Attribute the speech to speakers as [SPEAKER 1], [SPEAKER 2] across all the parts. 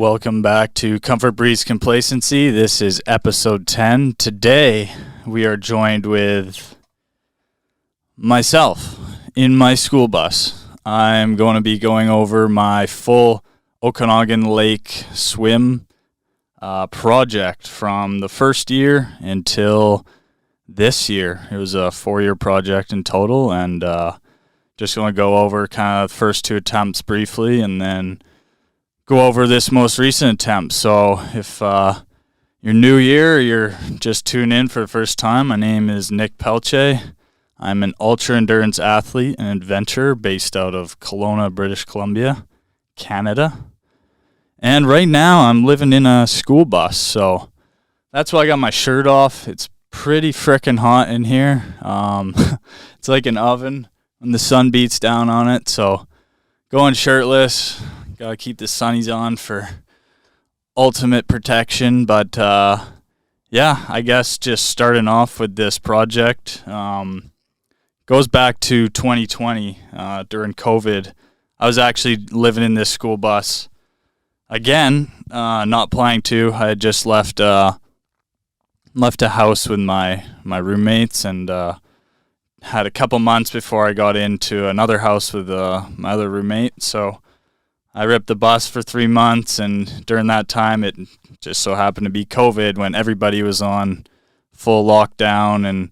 [SPEAKER 1] Welcome back to Comfort Breeds Complacency. This is episode 10. Today we are joined with myself in my school bus. I'm going to be going over my full Okanagan Lake swim project from the first year until this year. It was a 4-year project in total, and just going to go over kind of the first 2 attempts briefly and then go over this most recent attempt. So if you're new here, you're just tuning in for the first time, my name is Nick Pelletier. I'm an ultra-endurance athlete and adventurer based out of Kelowna, British Columbia, Canada. And right now I'm living in a school bus, so that's why I got my shirt off. It's pretty frickin' hot in here. It's like an oven when the sun beats down on it, so going shirtless. Gotta keep the sunnies on for ultimate protection, but yeah, I guess just starting off with this project goes back to 2020 during COVID. I was actually living in this school bus again, not planning to. I had just left a house with my roommates and had a couple months before I got into another house with my other roommate, so I ripped the bus for 3 months, and during that time, it just so happened to be COVID when everybody was on full lockdown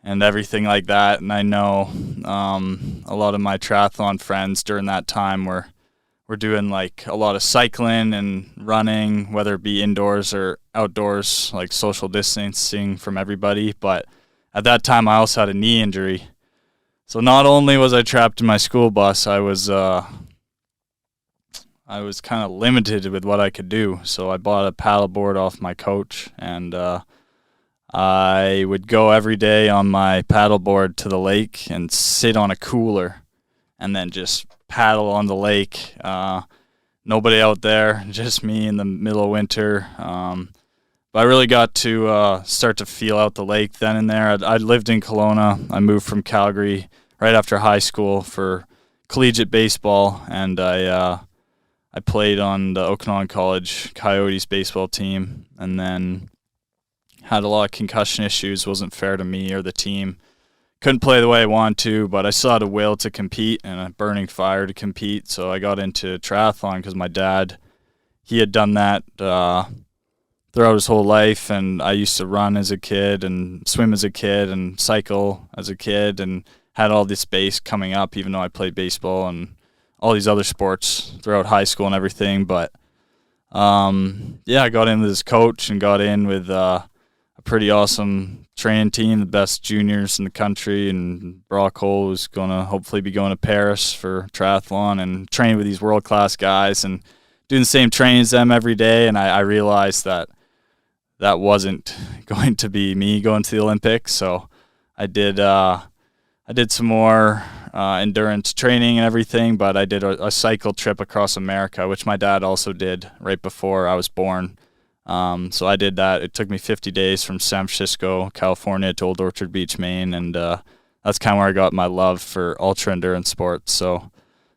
[SPEAKER 1] and everything like that. And I know a lot of my triathlon friends during that time were doing like a lot of cycling and running, whether it be indoors or outdoors, like social distancing from everybody. But at that time, I also had a knee injury. So not only was I trapped in my school bus, I was kind of limited with what I could do. So I bought a paddleboard off my coach, and I would go every day on my paddleboard to the lake and sit on a cooler and then just paddle on the lake. Nobody out there, just me in the middle of winter. But I really got to start to feel out the lake then and there. I lived in Kelowna. I moved from Calgary right after high school for collegiate baseball, and I played on the Okanagan College Coyotes baseball team, and then had a lot of concussion issues. Wasn't fair to me or the team. Couldn't play the way I wanted to, but I still had a will to compete and a burning fire to compete. So I got into triathlon because my dad, he had done that throughout his whole life, and I used to run as a kid and swim as a kid and cycle as a kid, and had all this base coming up, even though I played baseball and all these other sports throughout high school and everything. But yeah, I got in with his coach and got in with a pretty awesome training team, the best juniors in the country, and Brock Hole was going to hopefully be going to Paris for triathlon and training with these world-class guys and doing the same training as them every day. And I realized that wasn't going to be me going to the Olympics, so I did some more endurance training and everything, but I did a cycle trip across America, which my dad also did right before I was born. So I did that. It took me 50 days from San Francisco, California to Old Orchard Beach, Maine, and that's kind of where I got my love for ultra-endurance sports. So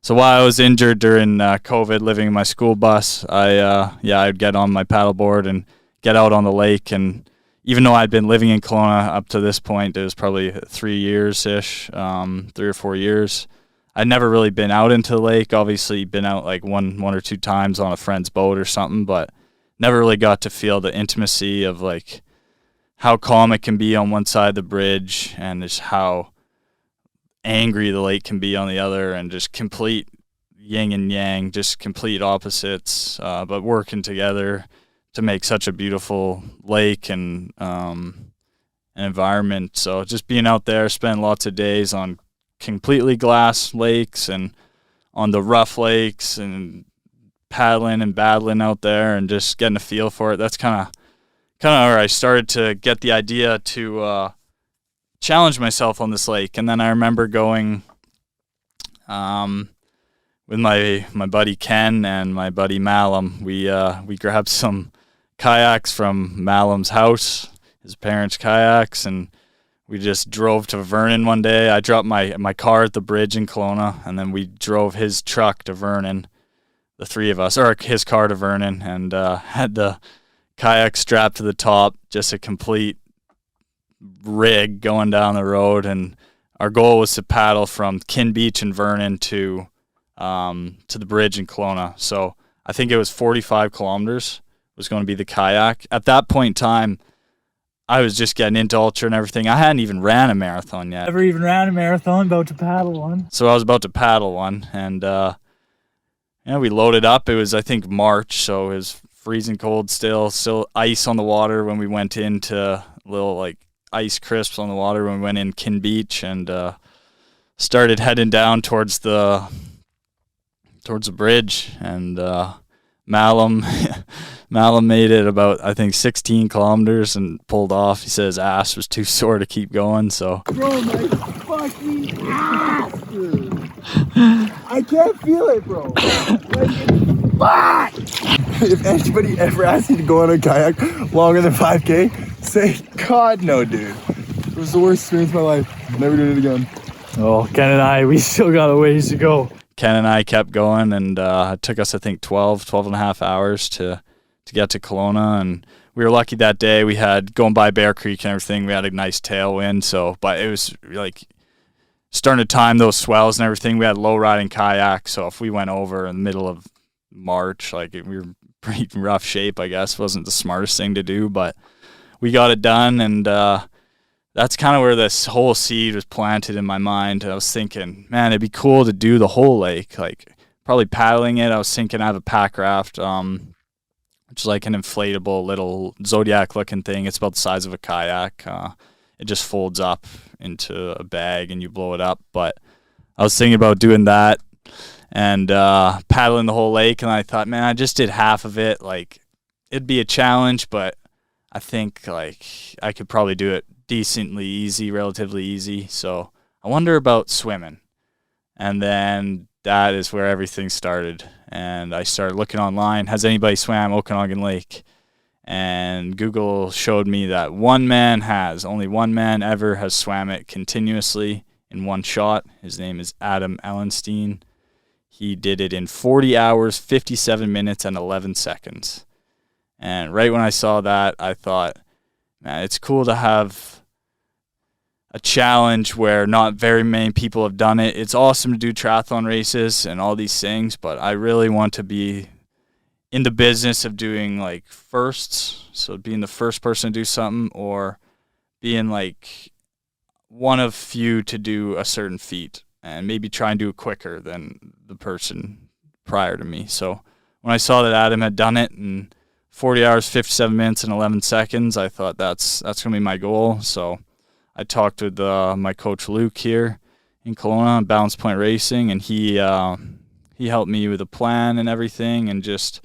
[SPEAKER 1] while I was injured during COVID, living in my school bus, I'd get on my paddleboard and get out on the lake. And even though I'd been living in Kelowna up to this point, it was probably 3 years-ish, 3 or 4 years. I'd never really been out into the lake. Obviously, been out like one or two times on a friend's boat or something, but never really got to feel the intimacy of like how calm it can be on one side of the bridge and just how angry the lake can be on the other, and just complete yin and yang, just complete opposites, but working together to make such a beautiful lake and an environment. So just being out there, spending lots of days on completely glass lakes and on the rough lakes and paddling and battling out there and just getting a feel for it. That's kind of where I started to get the idea to challenge myself on this lake. And then I remember going with my buddy Ken and my buddy Malum. We grabbed some kayaks from Malum's house, his parents' kayaks, and we just drove to Vernon one day. I dropped my car at the bridge in Kelowna, and then we drove his truck to Vernon the three of us, or his car to Vernon, and had the kayak strapped to the top, just a complete rig going down the road. And our goal was to paddle from Kin Beach in Vernon to the bridge in Kelowna. So I think it was 45 kilometers was going to be the kayak. At that point in time, I was just getting into ultra and everything. I hadn't even ran a marathon yet.
[SPEAKER 2] Never even ran a marathon, about to paddle one.
[SPEAKER 1] So I was about to paddle one, and we loaded up. It was, I think, March, so it was freezing cold still ice on the water when we went into little like ice crisps on the water when we went in Kin Beach, and started heading down towards the bridge. And Malum made it about, I think, 16 kilometers and pulled off. He said his ass was too sore to keep going. So,
[SPEAKER 3] bro, my fucking ass, dude. I can't feel it, bro. Like, if anybody ever asks you to go on a kayak longer than 5K, say, God, no, dude. It was the worst experience of my life. Never doing it again.
[SPEAKER 2] Oh, Ken and I, we still got a ways to go.
[SPEAKER 1] Ken and I kept going, and it took us, I think, 12 and a half hours to get to Kelowna. And we were lucky that day. We had, going by Bear Creek and everything, we had a nice tailwind. So, but it was like starting to time those swells and everything. We had low riding kayak, so if we went over in the middle of March, like, we were pretty rough shape, I guess. It wasn't the smartest thing to do, but we got it done. And that's kind of where this whole seed was planted in my mind. I was thinking, man, it'd be cool to do the whole lake, like probably paddling it. I was thinking I have a packraft, which is like an inflatable little Zodiac looking thing. It's about the size of a kayak. It just folds up into a bag and you blow it up. But I was thinking about doing that and paddling the whole lake. And I thought, man, I just did half of it. Like, it'd be a challenge, but I think like I could probably do it decently easy, relatively easy. So I wonder about swimming. And then that is where everything started. And I started looking online, has anybody swam Okanagan Lake? And Google showed me that only one man ever has swam it continuously in one shot. His name is Adam Ellenstein. He did it in 40 hours, 57 minutes, and 11 seconds. And right when I saw that, I thought, man, it's cool to have a challenge where not very many people have done it. It's awesome to do triathlon races and all these things, but I really want to be in the business of doing like firsts, so being the first person to do something, or being like one of few to do a certain feat and maybe try and do it quicker than the person prior to me. So when I saw that Adam had done it in 40 hours, 57 minutes, and 11 seconds, I thought that's going to be my goal. So I talked with my coach Luke here in Kelowna, Balance Point Racing, and he helped me with a plan and everything, and just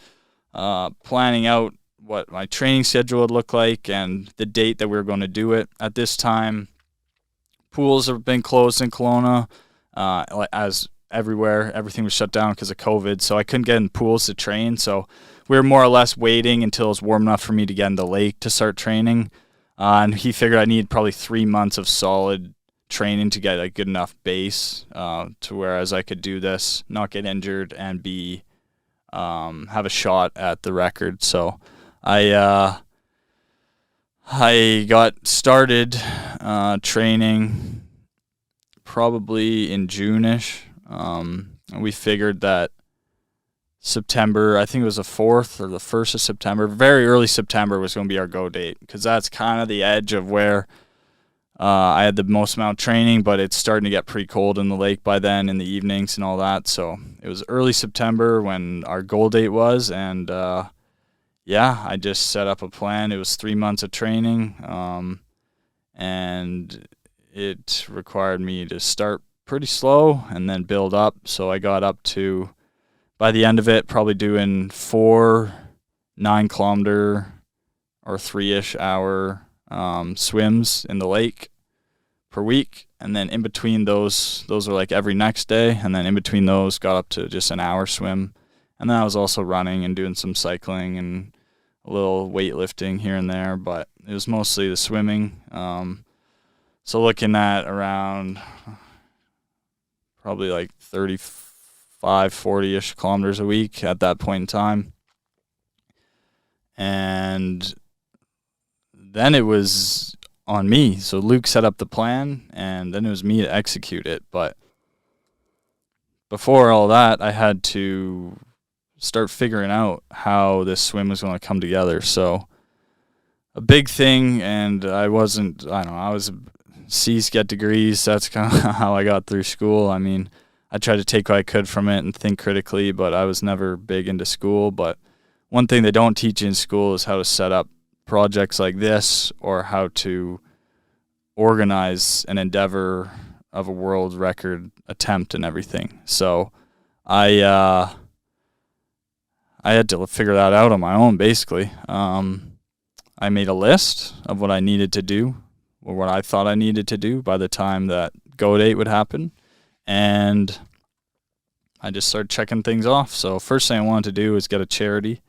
[SPEAKER 1] planning out what my training schedule would look like and the date that we were going to do it. At this time, pools have been closed in Kelowna, as everywhere. Everything was shut down because of COVID, so I couldn't get in pools to train. So we were more or less waiting until it was warm enough for me to get in the lake to start training. And he figured I needed probably 3 months of solid training to get a good enough base to whereas I could do this, not get injured, and have a shot at the record. So I got started training probably in June-ish. We figured that September, I think it was the 4th or the 1st of September, very early September was going to be our go date, because that's kind of the edge of where I had the most amount of training, but it's starting to get pretty cold in the lake by then in the evenings and all that. So it was early September when our goal date was, and I just set up a plan. It was 3 months of training, and it required me to start pretty slow and then build up. So I got up to, by the end of it, probably doing 4 9-kilometer or 3-ish hour swims in the lake per week. And then in between those are like every next day. And then in between those, got up to just an hour swim. And then I was also running and doing some cycling and a little weightlifting here and there, but it was mostly the swimming. So looking at around probably like 34 40-ish kilometers a week at that point in time. And then it was on me. So Luke set up the plan, and then it was me to execute it. But before all that, I had to start figuring out how this swim was going to come together. So a big thing, and I was C's get degrees. That's kind of how I got through school. I mean, I tried to take what I could from it and think critically, but I was never big into school. But one thing they don't teach you in school is how to set up projects like this, or how to organize an endeavor of a world record attempt and everything. So I had to figure that out on my own, basically. I made a list of what I needed to do, or what I thought I needed to do by the time that go date would happen. And I just started checking things off. So first thing I wanted to do was get a charity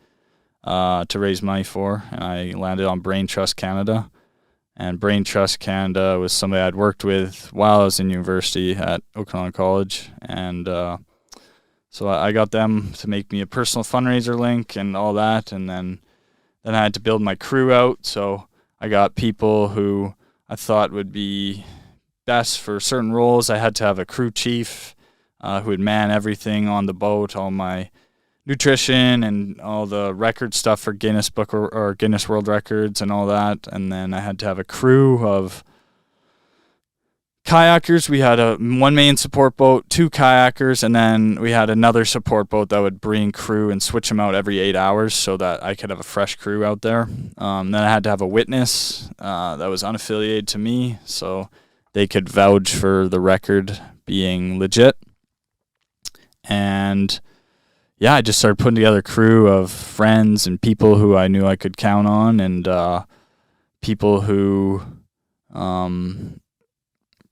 [SPEAKER 1] to raise money for. And I landed on Brain Trust Canada. And Brain Trust Canada was somebody I'd worked with while I was in university at Okanagan College. And so I got them to make me a personal fundraiser link and all that. And then I had to build my crew out. So I got people who I thought would be best for certain roles. I had to have a crew chief who would man everything on the boat, all my nutrition and all the record stuff for Guinness Book or Guinness World Records and all that. And then I had to have a crew of kayakers. We had one main support boat, 2 kayakers, and then we had another support boat that would bring crew and switch them out every 8 hours so that I could have a fresh crew out there. Then I had to have a witness that was unaffiliated to me, so they could vouch for the record being legit. And yeah, I just started putting together a crew of friends and people who I knew I could count on, and people who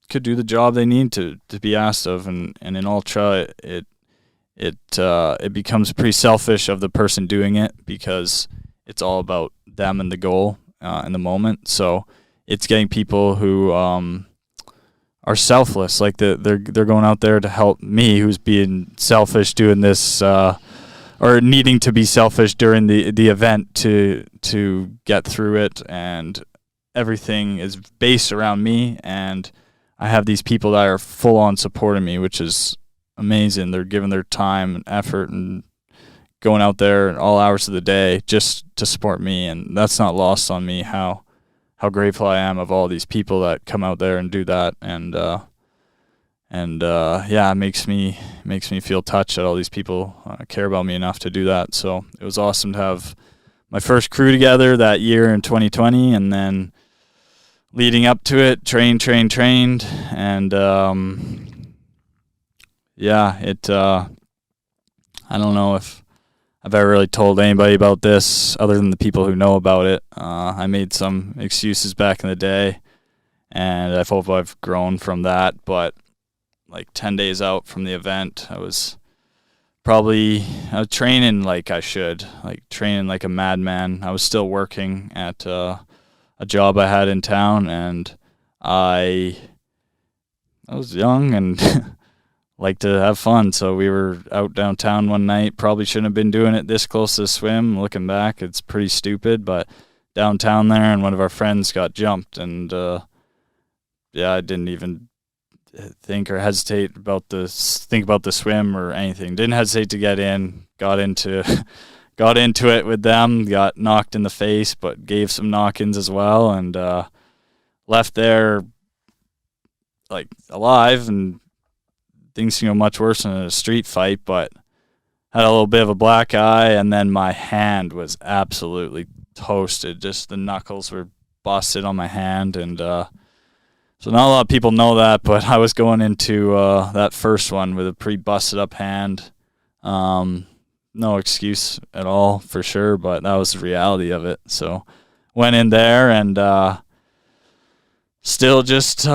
[SPEAKER 1] could do the job they need to be asked of. And in ultra, it becomes pretty selfish of the person doing it, because it's all about them and the goal in the moment. So it's getting people who are selfless, like they're going out there to help me, who's being selfish doing this, or needing to be selfish during the event to get through it, and everything is based around me. And I have these people that are full on supporting me, which is amazing. They're giving their time and effort and going out there all hours of the day just to support me, and that's not lost on me how grateful I am of all these people that come out there and do that. And yeah, it makes me feel touched that all these people care about me enough to do that. So it was awesome to have my first crew together that year in 2020, and then leading up to it, trained, and yeah, I don't know if I've ever really told anybody about this other than the people who know about it. I made some excuses back in the day, and I hope I've grown from that. But like 10 days out from the event, I was training like I should, like training like a madman. I was still working at a job I had in town, and I was young and like to have fun. So we were out downtown one night. Probably shouldn't have been doing it this close to the swim. Looking back, it's pretty stupid, but downtown there, and one of our friends got jumped, and yeah, I didn't even think or hesitate about the swim or anything. Didn't hesitate to get in. Got into it with them. Got knocked in the face, but gave some knock-ins as well, and left there like alive. And things can go much worse than a street fight, but had a little bit of a black eye, and then my hand was absolutely toasted. Just the knuckles were busted on my hand, and so not a lot of people know that, but I was going into that first one with a pretty busted up hand. No excuse at all, for sure, but that was the reality of it. So went in there and still just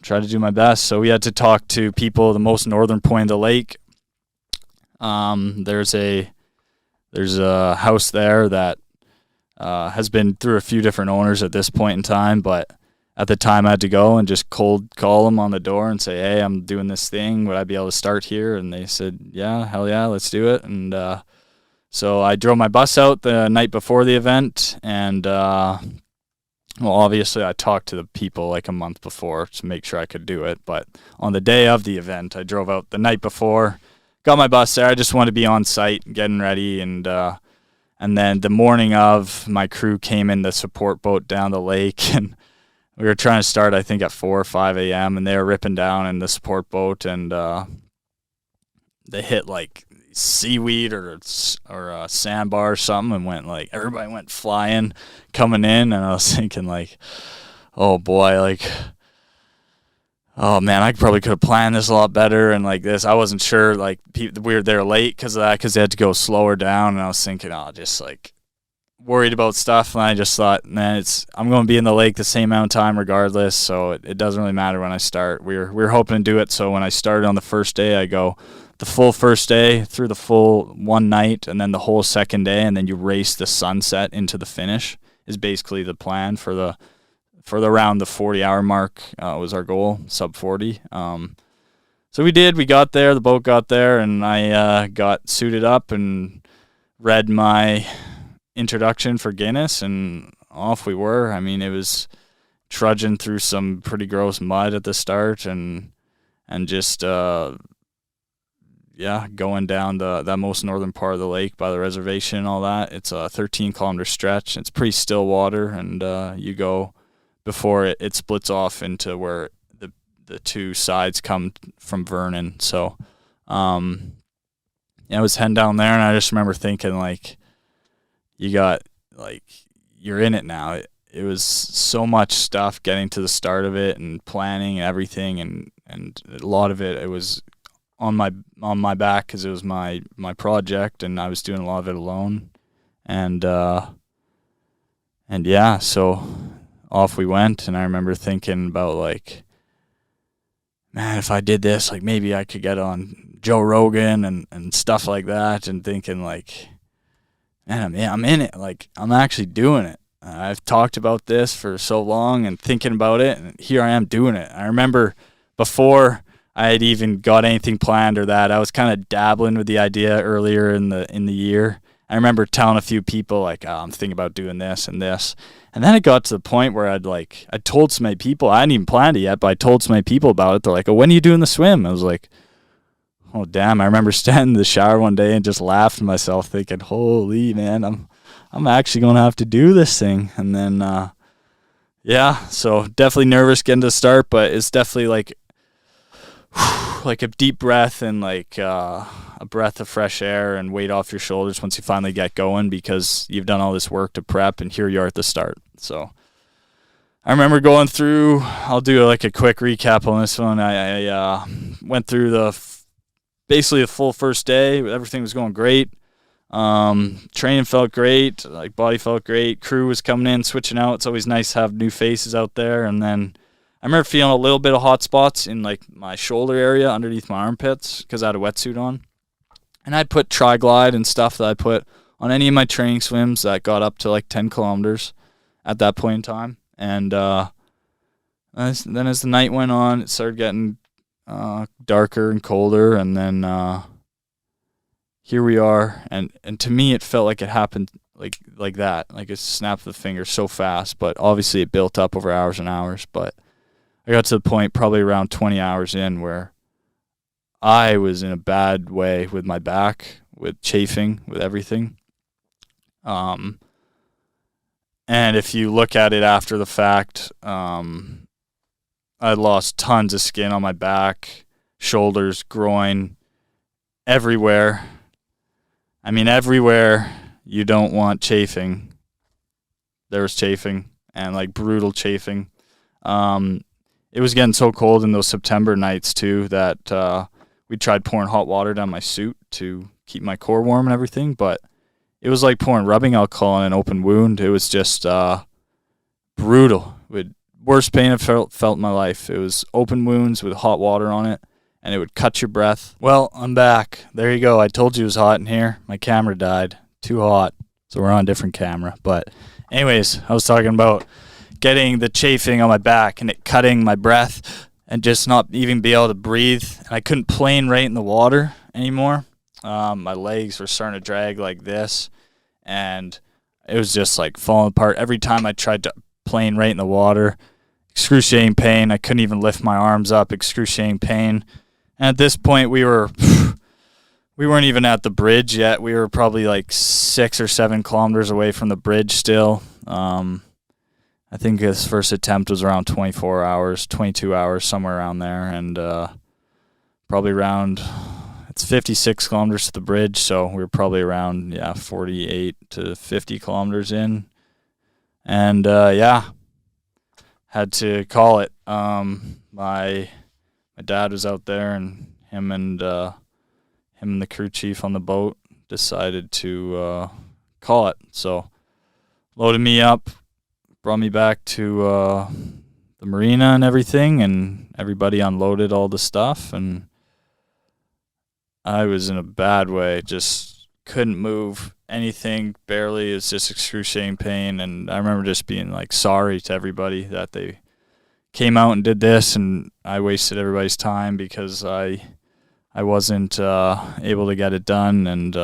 [SPEAKER 1] try to do my best. So we had to talk to people at the most northern point of the lake. There's a house there that has been through a few different owners at this point in time, but at the time I had to go and just cold call them on the door and say, hey, I'm doing this thing. Would I be able to start here? And they said, yeah, hell yeah, let's do it. And so I drove my bus out the night before the event, and well, obviously I talked to the people like a month before to make sure I could do it. But on the day of the event, I drove out the night before, got my bus there. I just wanted to be on site, getting ready, and then the morning of, my crew came in the support boat down the lake, and we were trying to start, I think, at 4 or 5 a.m., and they were ripping down in the support boat, and they hit, like, seaweed or a sandbar or something, and went, like, everybody went flying, coming in, and I was thinking, like, oh, boy, like, oh, man, I probably could have planned this a lot better, and, like, this, I wasn't sure, like, we were there late because of that, because they had to go slower down, and I was thinking, oh, just, like, worried about stuff, and I just thought, man, I'm going to be in the lake the same amount of time regardless, so it doesn't really matter when I start. We were hoping to do it, so when I started on the first day, I go the full first day through the full one night, and then the whole second day, and then you race the sunset into the finish is basically the plan for the around the 40-hour mark was our goal, sub 40. So we got there, the boat got there, and I got suited up and read my introduction for Guinness, and off we were. I mean, it was trudging through some pretty gross mud at the start, and just going down that most northern part of the lake by the reservation and all that. It's a 13-kilometer stretch. It's pretty still water, and you go before it splits off into where the two sides come from Vernon. So I was heading down there, and I just remember thinking, like, you're in it now. It was so much stuff getting to the start of it, and planning and everything, and a lot of it was on my back because it was my project, and I was doing a lot of it alone. And yeah, so off we went, and I remember thinking about, like, man, if I did this, like, maybe I could get on Joe Rogan and stuff like that, and thinking, like, man, I'm in it. Like, I'm actually doing it. I've talked about this for so long and thinking about it, and here I am doing it. I remember before I had even got anything planned or that, I was kind of dabbling with the idea earlier in the year. I remember telling a few people, like, oh, I'm thinking about doing this and this. And then it got to the point where I told so many people, I hadn't even planned it yet, but I told so many people about it. They're like, oh, when are you doing the swim? I was like, oh, damn. I remember standing in the shower one day and just laughed to myself, thinking, holy, man, I'm actually going to have to do this thing. And then, so definitely nervous getting to the start, but it's definitely like a deep breath and like a breath of fresh air and weight off your shoulders once you finally get going, because you've done all this work to prep, and here you are at the start. So I remember going through, I'll do like a quick recap on this one. I went through basically the full first day. Everything was going great. Training felt great. Like, body felt great. Crew was coming in, switching out. It's always nice to have new faces out there. And then I remember feeling a little bit of hot spots in, like, my shoulder area underneath my armpits because I had a wetsuit on. And I'd put Tri-Glide and stuff that I put on any of my training swims that got up to like 10 kilometers at that point in time. And as the night went on, it started getting darker and colder, and then here we are. And to me, it felt like it happened like that, like a snap of the finger, so fast. But obviously, it built up over hours and hours. But I got to the point probably around 20 hours in where I was in a bad way with my back, with chafing, with everything. And if you look at it after the fact, I lost tons of skin on my back, shoulders, groin, everywhere. I mean, everywhere you don't want chafing, there was chafing, and like brutal chafing. It was getting so cold in those September nights too that we tried pouring hot water down my suit to keep my core warm and everything, but it was like pouring rubbing alcohol on an open wound. It was just brutal. With worst pain I've felt in my life. It was open wounds with hot water on it, and it would cut your breath. Well, I'm back. There you go. I told you it was hot in here. My camera died. Too hot. So we're on a different camera. But anyways, I was talking about getting the chafing on my back and it cutting my breath and just not even be able to breathe. And I couldn't plane right in the water anymore. My legs were starting to drag like this, and it was just like falling apart. Every time I tried to plane right in the water, excruciating pain. I couldn't even lift my arms up, excruciating pain. And at this point, we weren't even at the bridge yet. We were probably like 6 or 7 kilometers away from the bridge still. I think his first attempt was around 24 hours, 22 hours, somewhere around there. And probably around, it's 56 kilometers to the bridge, so we were probably around, 48 to 50 kilometers in. And, had to call it. My dad was out there, and him and the crew chief on the boat decided to call it. So loaded me up, brought me back to the marina and everything, and everybody unloaded all the stuff, and I was in a bad way, just couldn't move anything, barely. It was just excruciating pain, and I remember just being like sorry to everybody that they came out and did this, and I wasted everybody's time because I wasn't able to get it done, and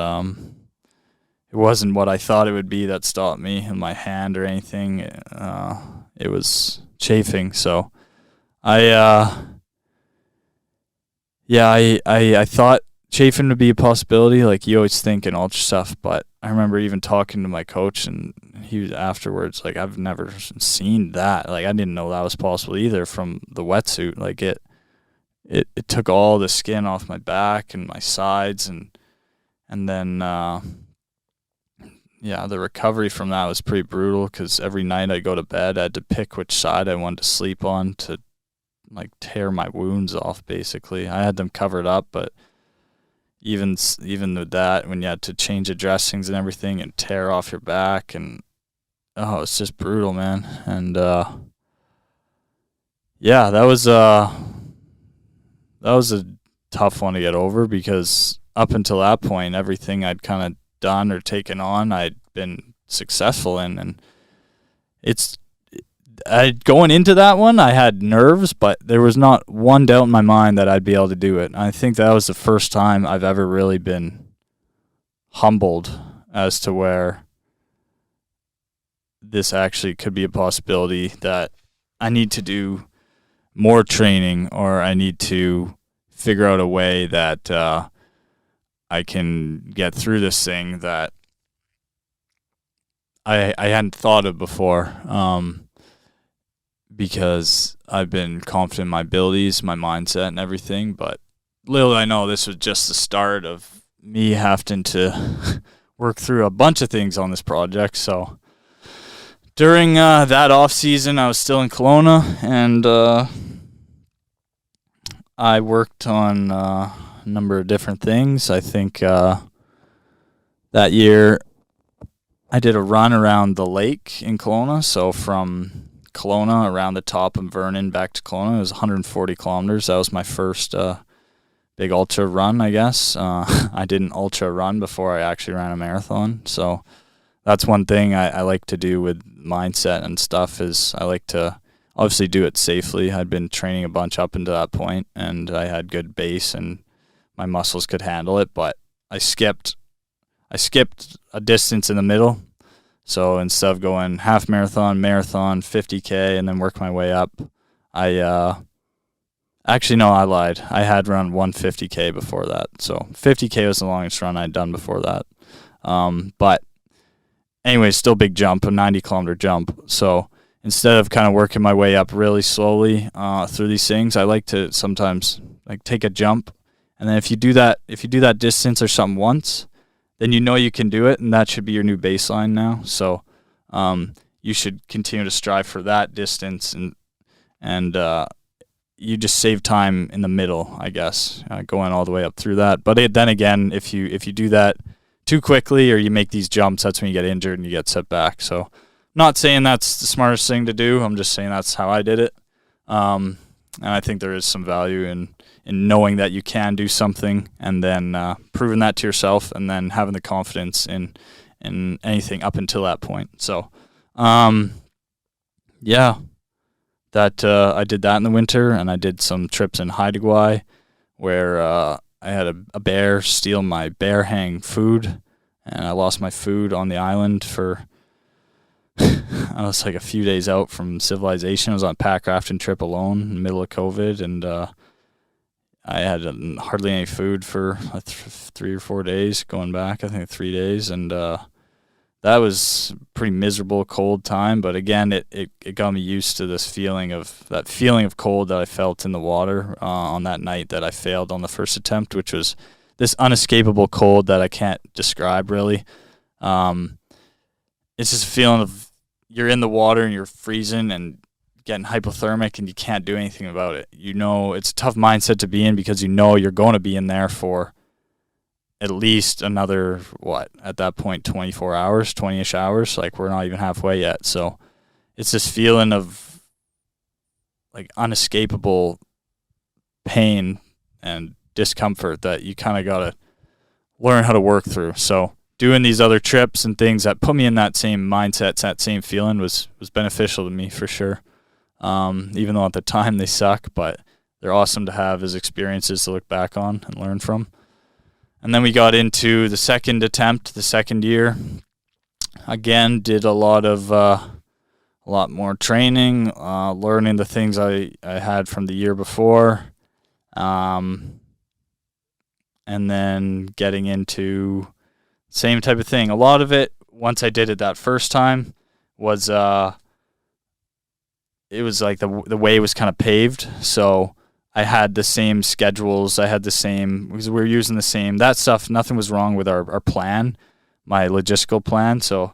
[SPEAKER 1] it wasn't what I thought it would be that stopped me in my hand or anything. It was chafing. So I thought chafing would be a possibility. Like, you always think in ultra stuff, but I remember even talking to my coach, and he was afterwards like, I've never seen that. Like, I didn't know that was possible either from the wetsuit. Like, it took all the skin off my back and my sides, and then the recovery from that was pretty brutal, because every night I go to bed, I had to pick which side I wanted to sleep on to like tear my wounds off. Basically, I had them covered up, but even with that, when you had to change the dressings and everything and tear off your back, and it's just brutal, man. And that was a tough one to get over, because up until that point, everything I'd kind of done or taken on, I'd been successful in. And going into that one, I had nerves, but there was not one doubt in my mind that I'd be able to do it. I think that was the first time I've ever really been humbled as to where this actually could be a possibility, that I need to do more training, or I need to figure out a way that I can get through this thing that I hadn't thought of before, because I've been confident in my abilities, my mindset, and everything. But little did I know, this was just the start of me having to work through a bunch of things on this project. So during that off season, I was still in Kelowna, and I worked on a number of different things. I think that year I did a run around the lake in Kelowna. So from Kelowna around the top of Vernon back to Kelowna, it was 140 kilometers. That was my first big ultra run, I guess. I did an ultra run before I actually ran a marathon. So that's one thing I like to do with mindset and stuff, is I like to obviously do it safely. I'd been training a bunch up until that point, and I had good base and my muscles could handle it, but I skipped a distance in the middle. So instead of going half marathon, 50K, and then work my way up, I lied. I had run 150K before that. So 50K was the longest run I'd done before that. But anyway, still big jump, a 90-kilometer jump. So instead of kind of working my way up really slowly through these things, I like to sometimes like take a jump, and then if you do that distance or something once, then you know you can do it, and that should be your new baseline now. So you should continue to strive for that distance, and you just save time in the middle, I guess, going all the way up through that. But then again, if you do that too quickly, or you make these jumps, that's when you get injured and you get set back. So not saying that's the smartest thing to do. I'm just saying that's how I did it. And I think there is some value in knowing that you can do something, and then proving that to yourself, and then having the confidence in anything up until that point. So, yeah, that I did that in the winter, and I did some trips in Haida where I had a bear steal my bear hang food, and I lost my food on the island for I was like a few days out from civilization. I was on a packrafting trip alone in the middle of COVID, and I had hardly any food for 3 or 4 days going back. I think 3 days, and that was a pretty miserable, cold time. But again, it got me used to this feeling of cold that I felt in the water on that night that I failed on the first attempt, which was this unescapable cold that I can't describe really. It's just a feeling of you're in the water and you're freezing and getting hypothermic and you can't do anything about it. You know, it's a tough mindset to be in because you know you're going to be in there for at least another, at that point, 24 hours, 20-ish hours. Like, we're not even halfway yet. So it's this feeling of, like, unescapable pain and discomfort that you kind of got to learn how to work through. So doing these other trips and things that put me in that same mindset, that same feeling was beneficial to me for sure. Even though at the time they suck, but they're awesome to have as experiences to look back on and learn from. And then we got into the second attempt, the second year. Again, did a lot more training, learning the things I had from the year before, and then getting into same type of thing. A lot of it, once I did it that first time, was it was like the way was kind of paved. So I had the same schedules. I had the same, because we were using the same, that stuff. Nothing was wrong with our plan, my logistical plan. So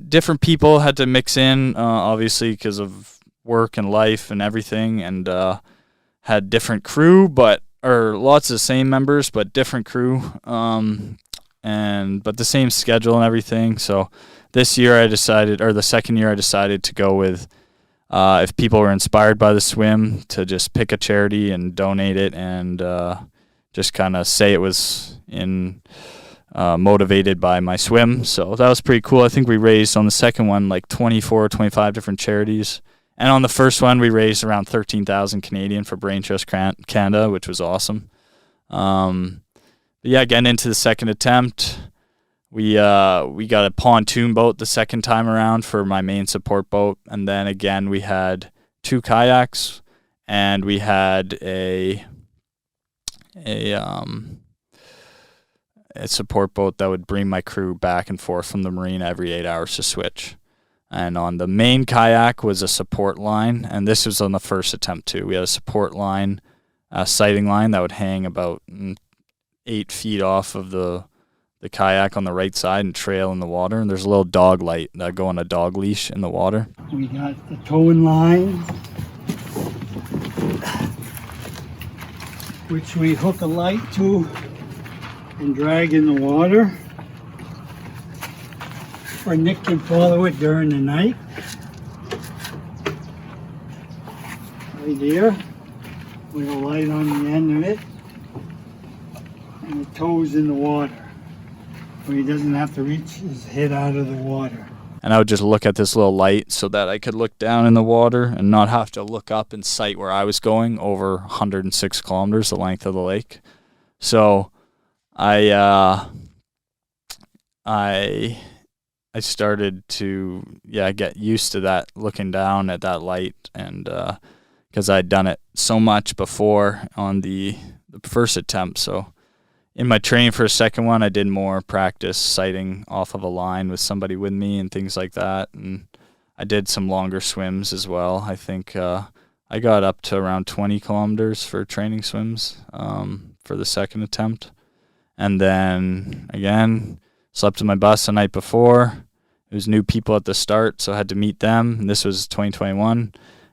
[SPEAKER 1] different people had to mix in, obviously, because of work and life and everything, and had different crew, or lots of the same members, but different crew, but the same schedule and everything. So this year the second year I decided to go with, if people were inspired by the swim, to just pick a charity and donate it, and just kind of say it was motivated by my swim. So that was pretty cool. I think we raised on the second one like 24 or 25 different charities. And on the first one, we raised around 13,000 Canadian for Brain Trust Canada, which was awesome. But yeah, getting into the second attempt, we got a pontoon boat the second time around for my main support boat, and then again we had 2 kayaks, and we had a support boat that would bring my crew back and forth from the marina every 8 hours to switch. And on the main kayak was a support line, and this was on the first attempt too. We had a support line, a sighting line that would hang about 8 feet off of the kayak on the right side and trail in the water. And there's a little dog light that go on a dog leash in the water.
[SPEAKER 4] We got the towing line, which we hook a light to and drag in the water, or Nick can follow it during the night. Right here, with a light on the end of it, and the toes in the water, where he doesn't have to reach his head out of the water.
[SPEAKER 1] And I would just look at this little light so that I could look down in the water and not have to look up and sight where I was going over 106 kilometers, the length of the lake. So I started to get used to that, looking down at that light, and because I'd done it so much before on the first attempt. So in my training for a second one, I did more practice sighting off of a line with somebody with me and things like that. And I did some longer swims as well. I think I got up to around 20 kilometers for training swims for the second attempt. And then, again, slept in my bus the night before. It was new people at the start, so I had to meet them. And this was 2021.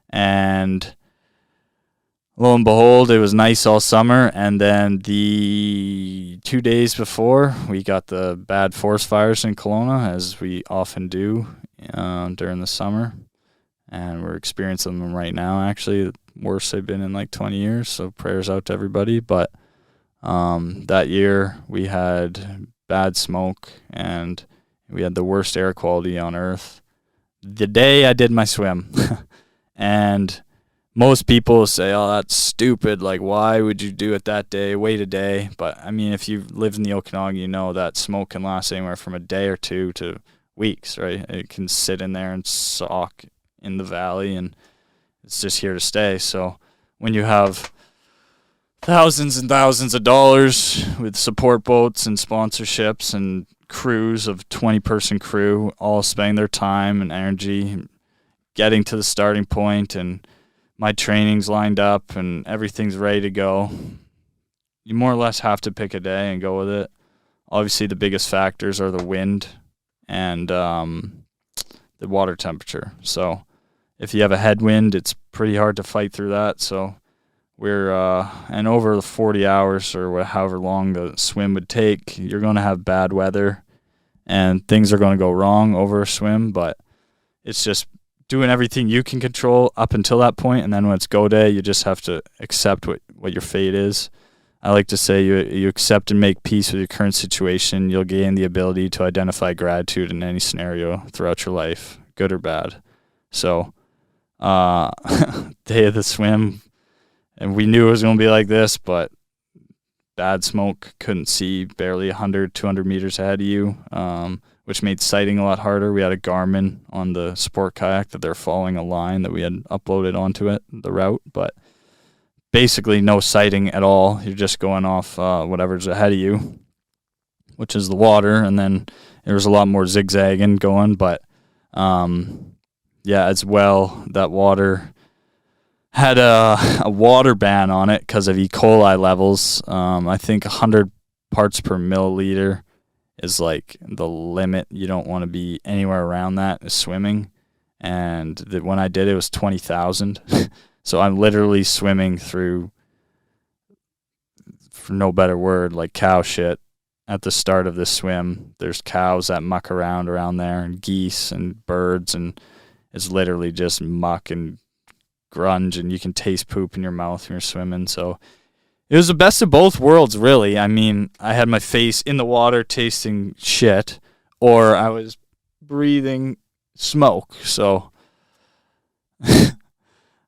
[SPEAKER 1] And lo and behold, it was nice all summer, and then the 2 days before, we got the bad forest fires in Kelowna, as we often do during the summer, and we're experiencing them right now, actually. The worst they've been in like 20 years, so prayers out to everybody. But that year, we had bad smoke, and we had the worst air quality on Earth. the day I did my swim. And most people say, oh, that's stupid. Like, why would you do it that day? Wait a day. But, I mean, if you've lived in the Okanagan, you know that smoke can last anywhere from a day or two to weeks, right? It can sit in there and soak in the valley, and it's just here to stay. So when you have thousands and thousands of dollars with support boats and sponsorships and crews of 20-person crew all spending their time and energy getting to the starting point, and my training's lined up and everything's ready to go, you more or less have to pick a day and go with it. Obviously, the biggest factors are the wind and the water temperature. So if you have a headwind, it's pretty hard to fight through that. So we're and over the 40 hours or however long the swim would take, you're going to have bad weather and things are going to go wrong over a swim. But it's just doing everything you can control up until that point, and then when it's go day, you just have to accept what your fate is. I like to say you accept and make peace with your current situation. You'll gain the ability to identify gratitude in any scenario throughout your life, good or bad. So day of the swim, and we knew it was going to be like this, but bad smoke, couldn't see barely 100, 200 meters ahead of you, which made sighting a lot harder. We had a Garmin on the sport kayak that they're following a line that we had uploaded onto it, the route, but basically no sighting at all. You're just going off whatever's ahead of you, which is the water, and then there was a lot more zigzagging going, but yeah, as well, that water had a water ban on it because of E. coli levels. I think 100 parts per milliliter is like the limit. You don't want to be anywhere around that swimming. And when I did it was 20,000. So I'm literally swimming through, for no better word, like cow shit at the start of this swim. There's cows that muck around there, and geese and birds, and it's literally just muck and grunge, and you can taste poop in your mouth when you're swimming. So it was the best of both worlds, really. I mean, I had my face in the water tasting shit, or I was breathing smoke. So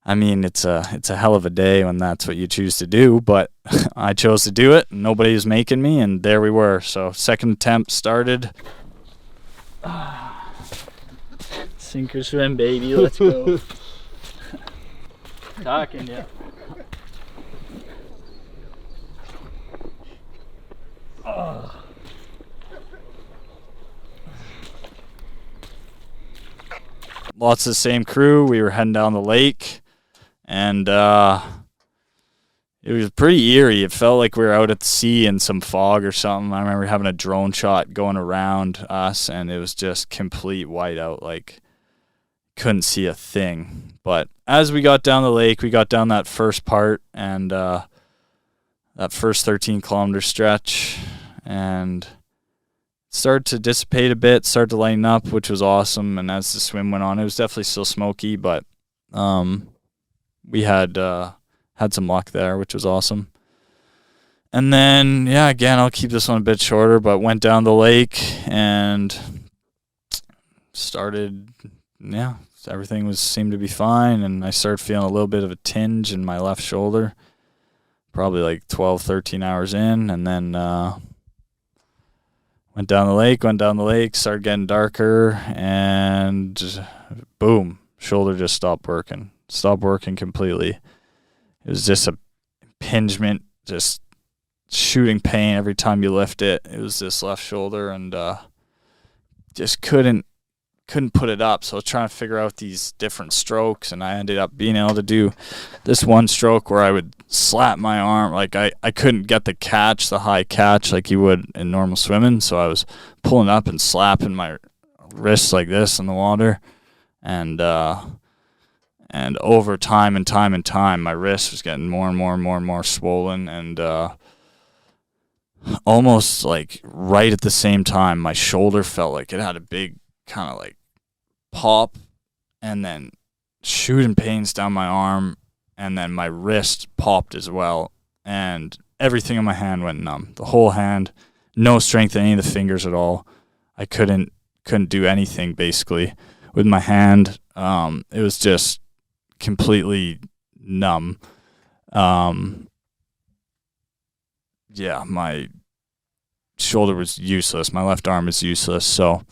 [SPEAKER 1] I mean, it's a hell of a day when that's what you choose to do, but I chose to do it. Nobody was making me, and there we were. So second attempt started. Sink or swim, baby. Let's go. Talking, yeah. Lots of the same crew. We were heading down the lake, and it was pretty eerie. It felt like we were out at the sea in some fog or something. I remember having a drone shot going around us, and it was just complete whiteout. Like, couldn't see a thing. But as we got down the lake, we got down that first part, and that first 13-kilometer stretch, and started to dissipate a bit, started to lighten up, which was awesome. And as the swim went on, it was definitely still smoky, but we had some luck there, which was awesome. And then, yeah, again, I'll keep this one a bit shorter, but went down the lake and started, yeah, everything seemed to be fine, and I started feeling a little bit of a tinge in my left shoulder, probably like 12, 13 hours in, and then went down the lake, started getting darker, and boom, shoulder just stopped working completely. It was just a impingement, just shooting pain every time you lift it. It was this left shoulder, and just couldn't put it up. So I was trying to figure out these different strokes, and I ended up being able to do this one stroke where I would slap my arm. Like I couldn't get the high catch like you would in normal swimming. So I was pulling up and slapping my wrists like this in the water. And over time, my wrist was getting more and more swollen, and almost like right at the same time, my shoulder felt like it had a big kind of like pop, and then shooting pains down my arm, and then my wrist popped as well, and everything in my hand went numb. The whole hand, no strength in any of the fingers at all. I couldn't do anything basically, with my hand. It was just completely numb. My shoulder was useless. My left arm is useless. So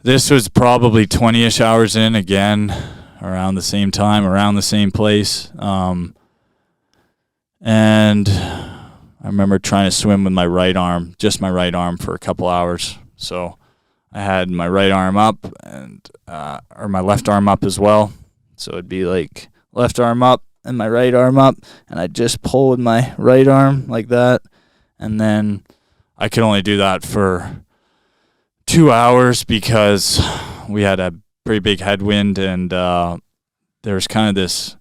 [SPEAKER 1] this was probably 20-ish hours in, again, around the same time, around the same place. And I remember trying to swim with my right arm, just my right arm, for a couple hours. So I had my right arm up and or my left arm up as well. So it'd be like left arm up and my right arm up, and I'd just pull with my right arm like that. And then I could only do that for 2 hours because we had a pretty big headwind, and there was kind of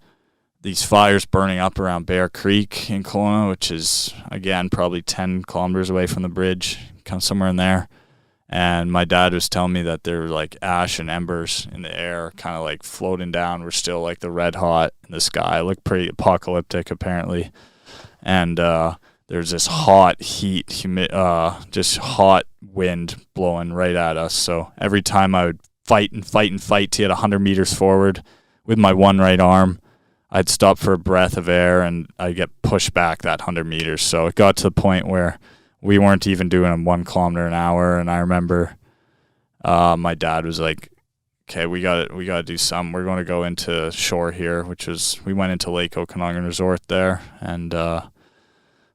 [SPEAKER 1] these fires burning up around Bear Creek in Kelowna, which is, again, probably 10 kilometers away from the bridge, kind of somewhere in there. And my dad was telling me that there were like ash and embers in the air, kind of like floating down. We're still like the red hot in the sky. It looked pretty apocalyptic, apparently. And there's this hot heat, just hot wind blowing right at us. So every time I would fight to get 100 meters forward with my one right arm, I'd stop for a breath of air and I'd get pushed back that 100 meters. So it got to the point where we weren't even doing 1 kilometer an hour. And I remember my dad was like, okay, we got to do something. We're going to go into shore here, we went into Lake Okanagan Resort there. And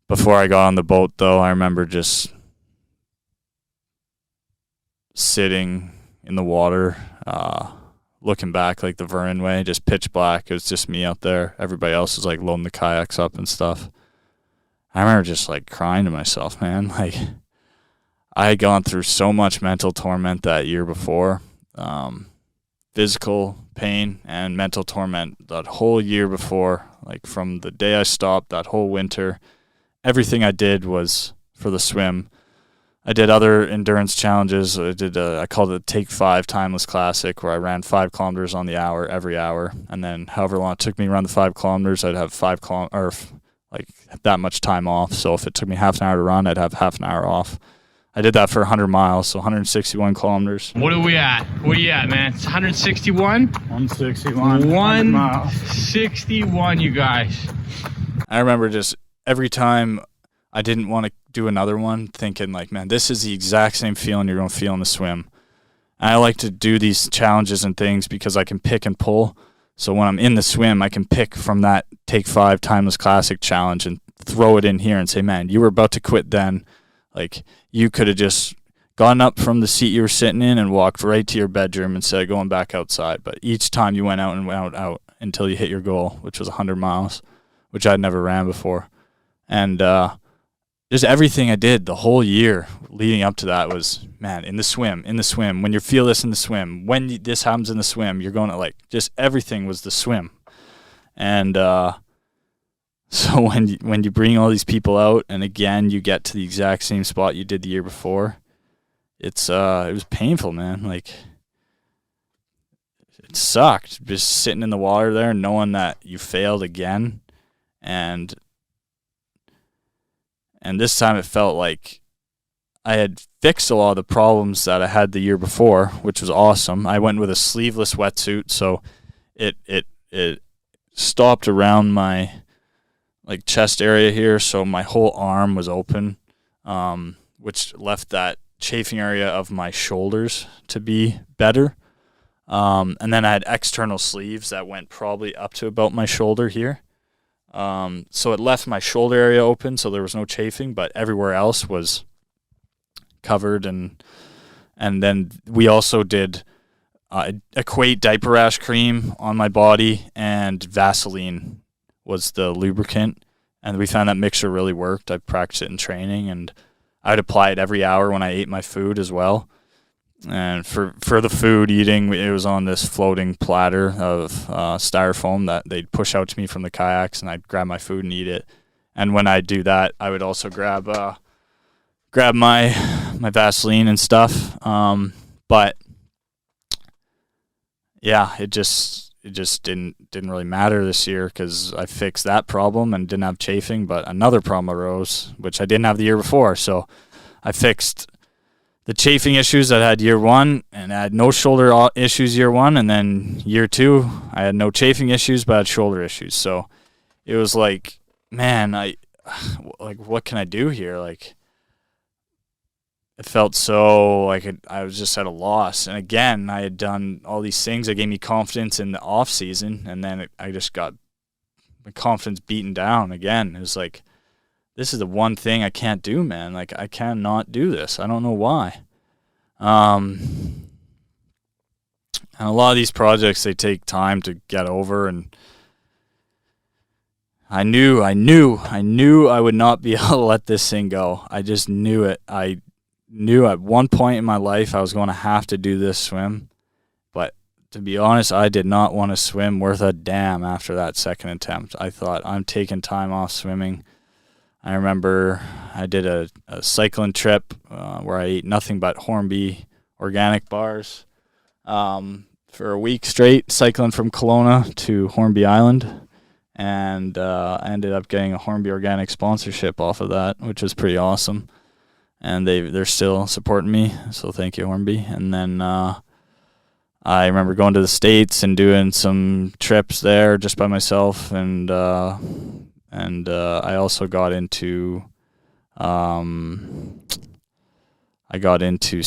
[SPEAKER 1] before I got on the boat, though, I remember just sitting in the water, looking back like the Vernon way, just pitch black. It was just me out there. Everybody else was like loading the kayaks up and stuff. I remember just like crying to myself, man. Like, I had gone through so much mental torment that year before, physical pain and mental torment that whole year before. Like, from the day I stopped, that whole winter, everything I did was for the swim. I did other endurance challenges. I called it Take 5 Timeless Classic, where I ran 5 kilometers on the hour every hour, and then however long it took me to run the 5 kilometers, I'd have like that much time off. So if it took me half an hour to run, I'd have half an hour off. I did that for 100 miles, so 161 kilometers.
[SPEAKER 5] What are we at? What are you at, man? It's 161?
[SPEAKER 2] 161.
[SPEAKER 5] 161, you guys.
[SPEAKER 1] I remember just every time I didn't want to do another one, thinking like, man, this is the exact same feeling you're going to feel in the swim. And I like to do these challenges and things because I can pick and pull. So when I'm in the swim, I can pick from that Take 5 Timeless Classic challenge and throw it in here and say, man, you were about to quit then. Like, you could have just gotten up from the seat you were sitting in and walked right to your bedroom instead of going back outside. But each time you went out and went out until you hit your goal, which was 100 miles, which I'd never ran before. And just everything I did the whole year leading up to that was, man, in the swim, when you feel this in the swim, when this happens in the swim, you're going to, like, just everything was the swim. And so when you bring all these people out and again you get to the exact same spot you did the year before, it was painful, man. Like, it sucked just sitting in the water there knowing that you failed again. And this time it felt like I had fixed a lot of the problems that I had the year before, which was awesome. I went with a sleeveless wetsuit, so it stopped around my like chest area here, so my whole arm was open, which left that chafing area of my shoulders to be better. And then I had external sleeves that went probably up to about my shoulder here. So it left my shoulder area open, so there was no chafing, but everywhere else was covered. And then we also did Equate diaper rash cream on my body, and Vaseline was the lubricant. And we found that mixture really worked. I practiced it in training, and I'd apply it every hour when I ate my food as well. And for the food eating, it was on this floating platter of styrofoam that they'd push out to me from the kayaks, and I'd grab my food and eat it. And when I do that, I would also grab my Vaseline and stuff. But yeah, it just didn't really matter this year because I fixed that problem and didn't have chafing. But another problem arose, which I didn't have the year before. So I fixed the chafing issues I had year 1, and I had no shoulder issues year 1, and then year 2 I had no chafing issues but I had shoulder issues. So it was like, man, what can I do here? Like, it felt so like I was just at a loss. And again, I had done all these things that gave me confidence in the off season, and then I just got my confidence beaten down again. It was like, this is the one thing I can't do, man. Like, I cannot do this. I don't know why. And a lot of these projects, they take time to get over, and I knew I would not be able to let this thing go. I just knew it. I knew at one point in my life I was going to have to do this swim. But to be honest, I did not want to swim worth a damn after that second attempt. I thought, I'm taking time off swimming. I remember I did a cycling trip where I ate nothing but Hornby organic bars for a week straight, cycling from Kelowna to Hornby Island. And I ended up getting a Hornby organic sponsorship off of that, which was pretty awesome. And they're still supporting me, so thank you, Hornby. And then I remember going to the States and doing some trips there just by myself, and I also got into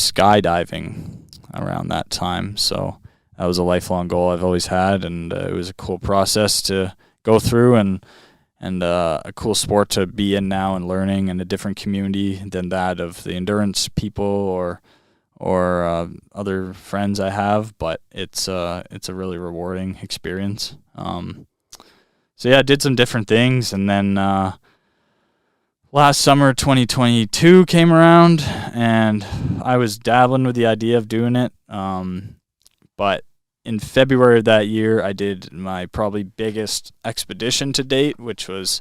[SPEAKER 1] skydiving around that time. So that was a lifelong goal I've always had, and it was a cool process to go through, and a cool sport to be in now and learning in a different community than that of the endurance people or other friends I have. But it's a really rewarding experience. So yeah, I did some different things, and then last summer 2022 came around, and I was dabbling with the idea of doing it. But in February of that year, I did my probably biggest expedition to date, which was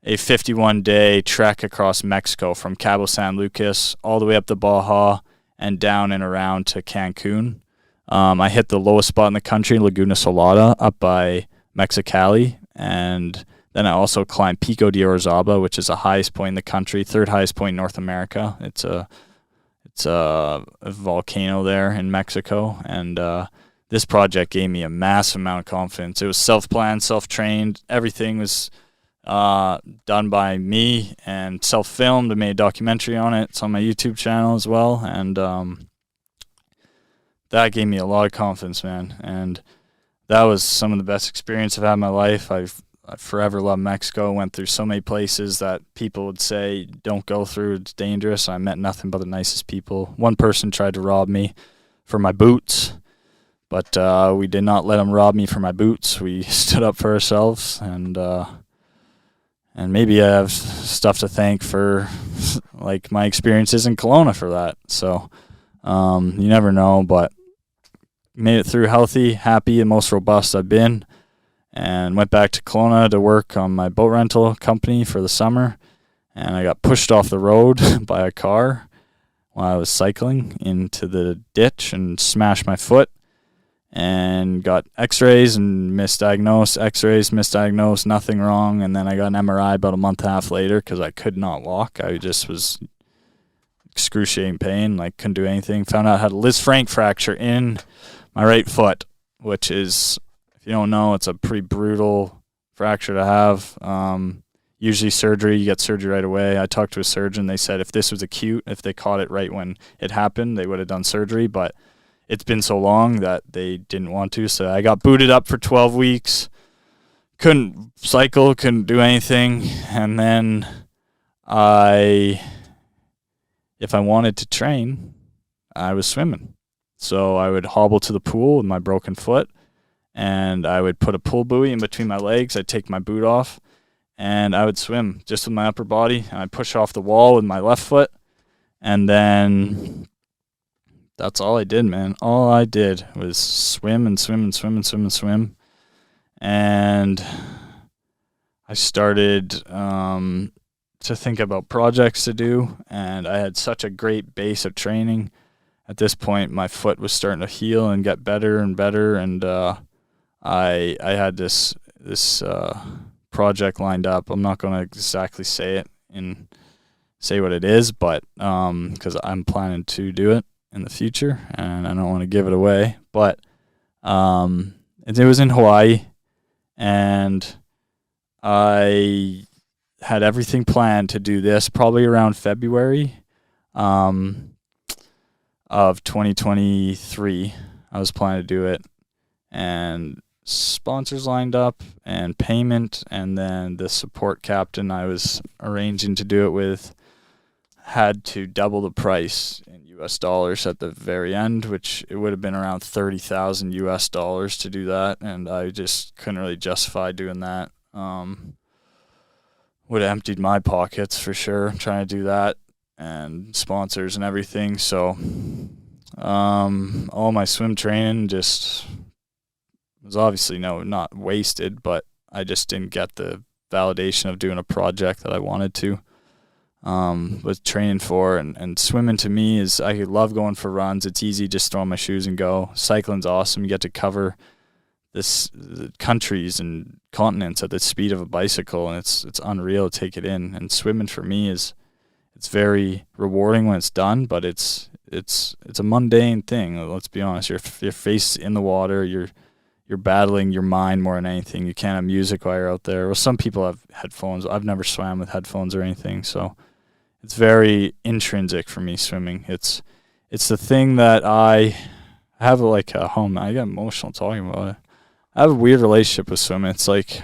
[SPEAKER 1] a 51-day trek across Mexico from Cabo San Lucas all the way up to Baja and down and around to Cancun. I hit the lowest spot in the country, Laguna Salada, up by Mexicali, and then I also climbed Pico de Orizaba, which is the highest point in the country, third highest point in North America. It's a volcano there in Mexico, and this project gave me a massive amount of confidence. It was self-planned, self-trained. Everything was done by me and self-filmed. I made a documentary on it. It's on my YouTube channel as well, and that gave me a lot of confidence, man. And that was some of the best experience I've had in my life. I forever loved Mexico. Went through so many places that people would say, don't go through, it's dangerous. I met nothing but the nicest people. One person tried to rob me for my boots, but we did not let him rob me for my boots. We stood up for ourselves, and maybe I have stuff to thank for like my experiences in Kelowna for that. So you never know, but made it through healthy, happy, and most robust I've been, and went back to Kelowna to work on my boat rental company for the summer. And I got pushed off the road by a car while I was cycling into the ditch and smashed my foot, and got x-rays and misdiagnosed, nothing wrong. And then I got an MRI about a month and a half later because I could not walk. I just was excruciating pain, like couldn't do anything. Found out I had a Liz Frank fracture in my right foot, which is, if you don't know, it's a pretty brutal fracture to have. Usually surgery, you get surgery right away. I talked to a surgeon. They said if this was acute, if they caught it right when it happened, they would have done surgery. But it's been so long that they didn't want to. So I got booted up for 12 weeks. Couldn't cycle, couldn't do anything. And then if I wanted to train, I was swimming. So I would hobble to the pool with my broken foot, and I would put a pull buoy in between my legs. I'd take my boot off, and I would swim just with my upper body, and I'd push off the wall with my left foot, and then that's all I did, man. All I did was swim and swim and swim and swim and swim. And I started to think about projects to do, and I had such a great base of training. At this point, my foot was starting to heal and get better and better, and I had this project lined up. I'm not going to exactly say it in say what it is, but because I'm planning to do it in the future, and I don't want to give it away. But it was in Hawaii, and I had everything planned to do this probably around February of 2023. I was planning to do it, and sponsors lined up and payment, and then the support captain I was arranging to do it with had to double the price in US dollars at the very end, which it would have been around 30,000 US dollars to do that, and I just couldn't really justify doing that. Would have emptied my pockets for sure trying to do that, and sponsors and everything. So all my swim training just was obviously not wasted, but I just didn't get the validation of doing a project that I wanted to. Was training for, and swimming to me is, I love going for runs. It's easy, just throw on my shoes and go. Cycling's awesome. You get to cover the countries and continents at the speed of a bicycle, and it's unreal to take it in. And swimming for me it's very rewarding when it's done, but it's a mundane thing. Let's be honest. Your face in the water, you're battling your mind more than anything. You can't have music while you're out there. Well, some people have headphones. I've never swam with headphones or anything, so it's very intrinsic for me, swimming. It's the thing that I have like a home. I get emotional talking about it. I have a weird relationship with swimming. It's like,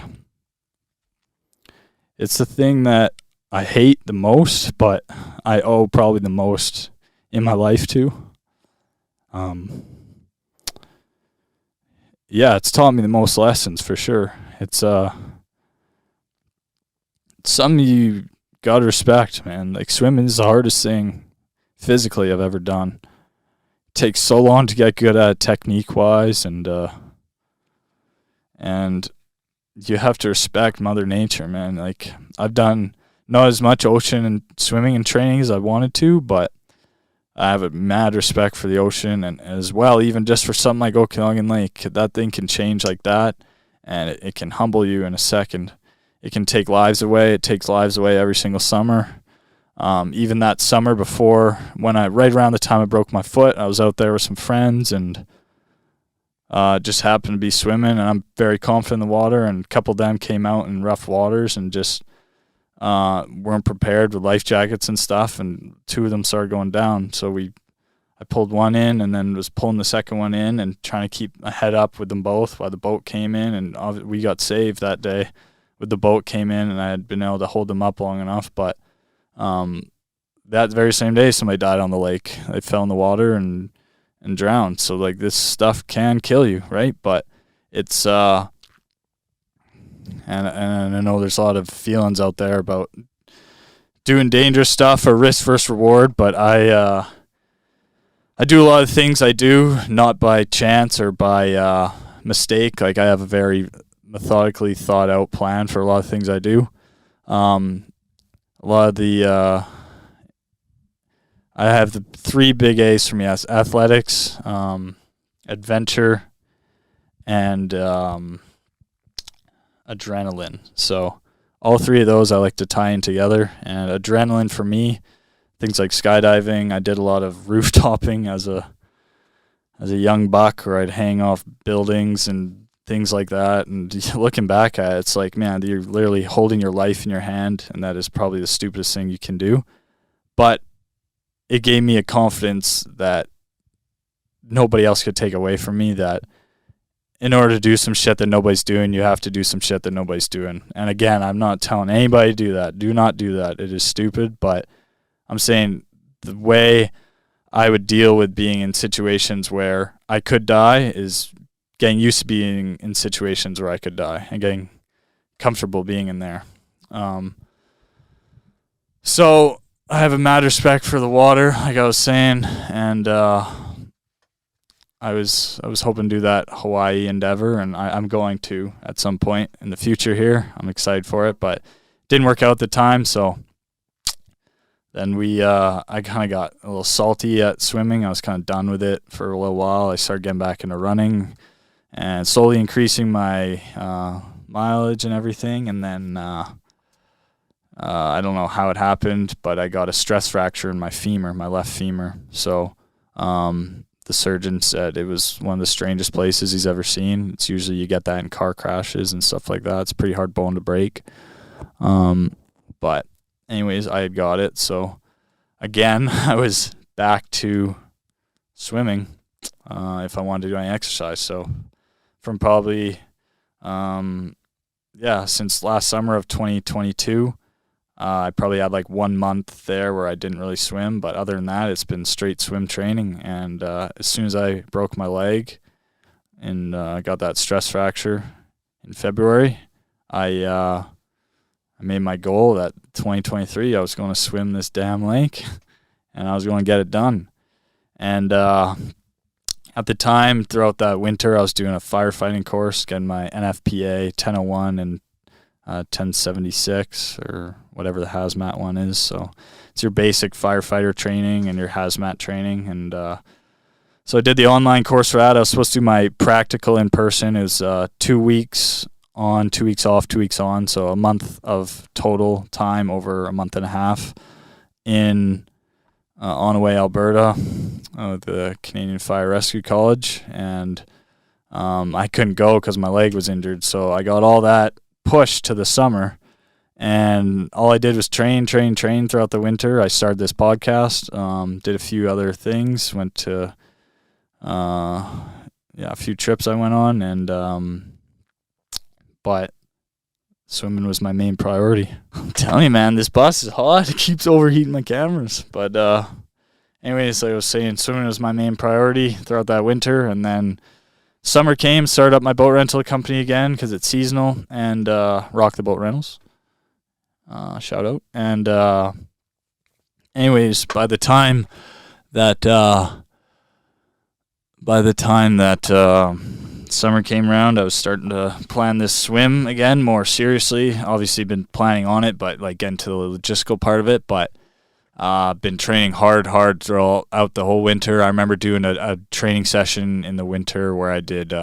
[SPEAKER 1] it's the thing that I hate the most, but I owe probably the most in my life to. Yeah, it's taught me the most lessons for sure. It's something you gotta respect, man. Like, swimming is the hardest thing physically I've ever done. It takes so long to get good at it technique wise, and you have to respect Mother Nature, man. Like, I've done not as much ocean and swimming and training as I wanted to, but I have a mad respect for the ocean, and as well, even just for something like Okanagan Lake, that thing can change like that, and it can humble you in a second. It can take lives away. It takes lives away every single summer. Even that summer before, right around the time I broke my foot, I was out there with some friends, and just happened to be swimming, and I'm very confident in the water, and a couple of them came out in rough waters and just weren't prepared with life jackets and stuff, and two of them started going down. So I pulled one in, and then was pulling the second one in and trying to keep my head up with them both while the boat came in, and we got saved that day with the boat came in, and I had been able to hold them up long enough. But that very same day, somebody died on the lake. They fell in the water and drowned. So, like, this stuff can kill you, right? But it's and I know there's a lot of feelings out there about doing dangerous stuff or risk versus reward, but I do a lot of things I do not by chance or by mistake. Like, I have a very methodically thought out plan for a lot of things I do. A lot of the I have the 3 big A's for me: athletics, adventure, and adrenaline. So all 3 of those I like to tie in together. And adrenaline for me, things like skydiving. I did a lot of roof-topping as a young buck, where I'd hang off buildings and things like that. And looking back at it, it's like, man, you're literally holding your life in your hand, and that is probably the stupidest thing you can do. But it gave me a confidence that nobody else could take away from me, that in order to do some shit that nobody's doing, you have to do some shit that nobody's doing. And again, I'm not telling anybody to do that. Do not do that. It is stupid. But I'm saying the way I would deal with being in situations where I could die is getting used to being in situations where I could die and getting comfortable being in there. So I have a mad respect for the water, like I was saying, and I was hoping to do that Hawaii endeavor, and I'm going to at some point in the future here. I'm excited for it, but didn't work out at the time. So then I kind of got a little salty at swimming. I was kind of done with it for a little while. I started getting back into running and slowly increasing my mileage and everything. And then I don't know how it happened, but I got a stress fracture in my femur, my left femur. So the surgeon said it was one of the strangest places he's ever seen. It's usually you get that in car crashes and stuff like that. It's a pretty hard bone to break. But anyways, I had got it. So again, I was back to swimming if I wanted to do any exercise. So from probably, since last summer of 2022, I probably had like 1 month there where I didn't really swim, but other than that, it's been straight swim training. And as soon as I broke my leg and got that stress fracture in February, I made my goal that 2023 I was going to swim this damn lake, and I was going to get it done. And at the time, throughout that winter, I was doing a firefighting course, getting my NFPA 1001 and 1076 or whatever the hazmat one is. So it's your basic firefighter training and your hazmat training. And so I did the online course for that. I was supposed to do my practical in person. It was 2 weeks on, 2 weeks off, 2 weeks on. So a month of total time over a month and a half in Onaway, Alberta, the Canadian Fire Rescue College. And I couldn't go because my leg was injured. So I got all that pushed to the summer, and all I did was train throughout the winter. I started this podcast, did a few other things, went to a few trips I went on, and but swimming was my main priority. I'm telling you, man, this bus is hot. It keeps overheating my cameras. But anyways, like I was saying, swimming was my main priority throughout that winter, and then summer came, started up my boat rental company again because it's seasonal, and Rock the Boat Rentals. Shout out. And anyways, by the time that summer came around, I was starting to plan this swim again more seriously. Obviously been planning on it, but like getting to the logistical part of it, but been training hard throughout the whole winter. I remember doing a training session in the winter where I did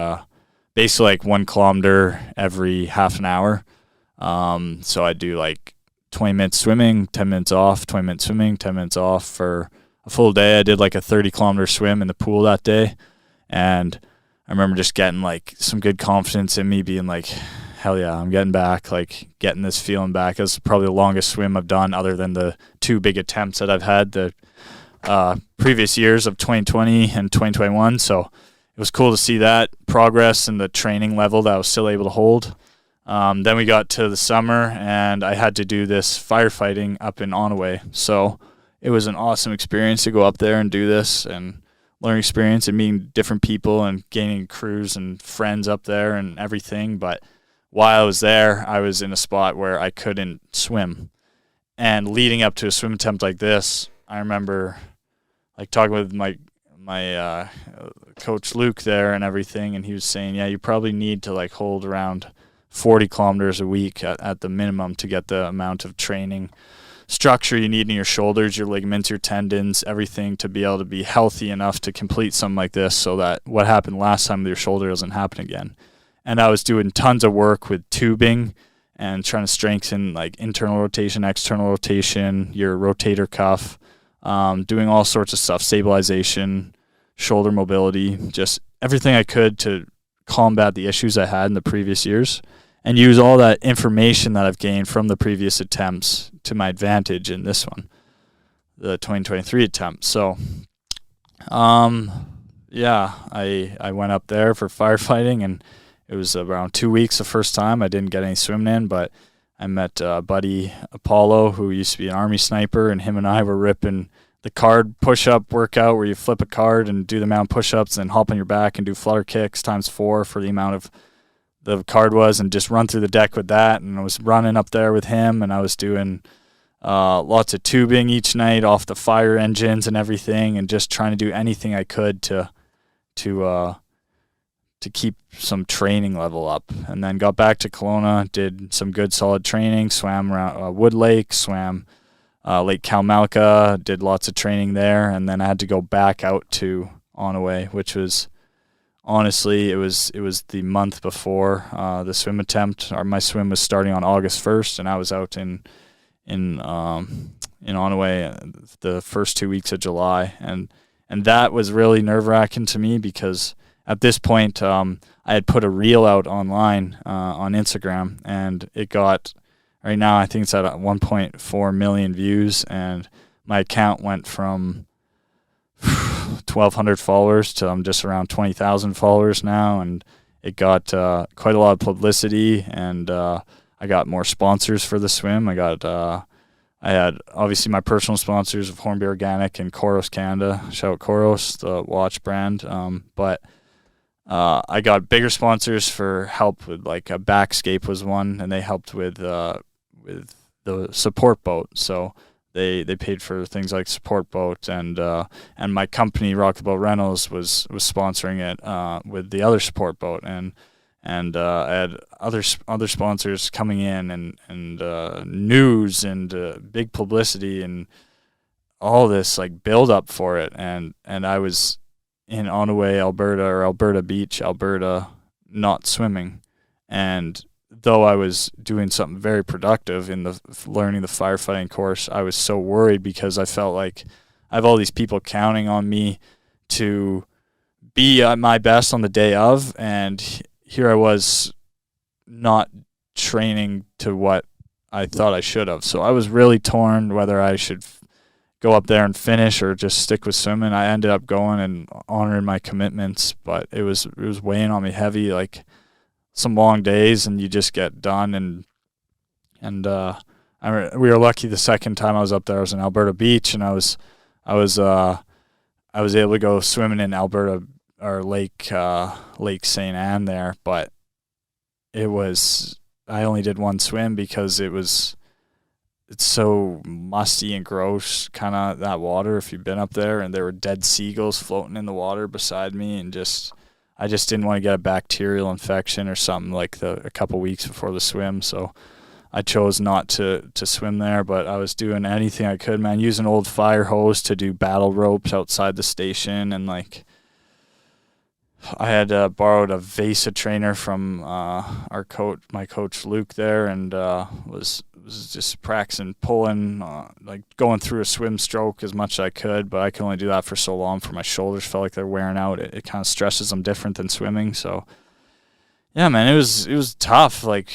[SPEAKER 1] basically like 1 kilometer every half an hour. So I do like 20 minutes swimming, 10 minutes off, 20 minutes swimming, 10 minutes off for a full day. I did like a 30-kilometer swim in the pool that day. And I remember just getting like some good confidence in me, being like, hell yeah, I'm getting back, like getting this feeling back. It was probably the longest swim I've done other than the 2 big attempts that I've had the previous years of 2020 and 2021. So it was cool to see that progress and the training level that I was still able to hold. Then we got to the summer, and I had to do this firefighting up in Onaway. So it was an awesome experience to go up there and do this and learn experience and meeting different people and gaining crews and friends up there and everything. But while I was there, I was in a spot where I couldn't swim. And leading up to a swim attempt like this, I remember like talking with my coach Luke there and everything, and he was saying, yeah, you probably need to like hold around 40 kilometers a week at the minimum to get the amount of training structure you need in your shoulders, your ligaments, your tendons, everything to be able to be healthy enough to complete something like this, so that what happened last time with your shoulder doesn't happen again. And I was doing tons of work with tubing and trying to strengthen like internal rotation, external rotation, your rotator cuff, doing all sorts of stuff, stabilization, shoulder mobility, just everything I could to combat the issues I had in the previous years and use all that information that I've gained from the previous attempts to my advantage in this one, the 2023 attempt. So, I went up there for firefighting, and it was around 2 weeks the first time. I didn't get any swimming in, but I met buddy Apollo, who used to be an Army sniper, and him and I were ripping the card push-up workout where you flip a card and do the amount of push-ups and then hop on your back and do flutter kicks times 4 for the amount of the card was, and just run through the deck with that. And I was running up there with him, and I was doing lots of tubing each night off the fire engines and everything, and just trying to do anything I could to keep some training level up. And then got back to Kelowna, did some good solid training, swam around Wood Lake, swam Lake Kalmalka, did lots of training there, and then I had to go back out to Onaway, which was honestly, it was the month before the swim attempt. My swim was starting on August 1st, and I was out in Onaway the first 2 weeks of July, and that was really nerve-wracking to me because at this point I had put a reel out online on Instagram, and it got, right now I think it's at 1.4 million views, and my account went from 1,200 followers to I'm just around 20,000 followers now, and it got quite a lot of publicity, and I got more sponsors for the swim. I had obviously my personal sponsors of Hornby Organic and Koros Canada. Shout out Koros, the watch brand. But I got bigger sponsors for help with, like, a Backscape was one, and they helped with the support boat. So they paid for things like support boat, and my company Rock the Boat Rentals was sponsoring it with the other support boat, and I had other sponsors coming in, and news and big publicity and all this, like, build up for it, and I was in Onaway, Alberta, or Alberta Beach, Alberta, not swimming, and though I was doing something very productive in the learning the firefighting course, I was so worried because I felt like I have all these people counting on me to be at my best on the day of, and here I was not training to what I thought I should have. So I was really torn whether I should go up there and finish or just stick with swimming. I ended up going and honoring my commitments, but it was weighing on me heavy, like some long days, and you just get done. And we were lucky the second time I was up there. I was in Alberta Beach, and I was able to go swimming in Alberta, or Lake St. Anne there, but I only did one swim because it's so musty and gross, kind of, that water, if you've been up there, and there were dead seagulls floating in the water beside me, and I just didn't want to get a bacterial infection or something like a couple weeks before the swim, so I chose not to swim there. But I was doing anything I could, man, using old fire hose to do battle ropes outside the station, and like I had borrowed a Vesa trainer from my coach Luke there, and was just practicing pulling, like going through a swim stroke as much as I could, but I could only do that for so long for my shoulders. Felt like they're wearing out. It kind of stresses them different than swimming. So yeah, man, it was tough, like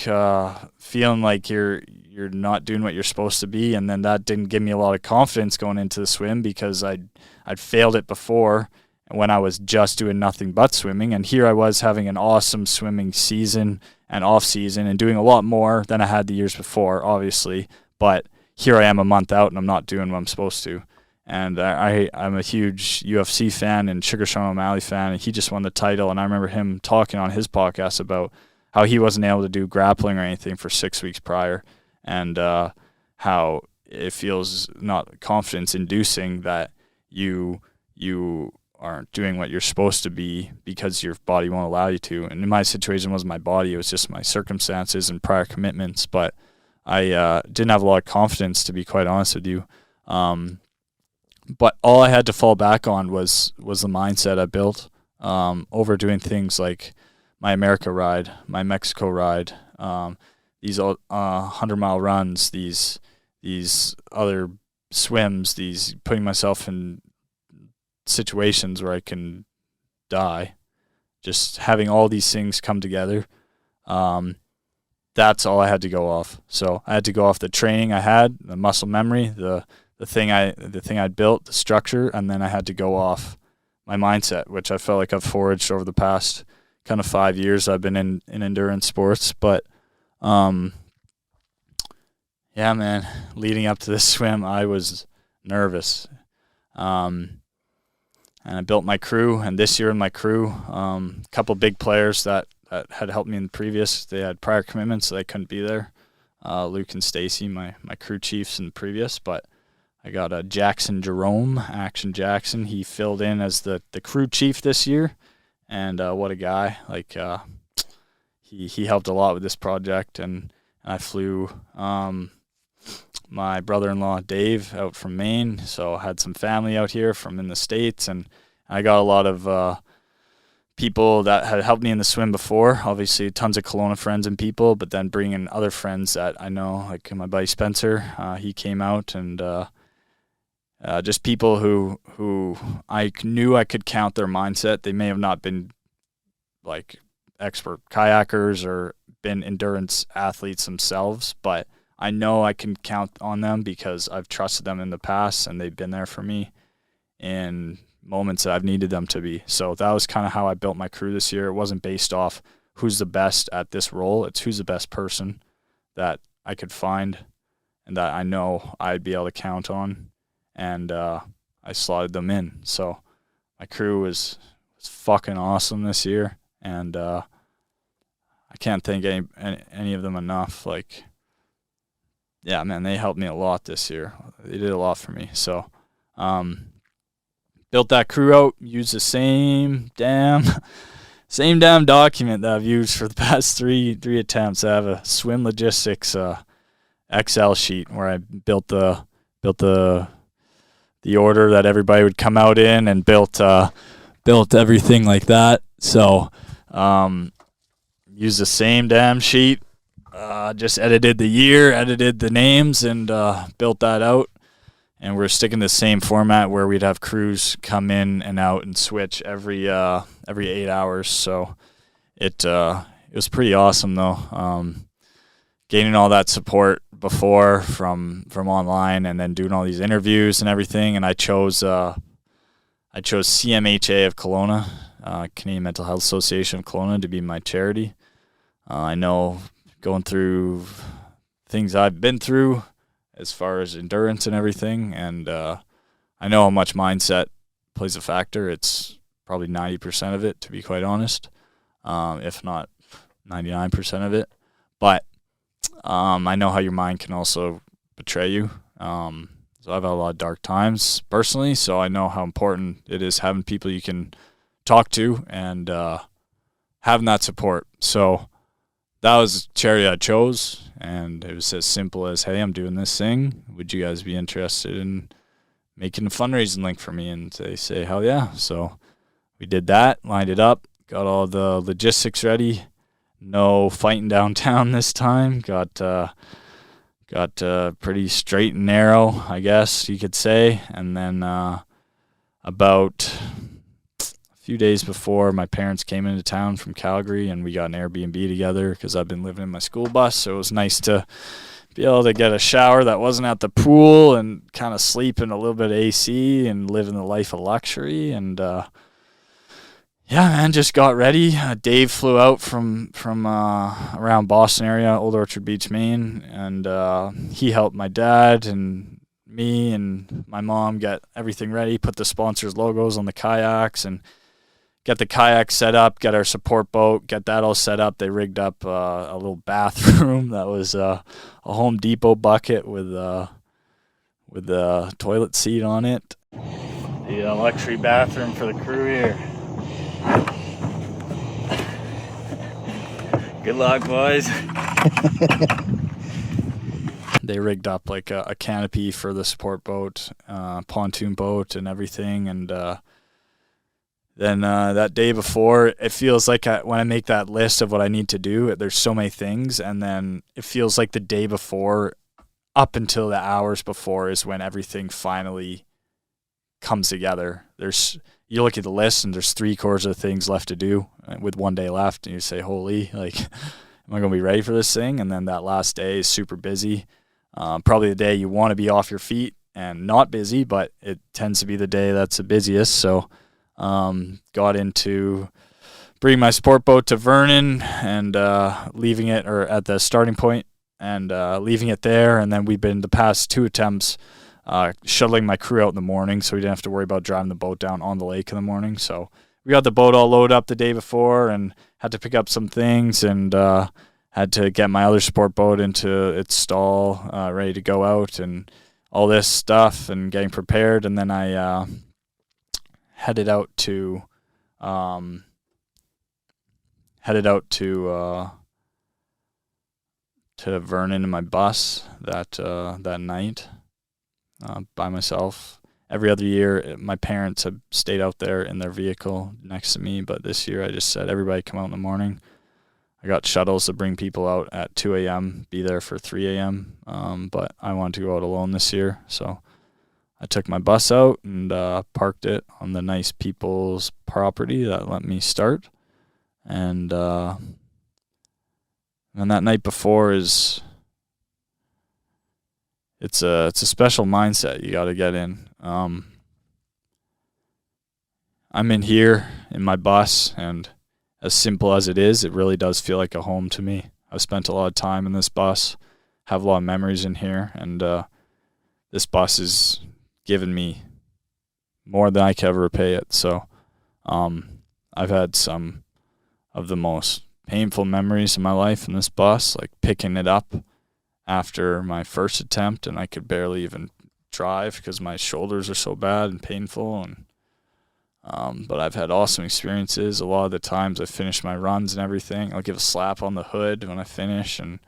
[SPEAKER 1] feeling like you're not doing what you're supposed to be, and then that didn't give me a lot of confidence going into the swim because I'd failed it before when I was just doing nothing but swimming, and here I was having an awesome swimming season and off season and doing a lot more than I had the years before, obviously, but here I am a month out and I'm not doing what I'm supposed to. And I'm a huge UFC fan and Sugar Sean O'Malley fan, and he just won the title, and I remember him talking on his podcast about how he wasn't able to do grappling or anything for 6 weeks prior, and how it feels not confidence inducing that you aren't doing what you're supposed to be because your body won't allow you to. And in my situation, it wasn't my body, it was just my circumstances and prior commitments. But I didn't have a lot of confidence, to be quite honest with you. But all I had to fall back on was the mindset I built over doing things like my America ride, my Mexico ride, these 100-mile runs, these other swims, these putting myself in situations where I can die, just having all these things come together. That's all I had to go off. So I had to go off the training I had, the muscle memory, the thing I'd built, the structure, and then I had to go off my mindset, which I felt like I've forged over the past kind of 5 years I've been in endurance sports. But yeah, man, leading up to this swim, I was nervous. And I built my crew, and this year in my crew, a couple big players that had helped me in the previous, they had prior commitments, so they couldn't be there. Luke and Stacy, my crew chiefs in the previous, but I got Jackson Jerome, Action Jackson. He filled in as the crew chief this year, and what a guy. Like, he helped a lot with this project, and I flew my brother-in-law Dave out from Maine, so I had some family out here from in the States, and I got a lot of people that had helped me in the swim before, obviously tons of Kelowna friends and people, but then bringing other friends that I know, like my buddy Spencer, he came out, and just people who I knew I could count their mindset. They may have not been like expert kayakers or been endurance athletes themselves, but I know I can count on them because I've trusted them in the past, and they've been there for me in moments that I've needed them to be. So that was kind of how I built my crew this year. It wasn't based off who's the best at this role. It's who's the best person that I could find and that I know I'd be able to count on. And I slotted them in. So my crew was fucking awesome this year. And I can't thank any of them enough. Like, yeah, man, they helped me a lot this year. They did a lot for me. So built that crew out, used the same damn document that I've used for the past three attempts. I have a swim logistics Excel sheet where I built the order that everybody would come out in, and built everything like that. So used the same damn sheet, just edited the year, edited the names, and built that out. And we're sticking to the same format where we'd have crews come in and out and switch every 8 hours. So it was pretty awesome though. Gaining all that support before from online, and then doing all these interviews and everything. And I chose CMHA of Kelowna, Canadian Mental Health Association of Kelowna, to be my charity. I know, going through things I've been through as far as endurance and everything, and I know how much mindset plays a factor. It's probably 90% of it, to be quite honest, if not 99% of it. But I know how your mind can also betray you. So I've had a lot of dark times personally, so I know how important it is having people you can talk to and having that support. So that was the charity I chose, and it was as simple as, hey, I'm doing this thing. Would you guys be interested in making a fundraising link for me? And they say, hell yeah. So we did that, lined it up, got all the logistics ready. No fighting downtown this time. Got pretty straight and narrow, I guess you could say. And then about a few days before, my parents came into town from Calgary, and we got an Airbnb together because I've been living in my school bus. So it was nice to be able to get a shower that wasn't at the pool and kind of sleep in a little bit of AC and live in the life of luxury. And yeah, man, just got ready. Dave flew out from around Boston area, Old Orchard Beach, Maine, and he helped my dad and me and my mom get everything ready, put the sponsors' logos on the kayaks, and get the kayak set up, get our support boat, get that all set up. They rigged up a little bathroom that was a Home Depot bucket with a toilet seat on it. The luxury bathroom for the crew here. Good luck, boys. They rigged up like a canopy for the support boat, pontoon boat and everything. And then that day before, it feels like when I make that list of what I need to do, there's so many things. And then it feels like the day before, up until the hours before, is when everything finally comes together. You look at the list and there's 3/4 of things left to do with 1 day left, and you say, holy, like, am I going to be ready for this thing? And then that last day is super busy. Probably the day you want to be off your feet and not busy, but it tends to be the day that's the busiest. So got into bringing my sport boat to Vernon and leaving it, or at the starting point, and leaving it there. And then we've been the past 2 attempts shuttling my crew out in the morning, so we didn't have to worry about driving the boat down on the lake in the morning. So we got the boat all loaded up the day before and had to pick up some things, and had to get my other sport boat into its stall, ready to go out, and all this stuff, and getting prepared. And then I headed out to Vernon in my bus that night. By myself, every other year, my parents have stayed out there in their vehicle next to me, but this year I just said, everybody come out in the morning. I got shuttles to bring people out at 2 a.m., be there for 3 a.m., but I wanted to go out alone this year, so I took my bus out and parked it on the nice people's property that let me start. And that night before it's a special mindset you got to get in. I'm in here in my bus, and as simple as it is, it really does feel like a home to me. I've spent a lot of time in this bus, have a lot of memories in here, and this bus has given me more than I could ever repay it. So I've had some of the most painful memories in my life in this bus, like picking it up after my first attempt, and I could barely even drive because my shoulders are so bad and painful. And but I've had awesome experiences. A lot of the times I finish my runs and everything, I'll give a slap on the hood when I finish, and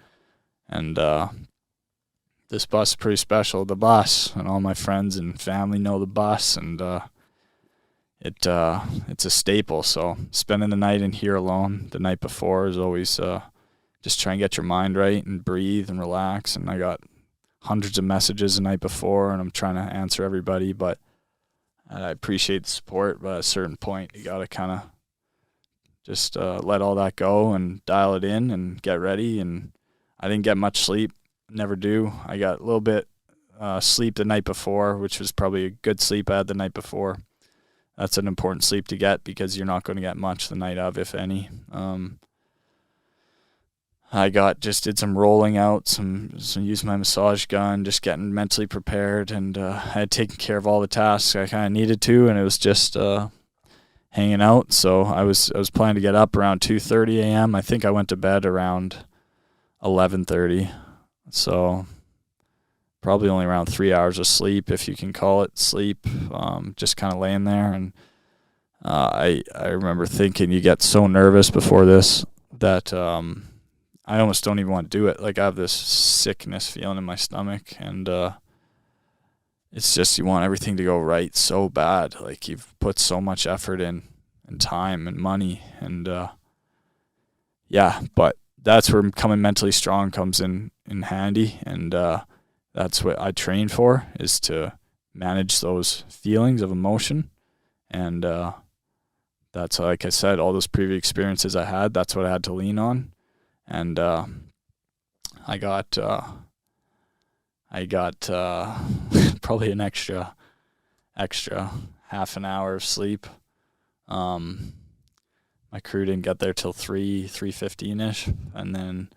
[SPEAKER 1] this bus is pretty special. The bus, and all my friends and family know the bus, and it's a staple. So spending the night in here alone the night before is always just try and get your mind right and breathe and relax. And I got hundreds of messages the night before, and I'm trying to answer everybody, but I appreciate the support. But at a certain point, you got to kind of just let all that go and dial it in and get ready. And I didn't get much sleep. Never do. I got a little bit sleep the night before, which was probably a good sleep I had the night before. That's an important sleep to get because you're not going to get much the night of, if any. I did some rolling out, some used my massage gun, just getting mentally prepared, and I had taken care of all the tasks I kind of needed to, and it was just hanging out. So I was planning to get up around 2:30 a.m. I think I went to bed around 11:30. So probably only around 3 hours of sleep, if you can call it sleep, just kind of laying there. And I remember thinking, you get so nervous before this that I almost don't even want to do it. Like, I have this sickness feeling in my stomach, and it's just you want everything to go right so bad. Like, you've put so much effort in and time and money, and but that's where coming mentally strong comes in handy, and that's what I train for, is to manage those feelings of emotion. And that's, like I said, all those previous experiences I had, that's what I had to lean on. And I got probably an extra half an hour of sleep. My crew didn't get there till 3:15ish, and then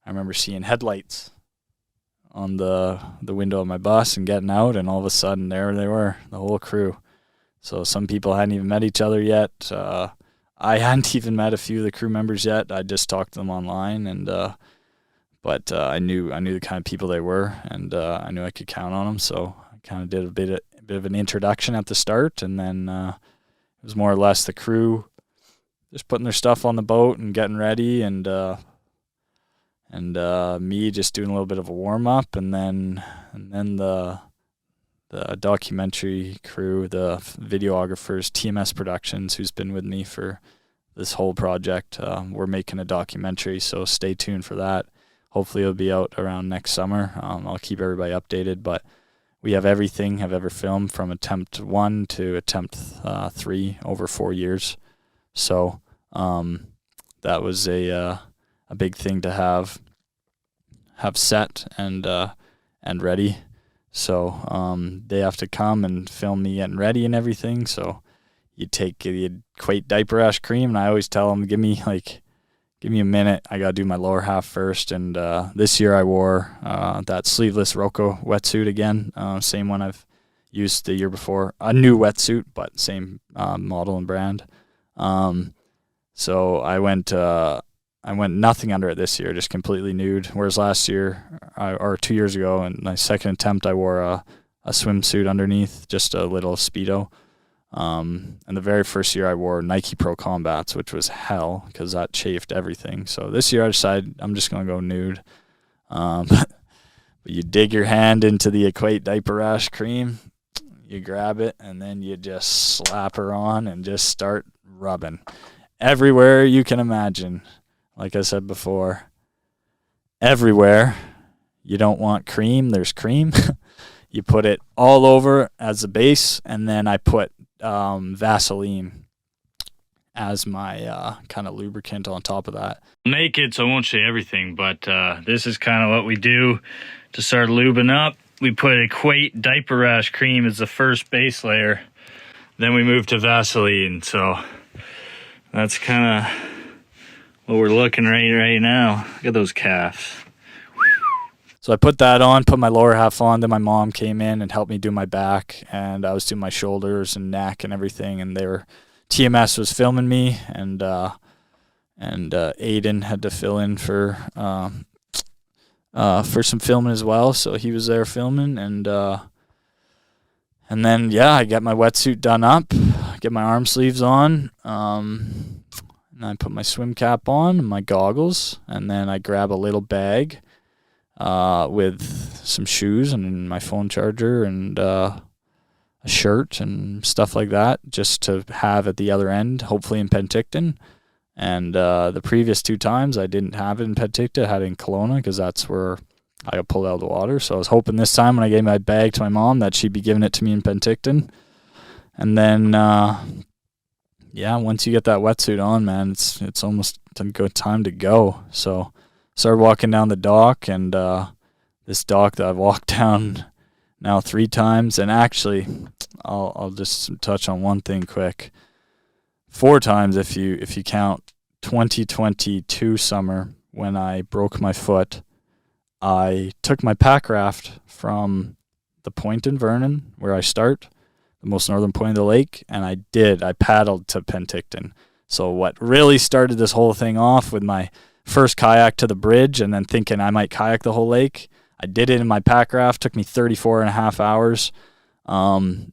[SPEAKER 1] I remember seeing headlights on the window of my bus and getting out, and all of a sudden there they were, the whole crew. So some people hadn't even met each other yet. I hadn't even met a few of the crew members yet. I just talked to them online, and but I knew the kind of people they were, and I knew I could count on them. So I kind of did a bit of an introduction at the start, and then it was more or less the crew just putting their stuff on the boat and getting ready, and me just doing a little bit of a warm up, and then the documentary crew, the videographers, TMS Productions, who's been with me for this whole project. We're making a documentary, so stay tuned for that. Hopefully it'll be out around next summer. I'll keep everybody updated, but we have everything I've ever filmed from attempt 1 to attempt 3 over 4 years. So that was a big thing to have set and ready. So they have to come and film me getting ready and everything. So you equate diaper rash cream, and I always tell them, give me a minute. I got to do my lower half first. And this year I wore that sleeveless Rocco wetsuit again, same one I've used the year before. A new wetsuit, but same model and brand. So I went nothing under it this year, just completely nude. Whereas last year, or 2 years ago, in my second attempt, I wore a swimsuit underneath, just a little Speedo. And the very first year I wore Nike Pro Combats, which was hell because that chafed everything. So this year I decided I'm just going to go nude. But you dig your hand into the Equate Diaper Rash Cream, you grab it, and then you just slap her on and just start rubbing everywhere you can imagine. Like I said before, everywhere. You don't want cream, there's cream. You put it all over as a base, and then I put Vaseline as my kind of lubricant on top of that. Naked, so I won't say everything, but this is kind of what we do to start lubing up. We put Equate diaper rash cream as the first base layer. Then we move to Vaseline. So that's kind of what we're looking right now. Look at those calves. So I put that on, put my lower half on. Then my mom came in and helped me do my back, and I was doing my shoulders and neck and everything. And TMS was filming me, and Aiden had to fill in for some filming as well. So he was there filming, and then I get my wetsuit done up, get my arm sleeves on, and I put my swim cap on and my goggles, and then I grab a little bag with some shoes and my phone charger and a shirt and stuff like that, just to have at the other end, hopefully in Penticton. And the previous 2 times I didn't have it in Penticton, I had it in Kelowna, because that's where I got pulled out of the water. So I was hoping this time when I gave my bag to my mom that she'd be giving it to me in Penticton. And then once you get that wetsuit on, man, it's almost a good time to go. So started walking down the dock, and this dock that I've walked down now 3 times, and actually I'll just touch on one thing quick. 4 times if you count 2022 summer when I broke my foot. I took my packraft from the point in Vernon, where I start, the most northern point of the lake, and I paddled to Penticton. So what really started this whole thing off with my first kayak to the bridge, and then thinking I might kayak the whole lake, I did it in my packraft. Took me 34 and a half hours. When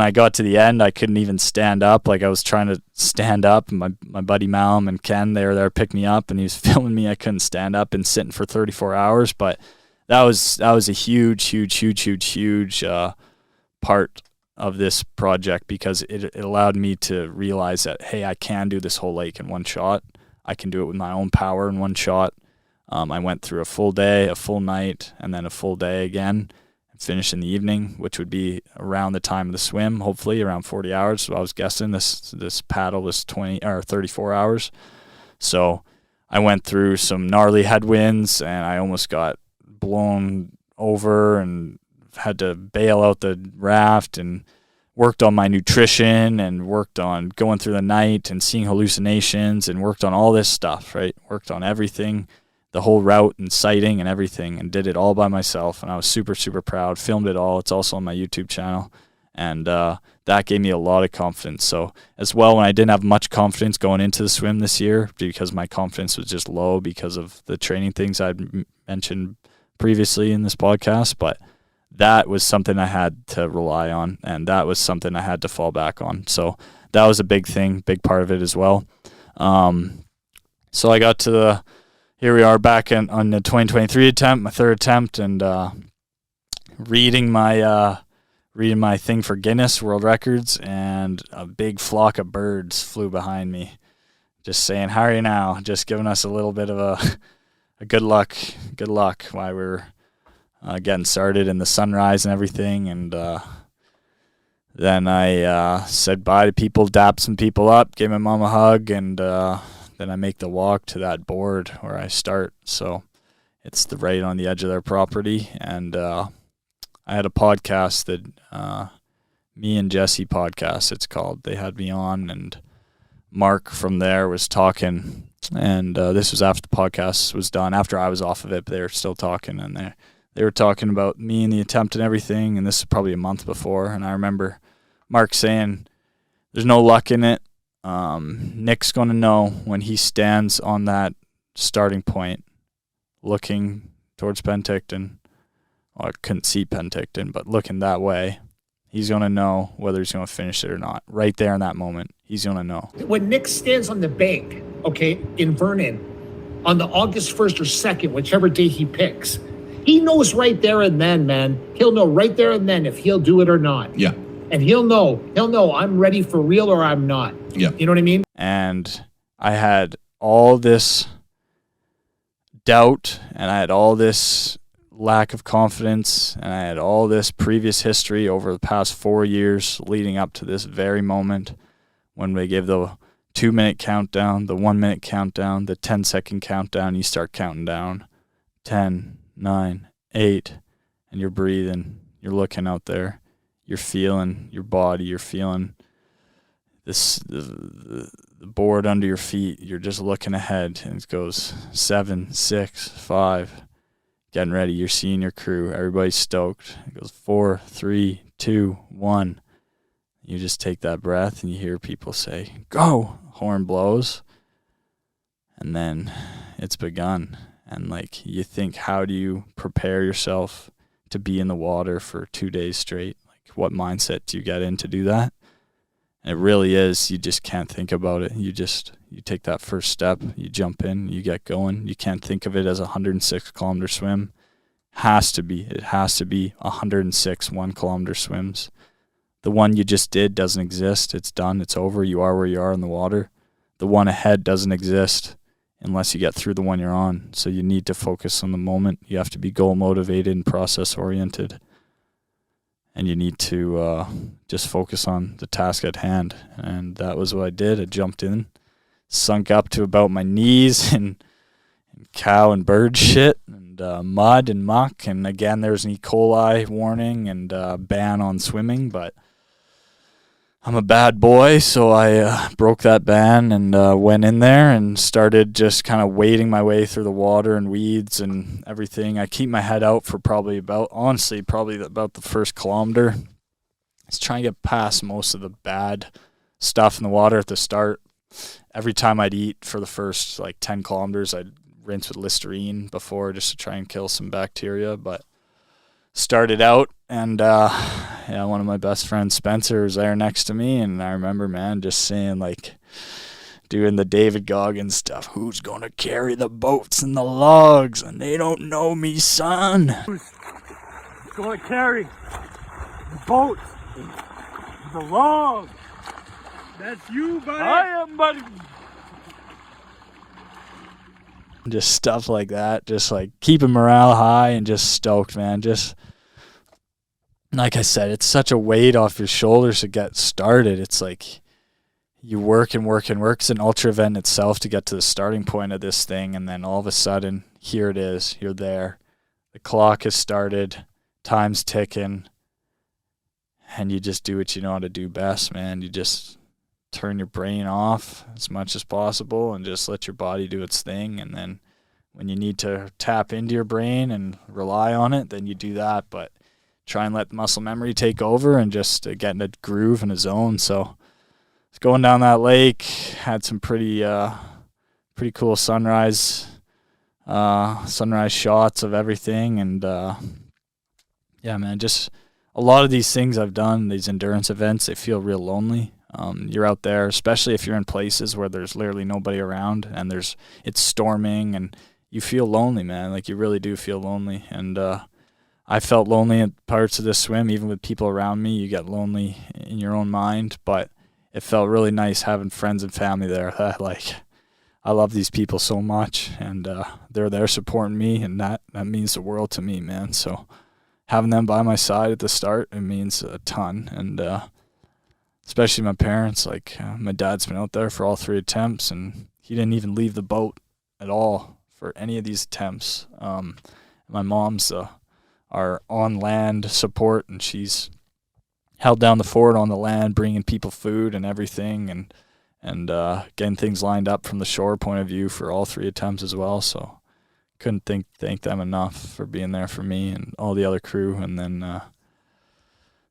[SPEAKER 1] I got to the end, I couldn't even stand up. Like, I was trying to stand up, and my buddy Malum and Ken, they were there to pick me up, and he was filming me. I couldn't stand up and sitting for 34 hours. But that was a huge part of this project, because it allowed me to realize that, hey, I can do this whole lake in one shot. I can do it with my own power in one shot. I went through a full day, a full night, and then a full day again. Finish in the evening, which would be around the time of the swim, hopefully around 40 hours. So I was guessing this paddle was 20 or 34 hours. So I went through some gnarly headwinds, and I almost got blown over and had to bail out the raft, and worked on my nutrition, and worked on going through the night and seeing hallucinations, and worked on all this stuff, right? Worked on everything, the whole route and sighting and everything, and did it all by myself. And I was super proud, filmed it all. It's also on my YouTube channel. And that gave me a lot of confidence. So as well, when I didn't have much confidence going into the swim this year, because my confidence was just low because of the training things I'd mentioned previously in this podcast, but that was something I had to rely on, and that was something I had to fall back on. So that was a big thing, big part of it as well. So I got to here we are back on the 2023 attempt, my 3rd attempt, and reading my thing for Guinness World Records, and a big flock of birds flew behind me, just saying, "How are you now?" Just giving us a little bit of a good luck while we were getting started in the sunrise and everything. And then I said bye to people, dapped some people up, gave my mom a hug, and then I make the walk to that board where I start. So it's right on the edge of their property. And I had a podcast that Me and Jesse podcast, it's called. They had me on, and Mark from there was talking. And this was after the podcast was done, after I was off of it, but they were still talking. And they were talking about me and the attempt and everything. And this is probably a month before. And I remember Mark saying, "There's no luck in it. Nick's going to know when he stands on that starting point looking towards Penticton." Well, I couldn't see Penticton, but looking that way, he's going to know whether he's going to finish it or not. Right there in that moment, he's going to know.
[SPEAKER 6] When Nick stands on the bank, okay, in Vernon, on the August 1st or 2nd, whichever day he picks, He knows right there and then, man. He'll know right there and then if he'll do it or not.
[SPEAKER 7] Yeah.
[SPEAKER 6] And he'll know I'm ready for real or I'm not.
[SPEAKER 7] Yeah.
[SPEAKER 6] You know what I mean?
[SPEAKER 1] And I had all this doubt, and I had all this lack of confidence, and I had all this previous history over the past 4 years leading up to this very moment when we gave the 2-minute countdown, the 1-minute countdown, the 10-second countdown. You start counting down 10, 9, 8, and you're breathing. You're looking out there. You're feeling your body. You're feeling this the board under your feet. You're just looking ahead, and it goes 7, 6, 5. Getting ready. You're seeing your crew. Everybody's stoked. It goes 4, 3, 2, 1. You just take that breath, and you hear people say, "Go!" Horn blows, and then it's begun. And like, you think, how do you prepare yourself to be in the water for 2 days straight? Like, what mindset do you get in to do that? And it really is, you just can't think about it. You take that first step, you jump in, you get going. You can't think of it as a 106-kilometer swim. It has to be 106 1-kilometer swims. The one you just did doesn't exist. It's done. It's over. You are where you are in the water. The one ahead doesn't exist unless you get through the one you're on. So you need to focus on the moment. You have to be goal motivated and process oriented. And you need to just focus on the task at hand. And that was what I did. I jumped in, sunk up to about my knees in cow and bird shit and mud and muck. And again, there's an E. coli warning and ban on swimming, but I'm a bad boy, so I broke that ban and went in there and started just kind of wading my way through the water and weeds and everything. I keep my head out for probably about the first kilometer. Just trying to get past most of the bad stuff in the water at the start. Every time I'd eat for the first 10 kilometers, I'd rinse with Listerine before just to try and kill some bacteria, but started out and one of my best friends, Spencer, was there next to me, and I remember, man, just saying, doing the David Goggins stuff, who's gonna carry the boats and the logs, and they don't know me, son.
[SPEAKER 2] Who's gonna carry the boats, the logs? That's you, buddy. I am, buddy.
[SPEAKER 1] Just stuff like that, just keeping morale high and just stoked, man. Just like I said, it's such a weight off your shoulders to get started. It's like you work and work and work. It's an ultra event itself to get to the starting point of this thing, and then all of a sudden, here it is. You're there. The clock has started. Time's ticking. And you just do what you know how to do best, man. You just turn your brain off as much as possible and just let your body do its thing. And then when you need to tap into your brain and rely on it, then you do that. But try and let muscle memory take over and just get in a groove and a zone. So going down that lake, had some pretty cool sunrise shots of everything. And yeah, man, just a lot of these things I've done, these endurance events, they feel real lonely. You're out there, especially if you're in places where there's literally nobody around and it's storming, and you feel lonely, man. You really do feel lonely. And I felt lonely at parts of this swim, even with people around me. You get lonely in your own mind, but it felt really nice having friends and family there. I love these people so much, and they're there supporting me, and that means the world to me, man. So having them by my side at the start, it means a ton. And especially my parents, my dad's been out there for all 3 attempts, and he didn't even leave the boat at all for any of these attempts. My mom's our on-land support, and she's held down the fort on the land, bringing people food and everything, and getting things lined up from the shore point of view for all 3 attempts as well. So couldn't thank them enough for being there for me and all the other crew. And then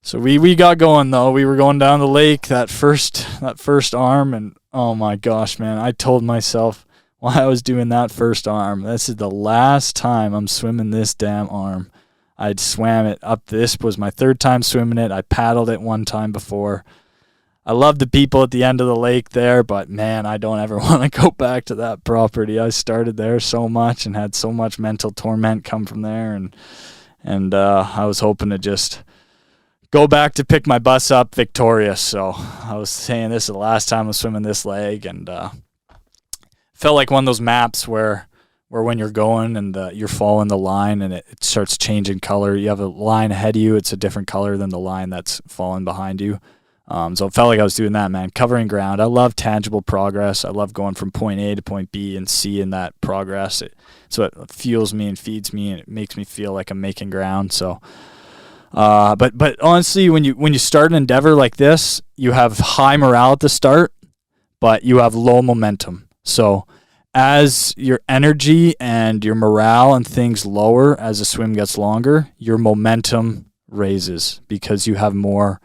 [SPEAKER 1] so we got going, though. We were going down the lake, that first arm, and oh my gosh, man, I told myself while I was doing that first arm, this is the last time I'm swimming this damn arm. I'd swam it up. This was my 3rd time swimming it. I paddled it 1 time before. I love the people at the end of the lake there, but man, I don't ever want to go back to that property. I started there so much and had so much mental torment come from there, and I was hoping to just go back to pick my bus up victorious. So I was saying this is the last time I'm swimming this leg, and felt like one of those maps where when you're going and you're following the line and it starts changing color. You have a line ahead of you, it's a different color than the line that's falling behind you. So it felt like I was doing that, man, covering ground. I love tangible progress. I love going from point A to point B and seeing that progress. So it fuels me and feeds me, and it makes me feel like I'm making ground. So, but honestly, when you start an endeavor like this, you have high morale at the start, but you have low momentum. So as your energy and your morale and things lower as the swim gets longer, your momentum raises because you have more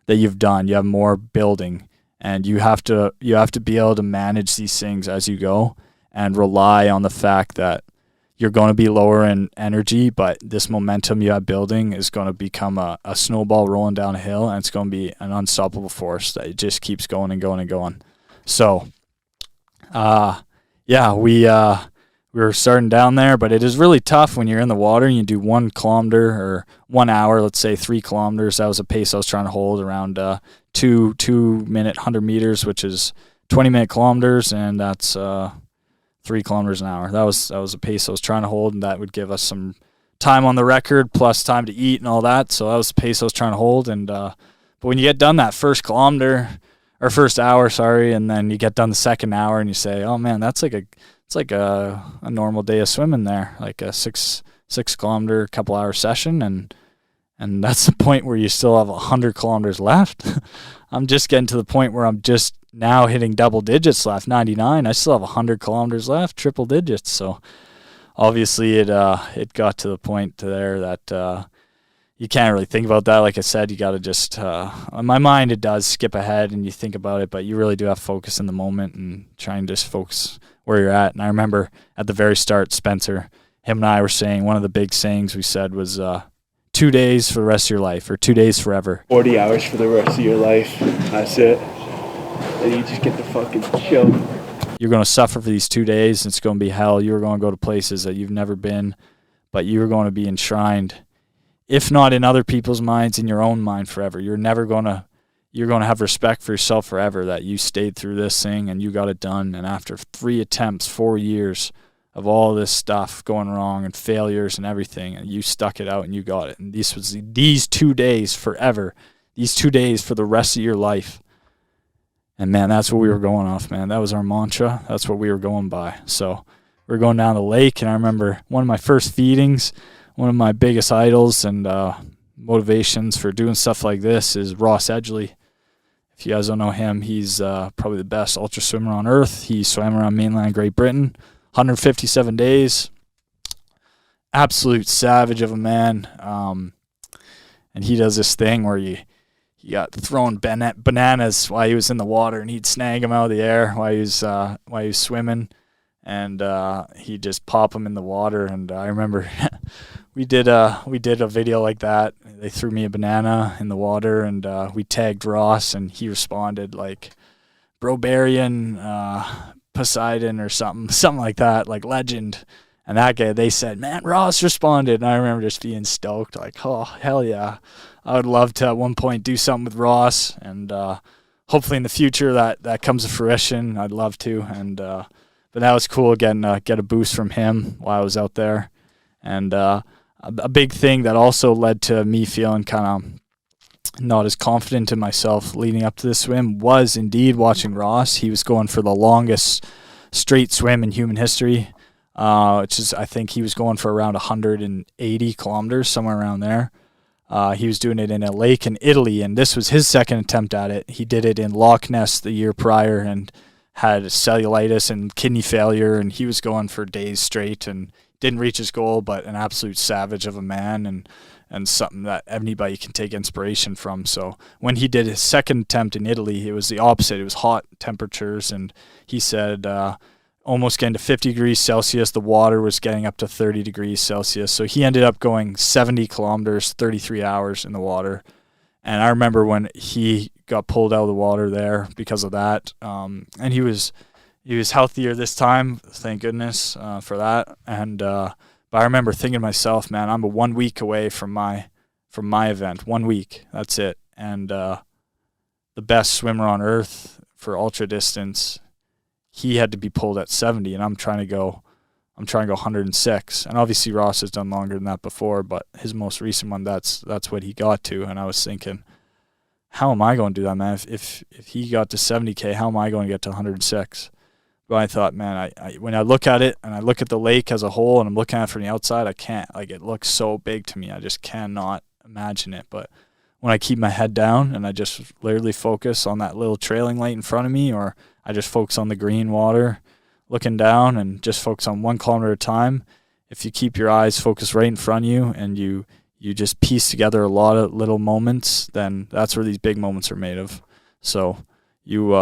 [SPEAKER 1] that you've done. You have more building, and you have to be able to manage these things as you go and rely on the fact that you're going to be lower in energy, but this momentum you have building is going to become a snowball rolling down a hill, and it's going to be an unstoppable force that it just keeps going and going and going. So, we were starting down there, but it is really tough when you're in the water and you do 1 kilometer or 1 hour, let's say 3 kilometers. That was a pace I was trying to hold around 2 minute 100 meters, which is 20-minute kilometers, and that's 3 kilometers an hour. That was a pace I was trying to hold, and that would give us some time on the record plus time to eat and all that. So that was the pace I was trying to hold. And but when you get done that first hour, and then you get done the second hour and you say, oh man, it's like a normal day of swimming there, like a 6 kilometer couple hour session, and that's the point where you still have 100 kilometers left. I'm just getting to the point where I'm just now hitting double digits left, 99. I still have 100 kilometers left, triple digits. So obviously it got to the point there that you can't really think about that. Like I said, you got to just, on my mind, it does skip ahead and you think about it, but you really do have to focus in the moment and try and just focus where you're at. And I remember at the very start, Spencer, him and I were saying, one of the big sayings we said was 2 days for the rest of your life, or 2 days forever.
[SPEAKER 2] 40 hours for the rest of your life. That's it. And you just get to fucking chill.
[SPEAKER 1] You're going to suffer for these 2 days. And it's going to be hell. You're going to go to places that you've never been, but you're going to be enshrined, if not in other people's minds, in your own mind forever. You're going to have respect for yourself forever that you stayed through this thing and you got it done. And after 3 attempts, 4 years of all this stuff going wrong and failures and everything, and you stuck it out and you got it. And these 2 days forever, these 2 days for the rest of your life. And man, that's what we were going off, man. That was our mantra. That's what we were going by. So we were going down the lake, and I remember one of my first feedings, one of my biggest idols and motivations for doing stuff like this is Ross Edgley. If you guys don't know him, he's probably the best ultra swimmer on earth. He swam around mainland Great Britain, 157 days. Absolute savage of a man. And he does this thing where you got thrown bananas while he was in the water, and he'd snag him out of the air while he was swimming, and he'd just pop him in the water. And I remember we did a video like that. They threw me a banana in the water, and we tagged Ross, and he responded like Brobarian Poseidon or something like that, like legend. And that guy, they said, man, Ross responded. And I remember just being stoked, like, oh, hell yeah. I would love to at one point do something with Ross. And hopefully in the future that comes to fruition. I'd love to. And but that was cool getting get a boost from him while I was out there. And a big thing that also led to me feeling kind of not as confident in myself leading up to this swim was indeed watching Ross. He was going for the longest straight swim in human history. Which is, I think he was going for around 180 kilometers, somewhere around there. He was doing it in a lake in Italy, and this was his second attempt at it. He did it in Loch Ness the year prior and had cellulitis and kidney failure, and he was going for days straight and didn't reach his goal, but an absolute savage of a man and something that anybody can take inspiration from. So when he did his second attempt in Italy, it was the opposite. It was hot temperatures, and he said almost getting to 50 degrees Celsius. The water was getting up to 30 degrees Celsius. So he ended up going 70 kilometers, 33 hours in the water. And I remember when he got pulled out of the water there because of that. And he was healthier this time, thank goodness for that. And but I remember thinking to myself, man, I'm 1 week away from my event. 1 week, that's it. And the best swimmer on earth for ultra distance, he had to be pulled at 70, and I'm trying to go 106. And obviously Ross has done longer than that before, but his most recent one, that's what he got to. And I was thinking, how am I going to do that, man? If he got to 70K, how am I going to get to 106? But I thought, man, I when I look at it and I look at the lake as a whole and I'm looking at it from the outside, I can't, like, it looks so big to me. I just cannot imagine it. But when I keep my head down and I just literally focus on that little trailing light in front of me, or I just focus on the green water, looking down and just focus on 1 kilometer at a time, if you keep your eyes focused right in front of you and you just piece together a lot of little moments, then that's where these big moments are made of. So you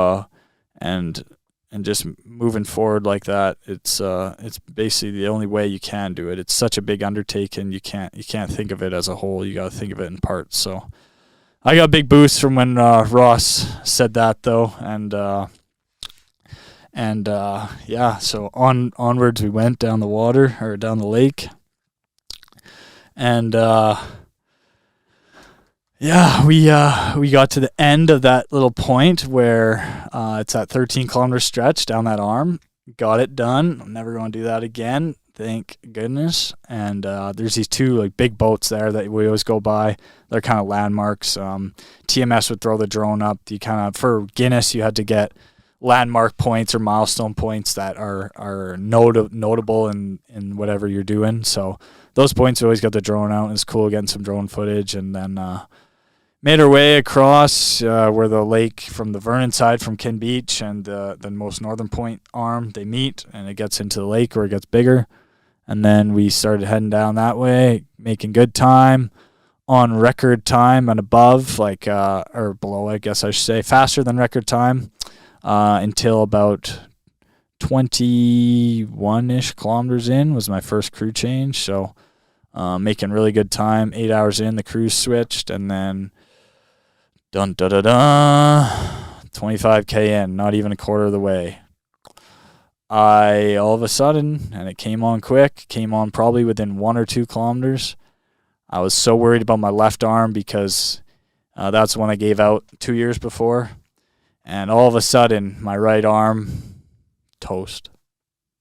[SPEAKER 1] and just moving forward like that, it's basically the only way you can do it. It's such a big undertaking. You can't think of it as a whole. You got to think of it in parts. So I got a big boost from when Ross said that, though, and yeah. So onwards we went down the water, or down the lake, and yeah, we got to the end of that little point where it's that 13-kilometer stretch down that arm. Got it done. I'm never going to do that again, thank goodness. And there's these 2 like big boats there that we always go by. They're kind of landmarks. TMS would throw the drone up. For Guinness, you had to get landmark points or milestone points that are notable in whatever you're doing. So those points always got the drone out, and it's cool getting some drone footage. And then made our way across where the lake from the Vernon side, from Kin Beach, and the most northern point arm, they meet, and it gets into the lake where it gets bigger. And then we started heading down that way, making good time, on record time and above, like or below, I guess I should say, faster than record time, until about 21-ish kilometers in was my first crew change. So making really good time. 8 hours in, the crew switched, and then 25K in, not even a quarter of the way, all of a sudden, and it came on quick, came on probably within 1 or 2 kilometers. I was so worried about my left arm because that's the one I gave out 2 years before. And all of a sudden, my right arm, toast.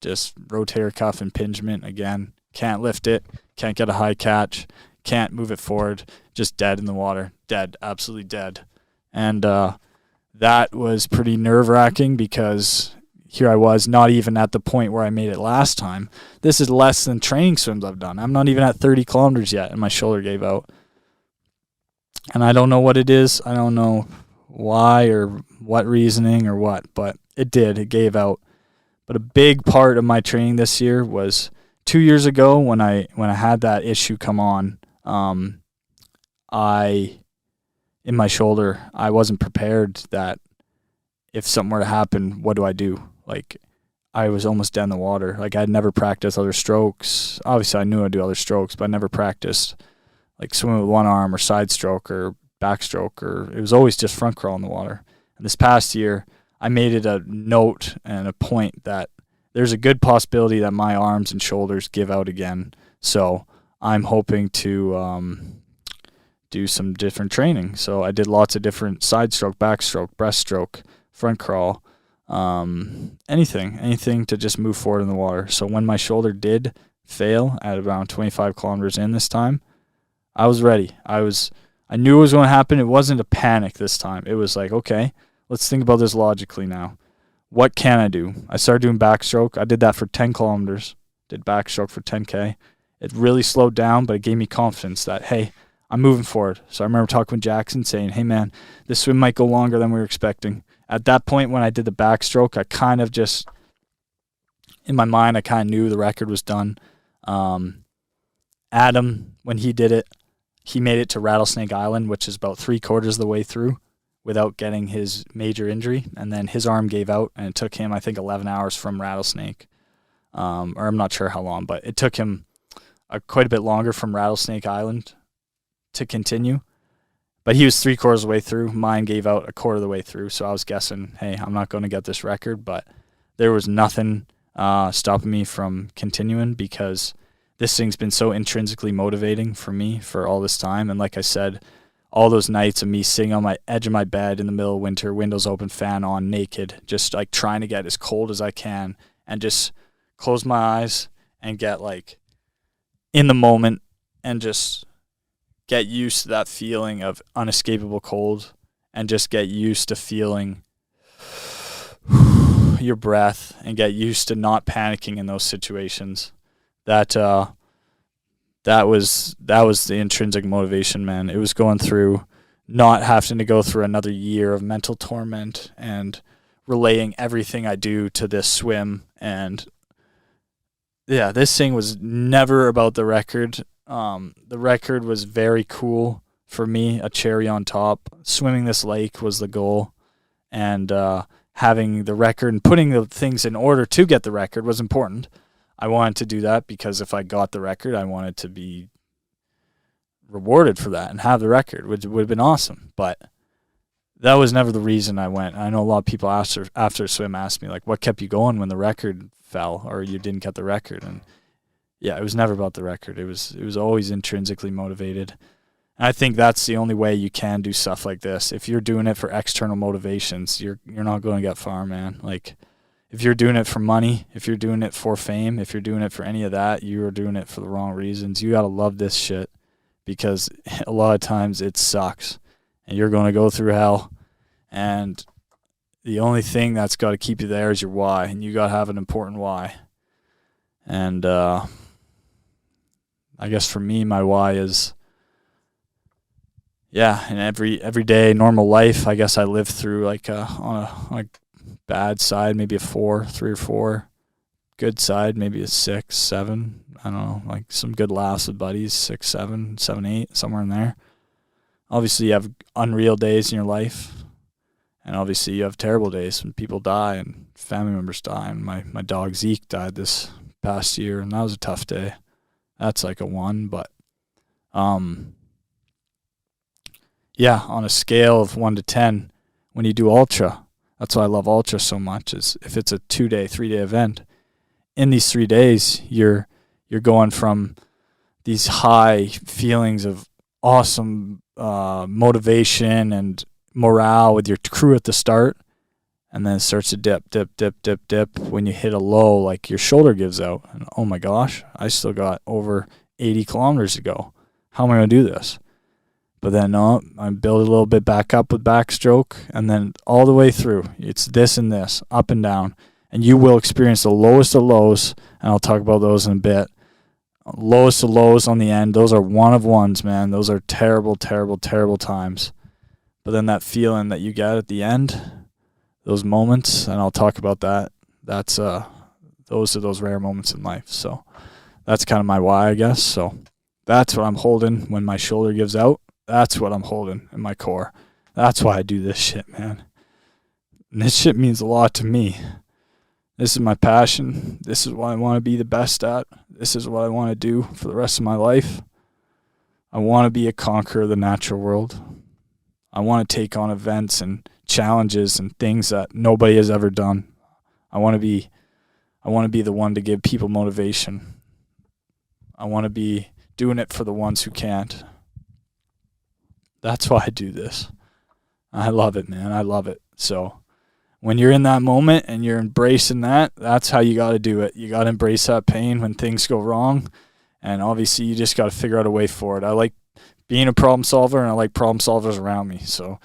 [SPEAKER 1] Just rotator cuff impingement again. Can't lift it. Can't get a high catch. Can't move it forward. Just dead in the water. Dead. Absolutely dead. And that was pretty nerve-wracking because here I was, not even at the point where I made it last time. This is less than training swims I've done. I'm not even at 30 kilometers yet, and my shoulder gave out. And I don't know what it is. I don't know why or what reasoning or what, but it did. It gave out. But a big part of my training this year was 2 years ago when I had that issue come on. In my shoulder, I wasn't prepared that if something were to happen, what do I do? Like, I was almost dead in the water. Like, I'd never practiced other strokes. Obviously, I knew I'd do other strokes, but I never practiced like swimming with one arm or side stroke or backstroke, or it was always just front crawl in the water. And this past year, I made it a note and a point that there's a good possibility that my arms and shoulders give out again. So I'm hoping to do some different training. So I did lots of different side stroke, backstroke, breaststroke, front crawl, anything to just move forward in the water. So when my shoulder did fail at around 25 kilometers in this time, I was ready. I knew it was going to happen. It wasn't a panic this time. It was like, okay, let's think about this logically now. What can I do? I started doing backstroke. I did that for 10 kilometers. Did backstroke for 10K. It really slowed down, but it gave me confidence that, hey, I'm moving forward. So I remember talking with Jackson saying, hey, man, this swim might go longer than we were expecting. At that point, when I did the backstroke, I kind of just, in my mind, I kind of knew the record was done. Adam, when he did it, he made it to Rattlesnake Island, which is about 3/4 of the way through without getting his major injury. And then his arm gave out, and it took him, I think, 11 hours from Rattlesnake. Or I'm not sure how long, but it took him quite a bit longer from Rattlesnake Island to continue. But he was 3/4 of the way through. Mine gave out 1/4 of the way through. So I was guessing, hey, I'm not going to get this record. But there was nothing stopping me from continuing, because this thing's been so intrinsically motivating for me for all this time. And like I said, all those nights of me sitting on my edge of my bed in the middle of winter, windows open, fan on, naked, just like trying to get as cold as I can and just close my eyes and get like in the moment and just get used to that feeling of unescapable cold and just get used to feeling your breath and get used to not panicking in those situations. That was the intrinsic motivation, man. It was going through not having to go through another year of mental torment and relaying everything I do to this swim. And yeah, this thing was never about the record. The record was very cool for me, a cherry on top. Swimming this lake was the goal, and having the record and putting the things in order to get the record was important. I wanted to do that because if I got the record, I wanted to be rewarded for that and have the record, which would have been awesome. But that was never the reason I went. I know a lot of people after swim asked me, like, what kept you going when the record fell or you didn't get the record? And yeah, it was never about the record. It was always intrinsically motivated. And I think that's the only way you can do stuff like this. If you're doing it for external motivations, you're not going to get far, man. Like, if you're doing it for money, if you're doing it for fame, if you're doing it for any of that, you are doing it for the wrong reasons. You got to love this shit, because a lot of times it sucks and you're going to go through hell. And the only thing that's got to keep you there is your why, and you got to have an important why. And I guess for me, my why is, yeah, in every day, normal life, I guess I live through like on a bad side, maybe a 4, 3 or 4. Good side, maybe a 6, 7. I don't know, like some good laughs with buddies, 6, 7, 7, 8, somewhere in there. Obviously, you have unreal days in your life, and obviously you have terrible days when people die and family members die. And my dog Zeke died this past year, and that was a tough day. That's like a 1, but yeah, on a scale of 1 to 10, when you do ultra, that's why I love ultra so much, is if it's a 2-day, 3-day event, in these 3 days, you're going from these high feelings of awesome motivation and morale with your crew at the start, and then it starts to dip when you hit a low, like your shoulder gives out, and oh my gosh, I still got over 80 kilometers to go. How am I going to do this? But then no, I build a little bit back up with backstroke, and then all the way through, it's this and this, up and down. And you will experience the lowest of lows, and I'll talk about those in a bit. Lowest of lows on the end, those are one of ones, man. Those are terrible, terrible, terrible times. But then that feeling that you get at the end, those moments, and I'll talk about that, those are those rare moments in life. So that's kind of my why, I guess. So that's what I'm holding when my shoulder gives out. That's what I'm holding in my core. That's why I do this shit, man. And this shit means a lot to me. This is my passion. This is what I want to be the best at. This is what I want to do for the rest of my life. I want to be a conqueror of the natural world. I want to take on events and challenges and things that nobody has ever done. I want to be the one to give people motivation. I want to be doing it for the ones who can't. That's why I do this. I love it, man. I love it. So when you're in that moment and you're embracing that, that's how you got to do it. You got to embrace that pain when things go wrong. And obviously you just got to figure out a way forward. I like being a problem solver, and I like problem solvers around me. So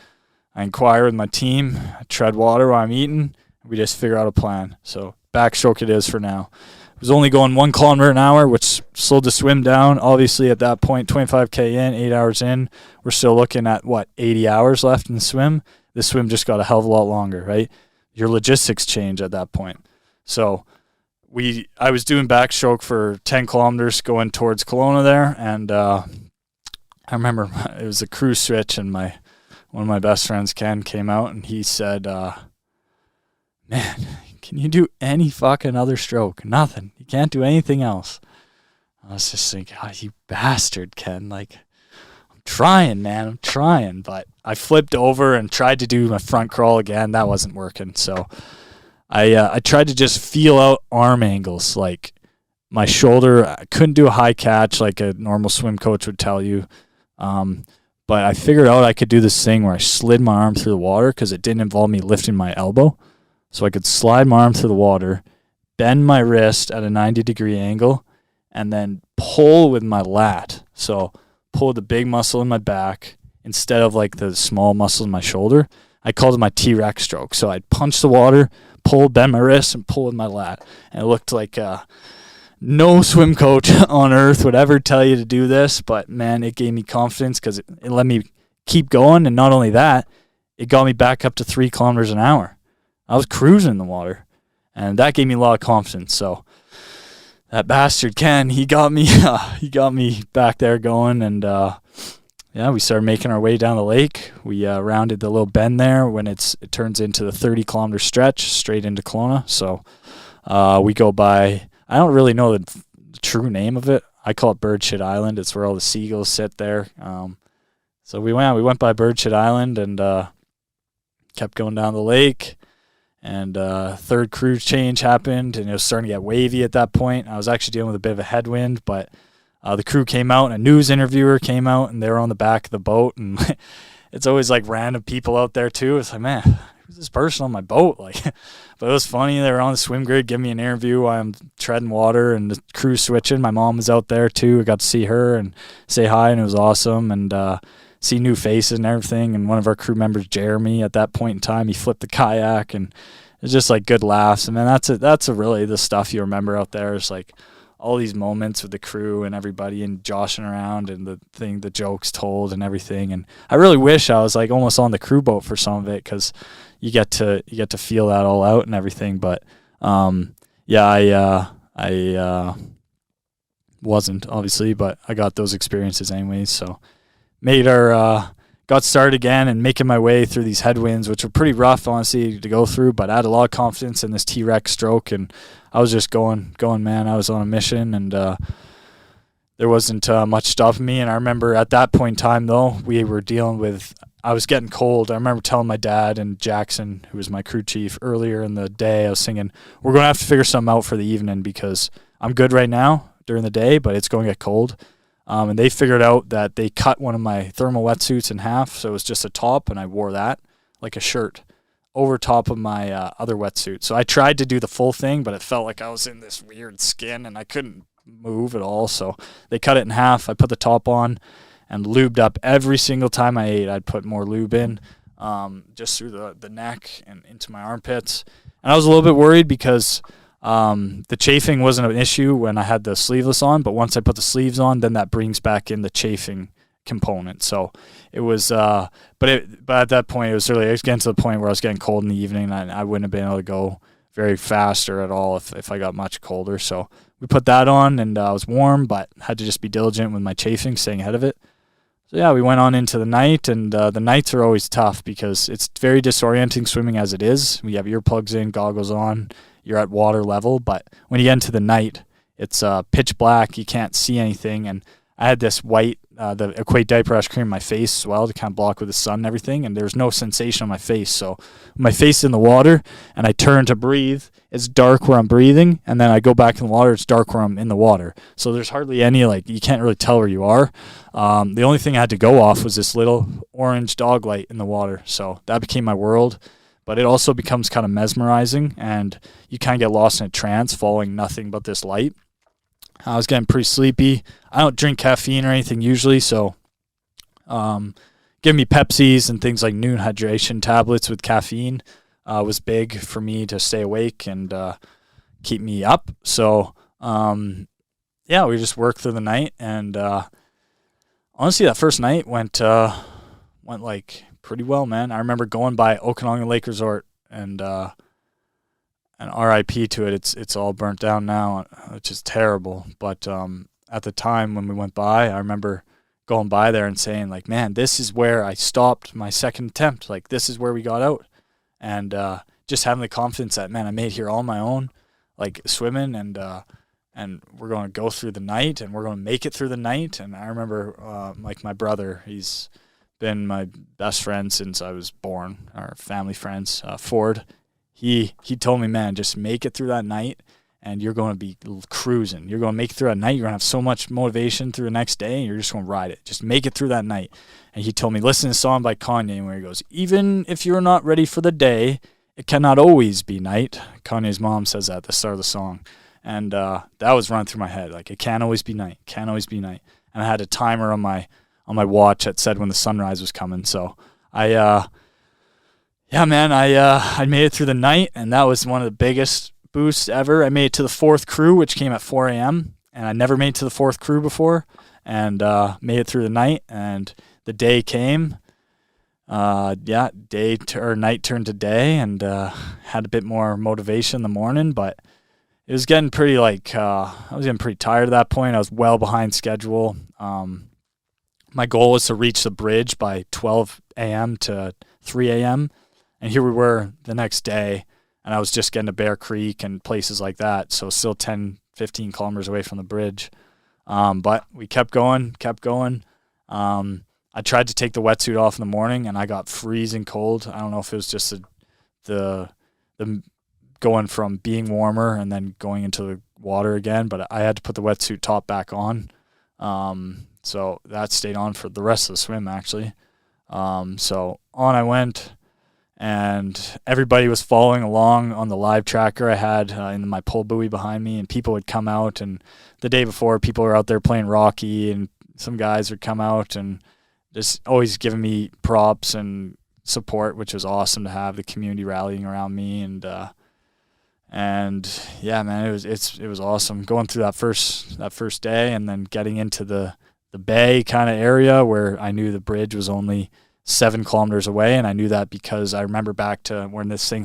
[SPEAKER 1] I inquire with my team, I tread water while I'm eating. We just figure out a plan. So backstroke it is for now. I was only going 1 kilometer an hour, which slowed the swim down. Obviously, at that point, 25K in, 8 hours in, we're still looking at, 80 hours left in the swim? The swim just got a hell of a lot longer, right? Your logistics change at that point. So I was doing backstroke for 10 kilometers going towards Kelowna there, and I remember it was a crew switch, and one of my best friends, Ken, came out, and he said, man, can you do any fucking other stroke? Nothing. You can't do anything else. I was just thinking, oh, you bastard, Ken. Like, I'm trying, man. I'm trying. But I flipped over and tried to do my front crawl again. That wasn't working. So I tried to just feel out arm angles, like my shoulder. I couldn't do a high catch like a normal swim coach would tell you. But I figured out I could do this thing where I slid my arm through the water because it didn't involve me lifting my elbow. So I could slide my arm through the water, bend my wrist at a 90-degree angle, and then pull with my lat. So pull the big muscle in my back instead of like the small muscle in my shoulder. I called it my T-Rex stroke. So I'd punch the water, pull, bend my wrist, and pull with my lat. And it looked like no swim coach on earth would ever tell you to do this, but man, it gave me confidence because it let me keep going. And not only that, it got me back up to 3 kilometers an hour. I was cruising in the water, and that gave me a lot of confidence. So that bastard Ken, he got me back there going, and we started making our way down the lake. We rounded the little bend there when it turns into the 30-kilometer stretch straight into Kelowna. So we go by, I don't really know the true name of it. I call it Bird Shit Island. It's where all the seagulls sit there. So we went by Bird Shit Island and kept going down the lake. And third cruise change happened, and it was starting to get wavy at that point. I was actually dealing with a bit of a headwind, but the crew came out, and a news interviewer came out, and they were on the back of the boat. And it's always like random people out there too. It's like, man, who's this person on my boat? Like, but it was funny. They were on the swim grid giving me an interview while I'm treading water, and the crew switching. My mom was out there too. I got to see her and say hi, and it was awesome. And see new faces and everything. And one of our crew members, Jeremy, at that point in time, he flipped the kayak, and it was just like good laughs. And man, that's really the stuff you remember out there, is like all these moments with the crew and everybody and joshing around and the jokes told and everything. And I really wish I was like almost on the crew boat for some of it, because you get to feel that all out and everything. But I wasn't, obviously, but I got those experiences anyways. So got started again and making my way through these headwinds, which were pretty rough, honestly, to go through, but I had a lot of confidence in this T-Rex stroke, and I was just going, man. I was on a mission, and there wasn't much stopping me. And I remember at that point in time, though, we were dealing with, I was getting cold. I remember telling my dad and Jackson, who was my crew chief, earlier in the day, I was thinking, we're going to have to figure something out for the evening, because I'm good right now during the day, but it's going to get cold. And they figured out that they cut one of my thermal wetsuits in half, so it was just a top, and I wore that like a shirt over top of my other wetsuit. So I tried to do the full thing, but it felt like I was in this weird skin, and I couldn't move at all. So they cut it in half. I put the top on and lubed up every single time I ate. I'd put more lube in just through the neck and into my armpits. And I was a little bit worried because the chafing wasn't an issue when I had the sleeveless on, but once I put the sleeves on, then that brings back in the chafing component. So it was, but at that point, it was getting to the point where I was getting cold in the evening, and I wouldn't have been able to go very fast or at all if I got much colder. So we put that on, and I was warm, but had to just be diligent with my chafing, staying ahead of it. So yeah, we went on into the night, and the nights are always tough because it's very disorienting swimming as it is. We have earplugs in, goggles on, you're at water level, but when you get into the night, it's pitch black, you can't see anything. And I had this white, the Equate diaper rash cream in my face as well to kind of block with the sun and everything, and there's no sensation on my face. So my face is in the water, and I turn to breathe, it's dark where I'm breathing, and then I go back in the water, it's dark where I'm in the water. So there's hardly any, you can't really tell where you are. The only thing I had to go off was this little orange dog light in the water. So that became my world. But it also becomes kind of mesmerizing, and you kind of get lost in a trance following nothing but this light. I was getting pretty sleepy. I don't drink caffeine or anything usually, so giving me Pepsis and things like noon hydration tablets with caffeine was big for me to stay awake and keep me up. So, we just worked through the night, and honestly, that first night went like pretty well, man. I remember going by Okanagan Lake Resort, and RIP to it. It's all burnt down now, which is terrible. But at the time when we went by, I remember going by there and saying, like, man, this is where I stopped my second attempt. Like, this is where we got out. And just having the confidence that, man, I made here all my own, like swimming, and and we're going to go through the night, and we're going to make it through the night. And I remember, like, my brother, he's been my best friend since I was born, our family friends, Ford. He told me, man, just make it through that night, and you're going to be cruising. You're going to make it through that night. You're going to have so much motivation through the next day, and you're just going to ride it. Just make it through that night. And he told me, listen to a song by Kanye where he goes, even if you're not ready for the day, it cannot always be night. Kanye's mom says that at the start of the song. And that was running through my head. Like, it can't always be night. Can't always be night. And I had a timer on my watch that said when the sunrise was coming. So I made it through the night, and that was one of the biggest boosts ever. I made it to the 4th crew, which came at 4 a.m., and I never made it to the 4th crew before, and made it through the night, and the day came. Night turned to day, and had a bit more motivation in the morning, but it was getting pretty I was getting pretty tired at that point. I was well behind schedule. My goal was to reach the bridge by 12 a.m. to 3 a.m., and here we were the next day, and I was just getting to Bear Creek and places like that, so still 10, 15 kilometers away from the bridge. But we kept going. I tried to take the wetsuit off in the morning, and I got freezing cold. I don't know if it was just the going from being warmer and then going into the water again, but I had to put the wetsuit top back on. So that stayed on for the rest of the swim, actually. So on I went, and everybody was following along on the live tracker I had in my pull buoy behind me, and people would come out, and the day before people were out there playing Rocky, and some guys would come out and just always giving me props and support, which was awesome to have the community rallying around me. And yeah, man, it was awesome going through that first day, and then getting into the bay kind of area where I knew the bridge was only 7 kilometers away. And I knew that because I remember back to when this thing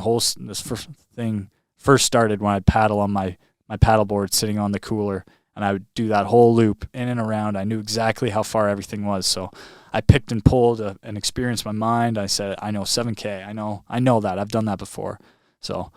[SPEAKER 1] first started, when I'd paddle on my paddleboard sitting on the cooler, and I would do that whole loop in and around. I knew exactly how far everything was. So I picked and pulled an experience in my mind. I said, I know 7K. I know that. I've done that before. So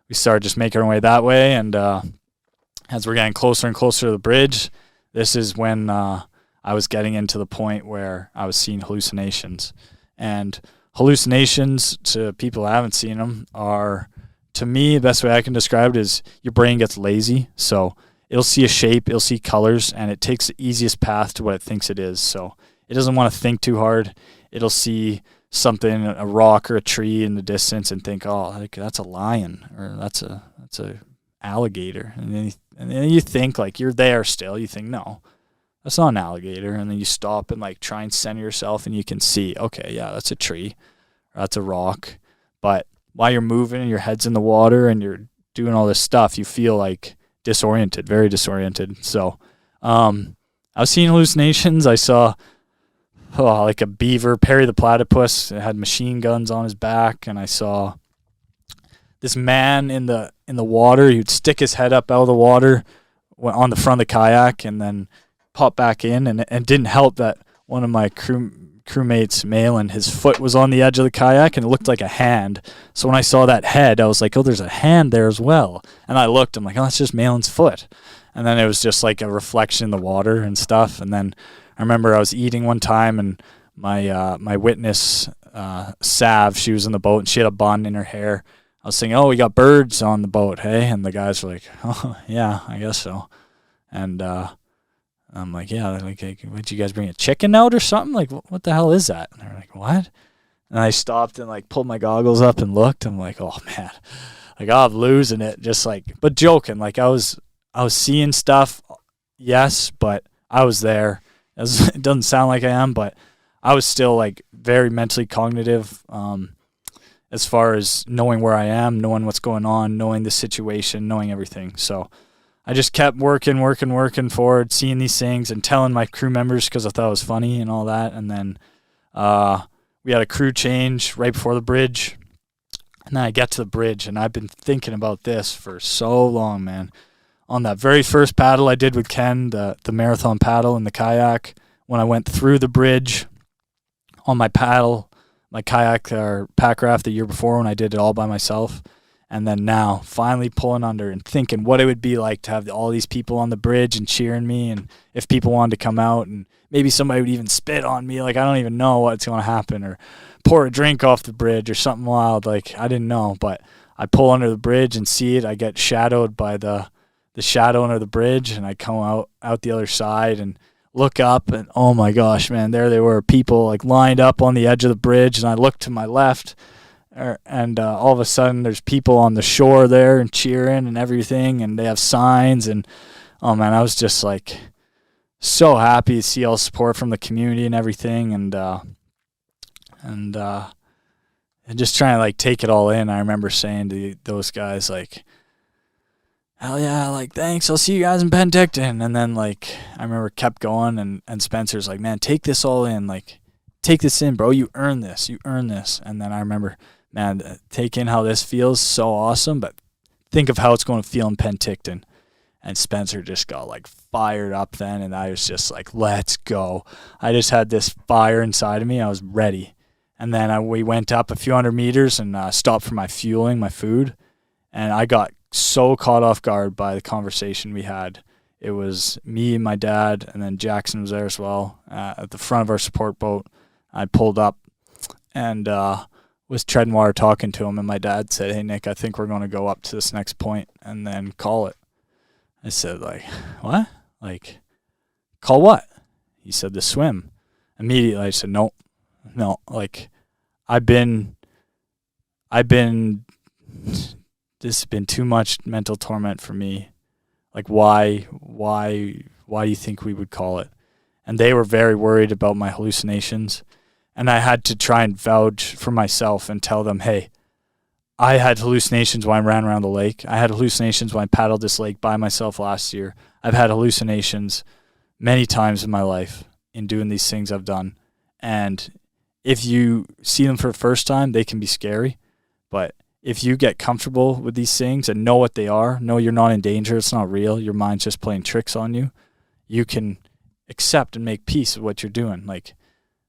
[SPEAKER 1] we started just making our way that way. And as we're getting closer and closer to the bridge, this is when I was getting into the point where I was seeing hallucinations. And hallucinations, to people who haven't seen them, are, to me, the best way I can describe it is your brain gets lazy. So it'll see a shape, it'll see colors, and it takes the easiest path to what it thinks it is. So it doesn't want to think too hard. It'll see something, a rock or a tree in the distance, and think, oh, that's a lion, or that's a alligator. And then you think, like, you're there still. You think, no, that's not an alligator. And then you stop and, like, try and center yourself, and you can see, okay, yeah, that's a tree, or that's a rock. But while you're moving and your head's in the water and you're doing all this stuff, you feel like disoriented, very disoriented. So I was seeing hallucinations. I saw like a beaver, Perry the platypus, it had machine guns on his back, and I saw this man in the water. He would stick his head up out of the water on the front of the kayak and then pop back in, and it didn't help that one of my crewmates, Malin, his foot was on the edge of the kayak, and it looked like a hand. So when I saw that head, I was like, oh, there's a hand there as well. And I looked, I'm like, oh, that's just Malin's foot. And then it was just like a reflection in the water and stuff. And then I remember I was eating one time, and my witness, Sav, she was in the boat, and she had a bun in her hair. I was saying, oh, we got birds on the boat, hey? And the guys were like, oh, yeah, I guess so. And I'm like, yeah, like, would you guys bring a chicken out or something? Like, what the hell is that? And they're like, what? And I stopped and, like, pulled my goggles up and looked. I'm like, oh, man. Like, I'm losing it, just like, but joking. Like, I was seeing stuff, yes, but I was there. It doesn't sound like I am, but I was still, like, very mentally cognitive as far as knowing where I am, knowing what's going on, knowing the situation, knowing everything. So I just kept working forward, seeing these things and telling my crew members because I thought it was funny and all that. And then we had a crew change right before the bridge. And then I get to the bridge, and I've been thinking about this for so long, man. On that very first paddle I did with Ken, the marathon paddle in the kayak, when I went through the bridge on my paddle, my kayak or packraft the year before when I did it all by myself, And then now finally pulling under and thinking what it would be like to have all these people on the bridge and cheering me, and if people wanted to come out, and maybe somebody would even spit on me. Like, I don't even know what's going to happen, or pour a drink off the bridge or something wild. Like, I didn't know, but I pull under the bridge and see it. I get shadowed by the shadow under the bridge, and I come out the other side and look up, and oh my gosh, man, there they were, people like lined up on the edge of the bridge, and I look to my left, and all of a sudden there's people on the shore there and cheering and everything, and they have signs, and oh man, I was just like so happy to see all the support from the community and everything, and just trying to like take it all in. I remember saying to those guys like, hell yeah, like, thanks, I'll see you guys in Penticton. And then like I remember kept going, and Spencer's like, man, take this all in, like, take this in, bro, you earn this. And then I remember, man, take in how this feels, so awesome, but think of how it's going to feel in Penticton. And Spencer just got like fired up then, and I was just like, let's go. I just had this fire inside of me. I was ready. And then we went up a few hundred meters and stopped for my fueling, my food. And I got so caught off guard by the conversation we had. It was me and my dad, and then Jackson was there as well, at the front of our support boat. I pulled up and was treading water talking to him, and my dad said, hey, Nick, I think we're going to go up to this next point and then call it. I said, like, what? Like, call what? He said, the swim. Immediately I said, no, like, I've been, this has been too much mental torment for me. Like, why do you think we would call it? And they were very worried about my hallucinations. And I had to try and vouch for myself and tell them, hey, I had hallucinations when I ran around the lake. I had hallucinations when I paddled this lake by myself last year. I've had hallucinations many times in my life in doing these things I've done. And if you see them for the first time, they can be scary. But if you get comfortable with these things and know what they are, know you're not in danger, it's not real, your mind's just playing tricks on you, you can accept and make peace with what you're doing. Like,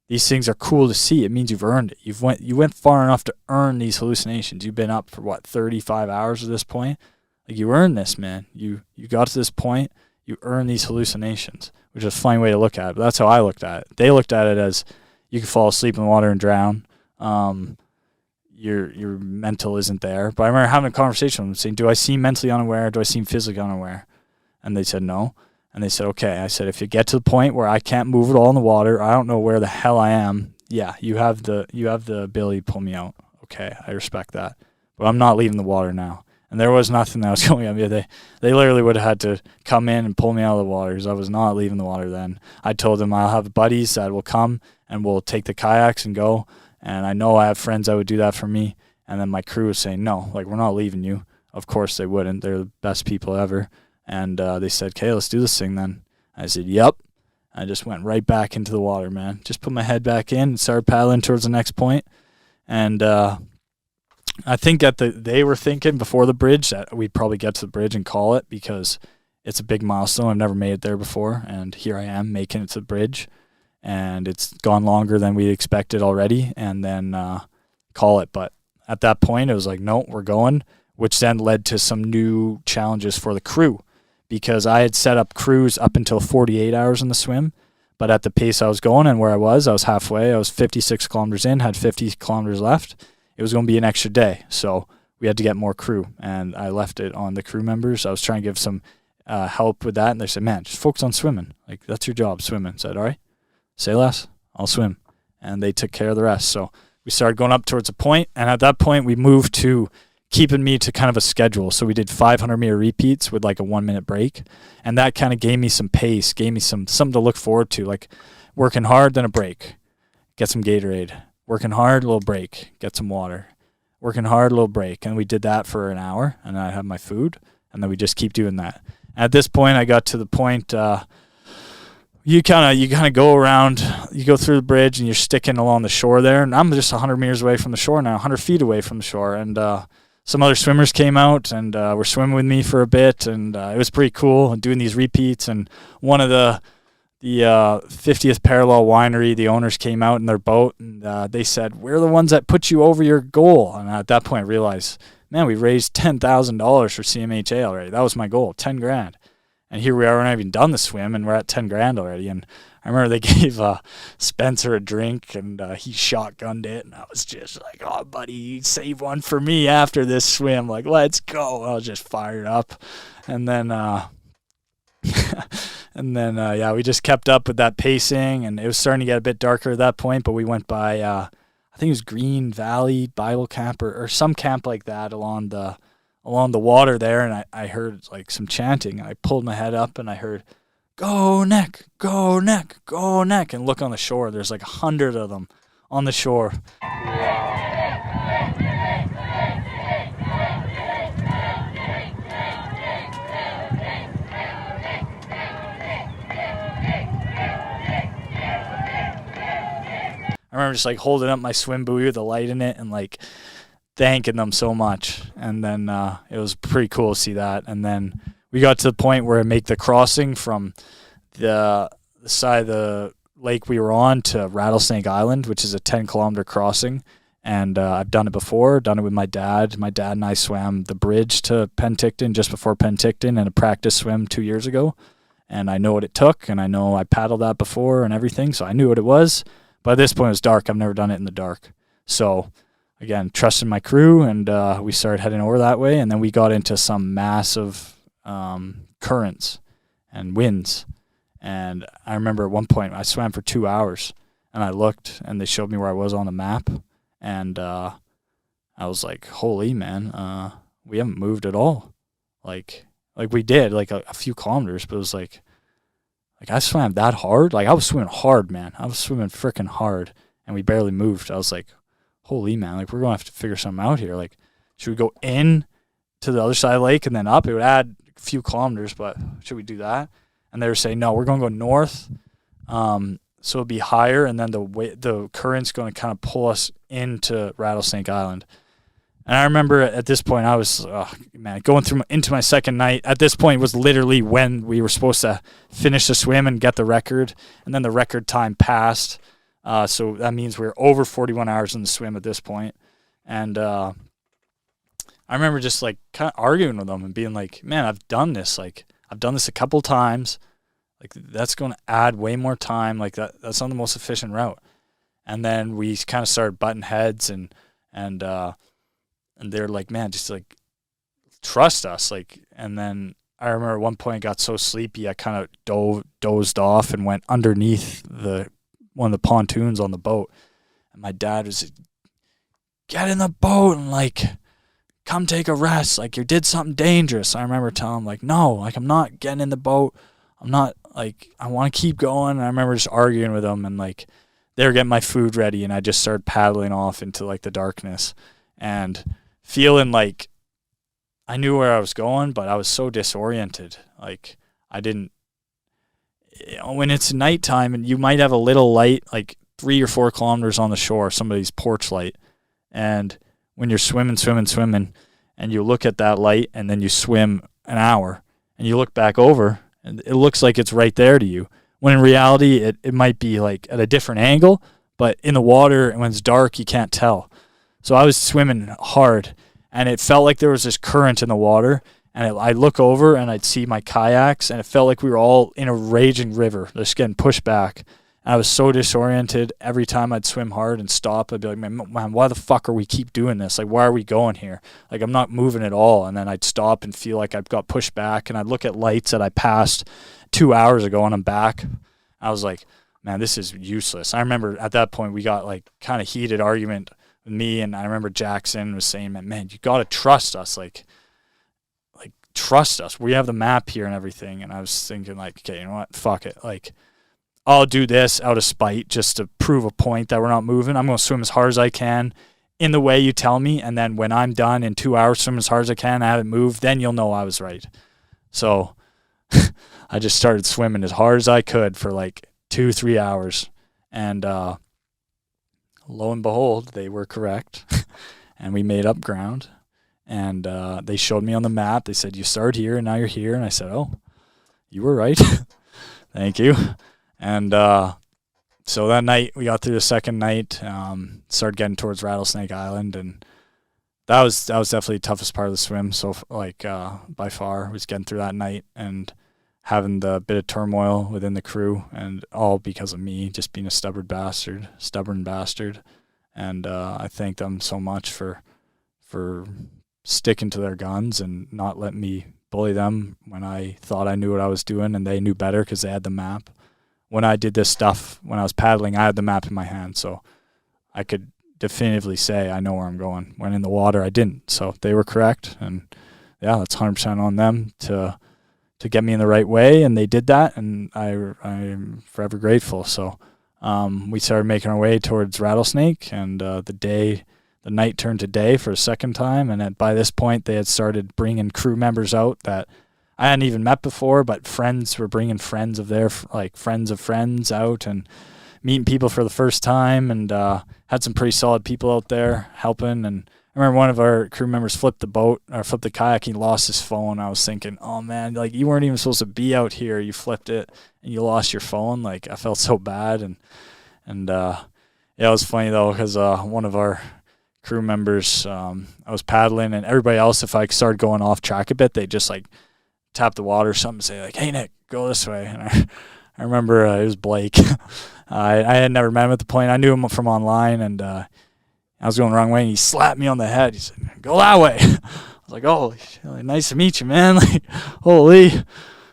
[SPEAKER 1] these things are cool to see. It means you've earned it. You went far enough to earn these hallucinations. You've been up for 35 hours at this point. Like, you earned this, man. You got to this point. You earned these hallucinations, which is a funny way to look at it. But that's how I looked at it. They looked at it as you can fall asleep in the water and drown. Your mental isn't there. But I remember having a conversation with them saying, do I seem mentally unaware? Do I seem physically unaware? And they said no. And they said, okay. I said, if you get to the point where I can't move at all in the water, I don't know where the hell I am, yeah, you have the ability to pull me out. Okay, I respect that. But I'm not leaving the water now. And there was nothing that was going on. They literally would have had to come in and pull me out of the water because I was not leaving the water then. I told them I'll have buddies that will come and we'll take the kayaks and go. And I know I have friends that would do that for me. And then my crew was saying, no, like, we're not leaving you. Of course they wouldn't. They're the best people ever. And they said, okay, let's do this thing then. I said, yep. I just went right back into the water, man. Just put my head back in and started paddling towards the next point. And I think that they were thinking before the bridge that we'd probably get to the bridge and call it because it's a big milestone. I've never made it there before. And here I am making it to the bridge. And it's gone longer than we expected already. And then call it. But at that point, it was like, no, we're going, which then led to some new challenges for the crew. Because I had set up crews up until 48 hours in the swim, but at the pace I was going and where I was halfway. I was 56 kilometers in, had 50 kilometers left. It was going to be an extra day, so we had to get more crew, and I left it on the crew members. I was trying to give some help with that, and they said, man, just focus on swimming. Like, that's your job, swimming. I said, all right, say less, I'll swim. And they took care of the rest. So we started going up towards a point, and at that point we moved to keeping me to kind of a schedule. So we did 500-meter repeats with like a 1-minute break. And that kind of gave me some pace, gave me something to look forward to, like working hard, then a break, get some Gatorade. Working hard, a little break, get some water. Working hard, a little break. And we did that for an hour, and I had my food, and then we just keep doing that. At this point, I got to the point, you kind of go around, you go through the bridge, and you're sticking along the shore there. And I'm just 100 meters away from the shore now, 100 feet away from the shore. And some other swimmers came out and were swimming with me for a bit, and it was pretty cool and doing these repeats. And one of the 50th Parallel Winery, the owners came out in their boat, and they said, we're the ones that put you over your goal. And at that point I realized man, we raised $10,000 for CMHA already. That was my goal, 10 grand. And here we are, we're not even done the swim, and we're at 10 grand already. And I remember they gave Spencer a drink, and he shotgunned it. And I was just like, oh, buddy, save one for me after this swim. Like, let's go. I was just fired up. And then, yeah, we just kept up with that pacing. And it was starting to get a bit darker at that point. But we went by, I think it was Green Valley Bible Camp or some camp like that along the water there, and I heard like some chanting. I pulled my head up and I heard, go Nick, go Nick, go Nick, and look on the shore. There's like 100 of them on the shore. I remember just like holding up my swim buoy with the light in it and like thanking them so much. And then it was pretty cool to see that. And then we got to the point where I make the crossing from the side of the lake we were on to Rattlesnake Island, which is a 10-kilometer crossing. And I've done it before, done it with my dad. My dad and I swam the bridge to Penticton just before Penticton in a practice swim 2 years ago. And I know what it took, and I know I paddled that before and everything, so I knew what it was. But at this point, it was dark. I've never done it in the dark. So again, trusting my crew, and we started heading over that way, and then we got into some massive currents and winds. And I remember at one point I swam for 2 hours, and I looked, and they showed me where I was on the map, and I was like, holy man, we haven't moved at all. Like we did like a few kilometers, but it was like I swam that hard. Like I was swimming hard, man. I was swimming freaking hard, and we barely moved. I was like, holy man, like we're going to have to figure something out here. Like, should we go in to the other side of the lake and then up? It would add a few kilometers, but should we do that? And they were saying, no, we're going to go north. So it'll be higher, and then the current's going to kind of pull us into Rattlesnake Island. And I remember at this point, I was, going into my second night. At this point was literally when we were supposed to finish the swim and get the record. And then the record time passed. So that means we're over 41 hours in the swim at this point. And I remember just like kind of arguing with them and being like, man, I've done this. Like I've done this a couple times. Like that's going to add way more time. Like that's not the most efficient route. And then we kind of started butting heads and they're like, man, just like trust us. Like, and then I remember at one point I got so sleepy I kind of dozed off and went underneath one of the pontoons on the boat. And my dad was, get in the boat and like come take a rest. Like you did something dangerous. I remember telling him like, no, like I'm not getting in the boat. I'm not like, I want to keep going. And I remember just arguing with them, and like they were getting my food ready, and I just started paddling off into like the darkness and feeling like I knew where I was going, but I was so disoriented. Like I didn't, when it's nighttime and you might have a little light, like 3 or 4 kilometers on the shore, somebody's porch light. And when you're swimming, and you look at that light and then you swim an hour and you look back over and it looks like it's right there to you. When in reality, it might be like at a different angle, but in the water and when it's dark, you can't tell. So I was swimming hard, and it felt like there was this current in the water, and I'd look over and I'd see my kayaks, and it felt like we were all in a raging river, just getting pushed back. And I was so disoriented. Every time I'd swim hard and stop, I'd be like, man, why the fuck are we keep doing this? Like, why are we going here? Like, I'm not moving at all. And then I'd stop and feel like I've got pushed back, and I'd look at lights that I passed 2 hours ago, and I'm back. I was like, man, this is useless. I remember at that point we got like kind of heated argument with me, and I remember Jackson was saying, man, you got to trust us. Like trust us. We have the map here and everything. And I was thinking like, okay, you know what? Fuck it. Like, I'll do this out of spite just to prove a point that we're not moving. I'm going to swim as hard as I can in the way you tell me. And then when I'm done in 2 hours, swim as hard as I can, I haven't moved, then you'll know I was right. So I just started swimming as hard as I could for like 2-3 hours. And lo and behold, they were correct. And we made up ground. And they showed me on the map. They said, you started here and now you're here. And I said, oh, you were right. Thank you. And so that night, we got through the second night, started getting towards Rattlesnake Island. And that was definitely the toughest part of the swim. So like by far was getting through that night and having the bit of turmoil within the crew, and all because of me just being a stubborn bastard. And I thank them so much for sticking to their guns and not letting me bully them when I thought I knew what I was doing, and they knew better because they had the map. When I did this stuff, when I was paddling, I had the map in my hand, so I could definitively say I know where I'm going. When in the water, I didn't. So they were correct, and yeah, that's 100% on them to get me in the right way, and they did that, and I'm forever grateful. So we started making our way towards Rattlesnake, and the night turned to day for a second time, and by this point they had started bringing crew members out that I hadn't even met before, but friends were bringing friends of their, like friends of friends out and meeting people for the first time, and had some pretty solid people out there helping. And I remember one of our crew members flipped the kayak. He lost his phone. I was thinking, oh man, like you weren't even supposed to be out here. You flipped it and you lost your phone. Like I felt so bad. And yeah, it was funny though, because one of our crew members, I was paddling, and everybody else, if I started going off track a bit, they just like tap the water or something and say like, hey Nick, go this way. And I remember it was Blake. I had never met him at the point. I knew him from online, and I was going the wrong way, and he slapped me on the head. He said, go that way. I was like, oh, nice to meet you, man. Like, holy. It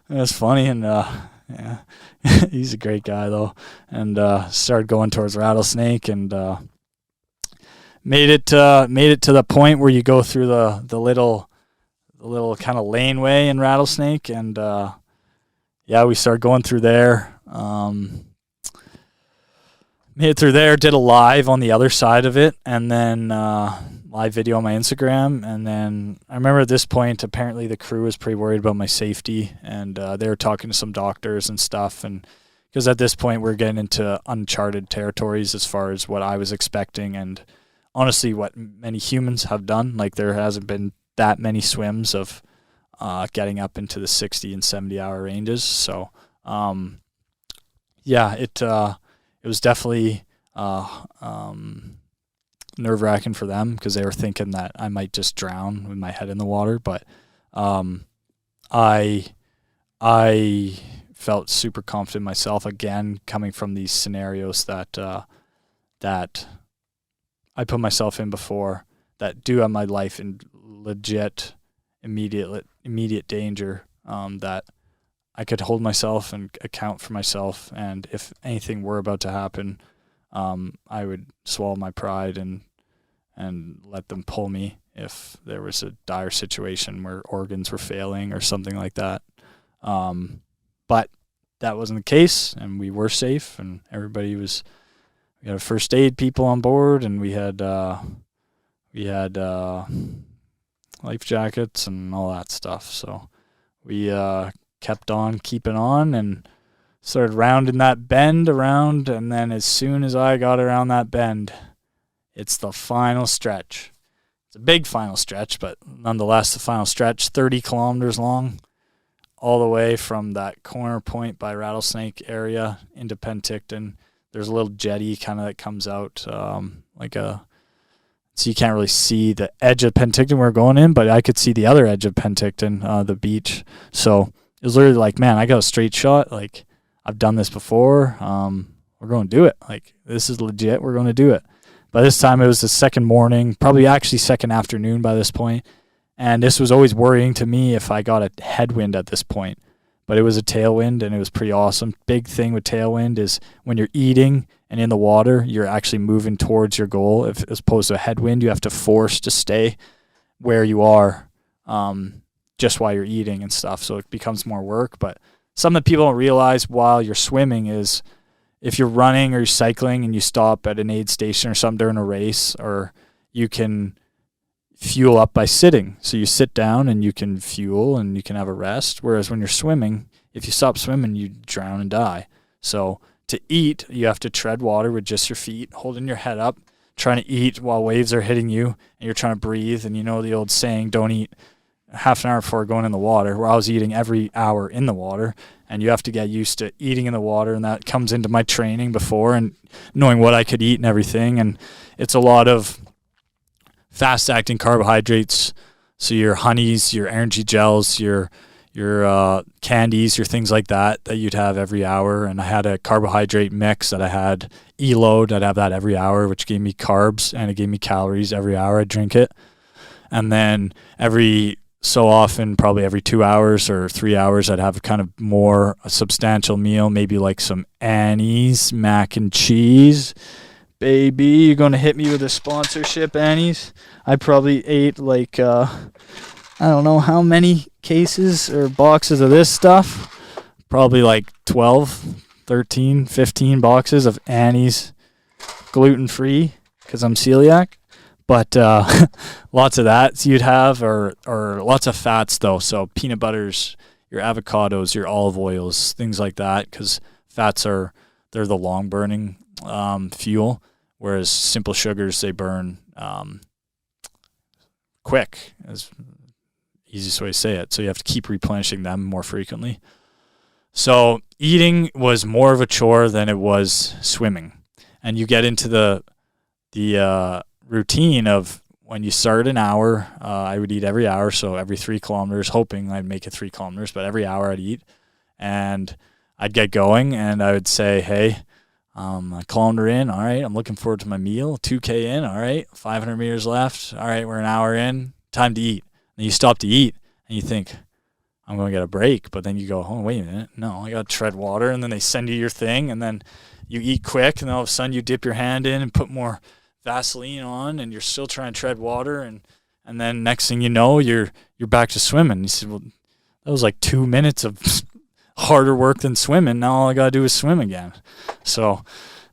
[SPEAKER 1] was funny, and yeah, he's a great guy though. And started going towards Rattlesnake, and made it to the point where you go through the little kind of laneway in Rattlesnake, and yeah, we started going through there. Made it through there, did a live on the other side of it, and then live video on my Instagram. And then I remember at this point, apparently the crew was pretty worried about my safety, and they were talking to some doctors and stuff. And because at this point we're getting into uncharted territories as far as what I was expecting, and honestly what many humans have done. Like there hasn't been that many swims of getting up into the 60 and 70 hour ranges. So yeah, it was definitely nerve-wracking for them, because they were thinking that I might just drown with my head in the water. But I felt super confident in myself, again, coming from these scenarios that I put myself in before, that do have my life in legit immediate danger, that I could hold myself and account for myself, and if anything were about to happen, I would swallow my pride and let them pull me if there was a dire situation where organs were failing or something like that. But that wasn't the case, and we were safe, and everybody was. We had first aid people on board, and we had life jackets and all that stuff. So we kept on keeping on and started rounding that bend around, and then as soon as I got around that bend, it's the final stretch. It's a big final stretch, but nonetheless the final stretch, 30 kilometers long, all the way from that corner point by Rattlesnake area into Penticton. There's a little jetty kind of that comes out so you can't really see the edge of Penticton we're going in, but I could see the other edge of Penticton, the beach. So it was literally like, man, I got a straight shot. Like, I've done this before. We're going to do it. Like, this is legit. We're going to do it. By this time, it was the second morning, probably actually second afternoon by this point. And this was always worrying to me if I got a headwind at this point. But it was a tailwind, and it was pretty awesome. Big thing with tailwind is when you're eating and in the water, you're actually moving towards your goal. As opposed to a headwind, you have to force to stay where you are just while you're eating and stuff. So it becomes more work. But something that people don't realize while you're swimming is if you're running or you're cycling and you stop at an aid station or something during a race, or you can fuel up by sitting. So you sit down and you can fuel and you can have a rest. Whereas when you're swimming, if you stop swimming, you drown and die. So to eat, you have to tread water with just your feet, holding your head up, trying to eat while waves are hitting you, and you're trying to breathe. And you know the old saying, don't eat half an hour before going in the water, where I was eating every hour in the water. And you have to get used to eating in the water, and that comes into my training before and knowing what I could eat and everything. And it's a lot of fast-acting carbohydrates. So your honeys, your energy gels, your candies, your things like that you'd have every hour. And I had a carbohydrate mix that I had E-load. I'd have that every hour, which gave me carbs and it gave me calories every hour I'd drink it. And then every so often, probably every 2 hours or 3 hours, I'd have kind of a substantial meal, maybe like some Annie's mac and cheese. Baby, you're going to hit me with a sponsorship, Annie's? I probably ate like, I don't know how many cases or boxes of this stuff. Probably like 12, 13, 15 boxes of Annie's gluten-free because I'm celiac. But lots of that you'd have, or lots of fats though. So peanut butters, your avocados, your olive oils, things like that, because fats they're the long burning fuel, whereas simple sugars, they burn quick, is the easiest way to say it. So you have to keep replenishing them more frequently. So eating was more of a chore than it was swimming. And you get into the routine of when you start an hour, I would eat every hour, so every 3 kilometers, hoping I'd make it 3 kilometers, but every hour I'd eat. And I'd get going, and I would say, hey, a kilometer in, all right, I'm looking forward to my meal. 2K in, all right, 500 meters left, all right, we're an hour in, time to eat. And you stop to eat, and you think, I'm going to get a break. But then you go, oh, wait a minute, no, I got to tread water. And then they send you your thing, and then you eat quick, and then all of a sudden you dip your hand in and put more Vaseline on, and you're still trying to tread water, and then next thing you know, you're back to swimming. You said, well, that was like 2 minutes of harder work than swimming. Now all I gotta do is swim again. So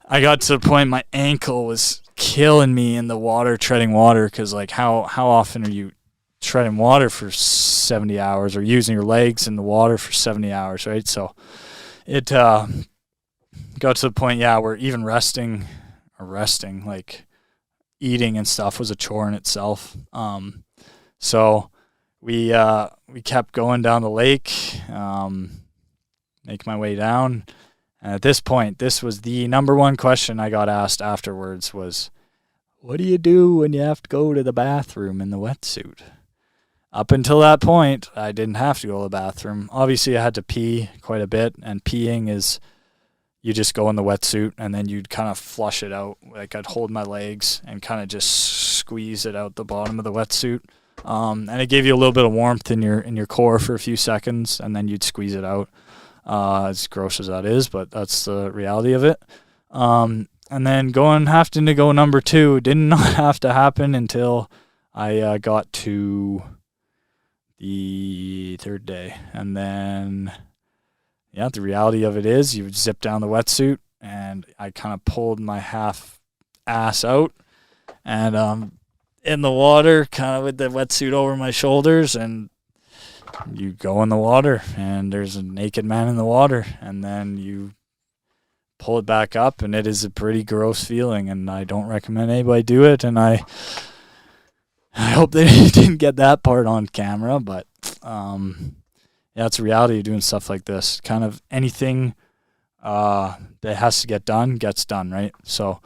[SPEAKER 1] I got to the point my ankle was killing me in the water, treading water, because like how often are you treading water for 70 hours or using your legs in the water for 70 hours, right? So it got to the point, where even resting, like eating and stuff was a chore in itself. So we kept going down the lake, make my way down. And at this point, this was the number one question I got asked afterwards was, what do you do when you have to go to the bathroom in the wetsuit? Up until that point, I didn't have to go to the bathroom. Obviously, I had to pee quite a bit, and peeing is you just go in the wetsuit and then you'd kind of flush it out. Like I'd hold my legs and kind of just squeeze it out the bottom of the wetsuit. And it gave you a little bit of warmth in your core for a few seconds, and then you'd squeeze it out. As gross as that is, but that's the reality of it. And then having to go number 2 did not have to happen until I got to the 3rd day. And then the reality of it is you would zip down the wetsuit, and I kind of pulled my half ass out, and in the water, kind of with the wetsuit over my shoulders, and you go in the water, and there's a naked man in the water, and then you pull it back up, and it is a pretty gross feeling, and I don't recommend anybody do it, and I hope they didn't get that part on camera, but it's a reality of doing stuff like this. Kind of anything that has to get done gets done, right? So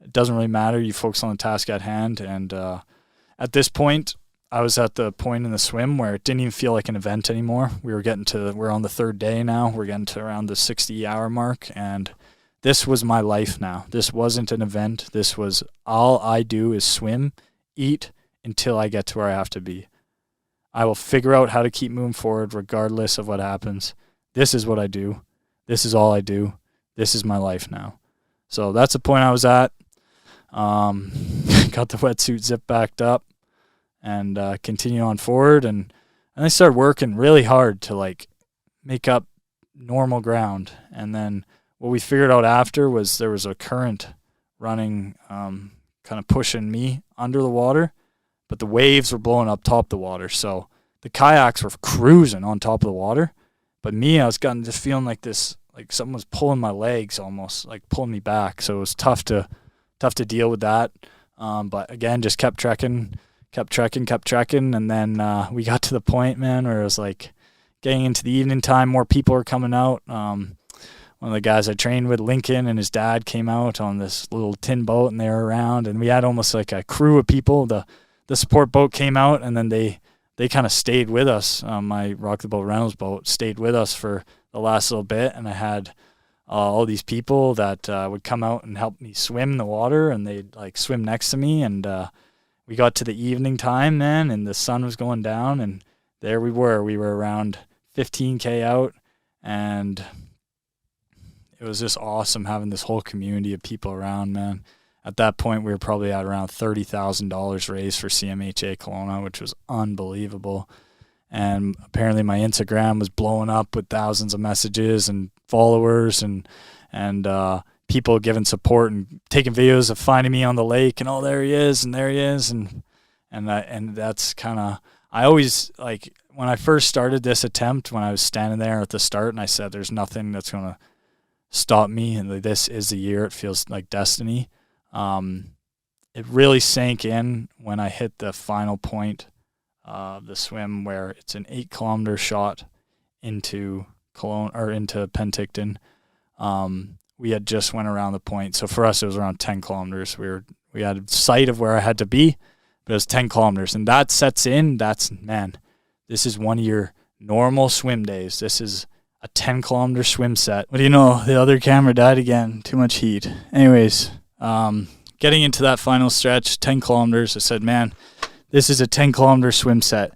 [SPEAKER 1] it doesn't really matter. You focus on the task at hand. And at this point, I was at the point in the swim where it didn't even feel like an event anymore. We're on the 3rd day now. We're getting to around the 60-hour mark. And this was my life now. This wasn't an event. This was all I do is swim, eat until I get to where I have to be. I will figure out how to keep moving forward regardless of what happens. This is what I do. This is all I do. This is my life now. So that's the point I was at. Got the wetsuit zip backed up and continue on forward. And I started working really hard to like make up normal ground. And then what we figured out after was there was a current running, kind of pushing me under the water, but the waves were blowing up top of the water. So the kayaks were cruising on top of the water. But me, I was just feeling like this, like something was pulling my legs almost, like pulling me back. So it was tough to deal with that. But again, just kept trekking. And then we got to the point, man, where it was like getting into the evening time, more people were coming out. One of the guys I trained with, Lincoln, and his dad came out on this little tin boat, and they were around. And we had almost like a crew of people. The the support boat came out, and then they kind of stayed with us. My Rock the Boat Reynolds boat stayed with us for the last little bit, and I had all these people that would come out and help me swim in the water, and they'd like swim next to me, and we got to the evening time, man, and the sun was going down, and there we were around 15K out, and it was just awesome having this whole community of people around, man. At that point, we were probably at around $30,000 raised for CMHA Kelowna, which was unbelievable. And apparently my Instagram was blowing up with thousands of messages and followers and people giving support and taking videos of finding me on the lake and, oh, there he is, and that's kind of, I always, like, when I first started this attempt, when I was standing there at the start and I said there's nothing that's going to stop me, and this is the year, it feels like destiny. It really sank in when I hit the final point of the swim, where it's an 8-kilometer shot into Kelowna, or into Penticton. We had just went around the point, so for us it was around 10 kilometers. We had sight of where I had to be, but it was 10 kilometers, and that sets in. This is one of your normal swim days. This is a 10-kilometer swim set. What do you know? The other camera died again. Too much heat. Anyways, getting into that final stretch, 10 kilometers, I said, man, this is a 10-kilometer swim set.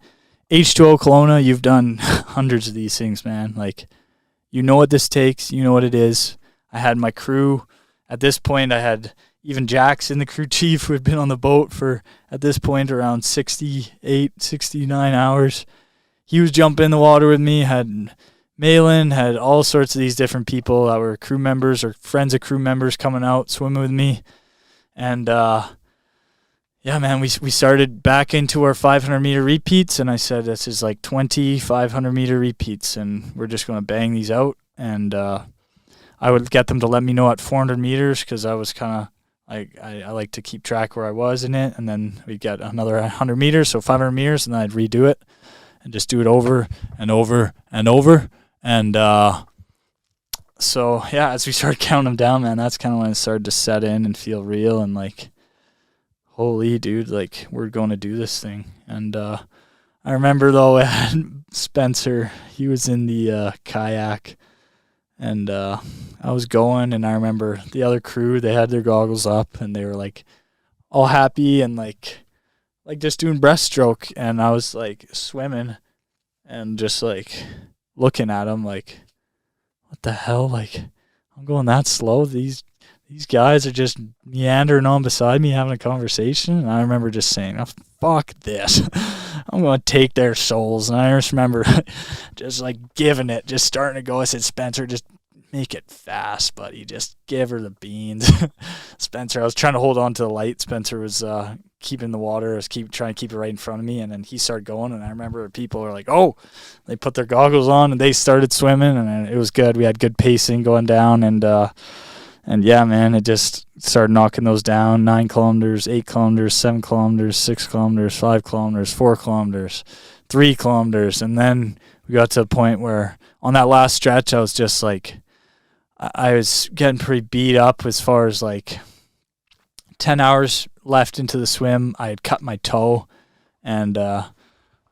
[SPEAKER 1] H2O Kelowna, you've done hundreds of these things, man. Like, you know what this takes. You know what it is. I had my crew. At this point, I had even Jackson, the crew chief, who had been on the boat for, at this point, around 68, 69 hours. He was jumping in the water with me, had Malin, had all sorts of these different people that were crew members or friends of crew members coming out, swimming with me. And, yeah, man, we started back into our 500-meter repeats, and I said, this is like 20 500-meter repeats, and we're just going to bang these out. And I would get them to let me know at 400 meters, because I was kind of, I like to keep track where I was in it, and then we'd get another 100 meters, so 500 meters, and then I'd redo it and just do it over and over and over. And so, yeah, as we started counting them down, man, that's kind of when it started to set in and feel real, and like, holy dude, like, we're going to do this thing. And I remember, though, I had Spencer, he was in the kayak, and I was going, and I remember the other crew, they had their goggles up, and they were like all happy and like just doing breaststroke, and I was like swimming and just like looking at them like, what the hell, like, I'm going that slow, these guys are just meandering on beside me having a conversation. And I remember just saying, oh, fuck this. I'm going to take their souls. And I just remember just like giving it, just starting to go. I said, Spencer, just make it fast, buddy. Just give her the beans. Spencer, I was trying to hold on to the light. Spencer was keeping the water. I was trying to keep it right in front of me. And then he started going. And I remember people were like, oh, they put their goggles on and they started swimming. And it was good. We had good pacing going down. And yeah, man, it just started knocking those down. 9 kilometers, 8 kilometers, 7 kilometers, 6 kilometers, 5 kilometers, 4 kilometers, 3 kilometers. And then we got to a point where on that last stretch, I was just like, I was getting pretty beat up as far as like 10 hours left into the swim. I had cut my toe, and I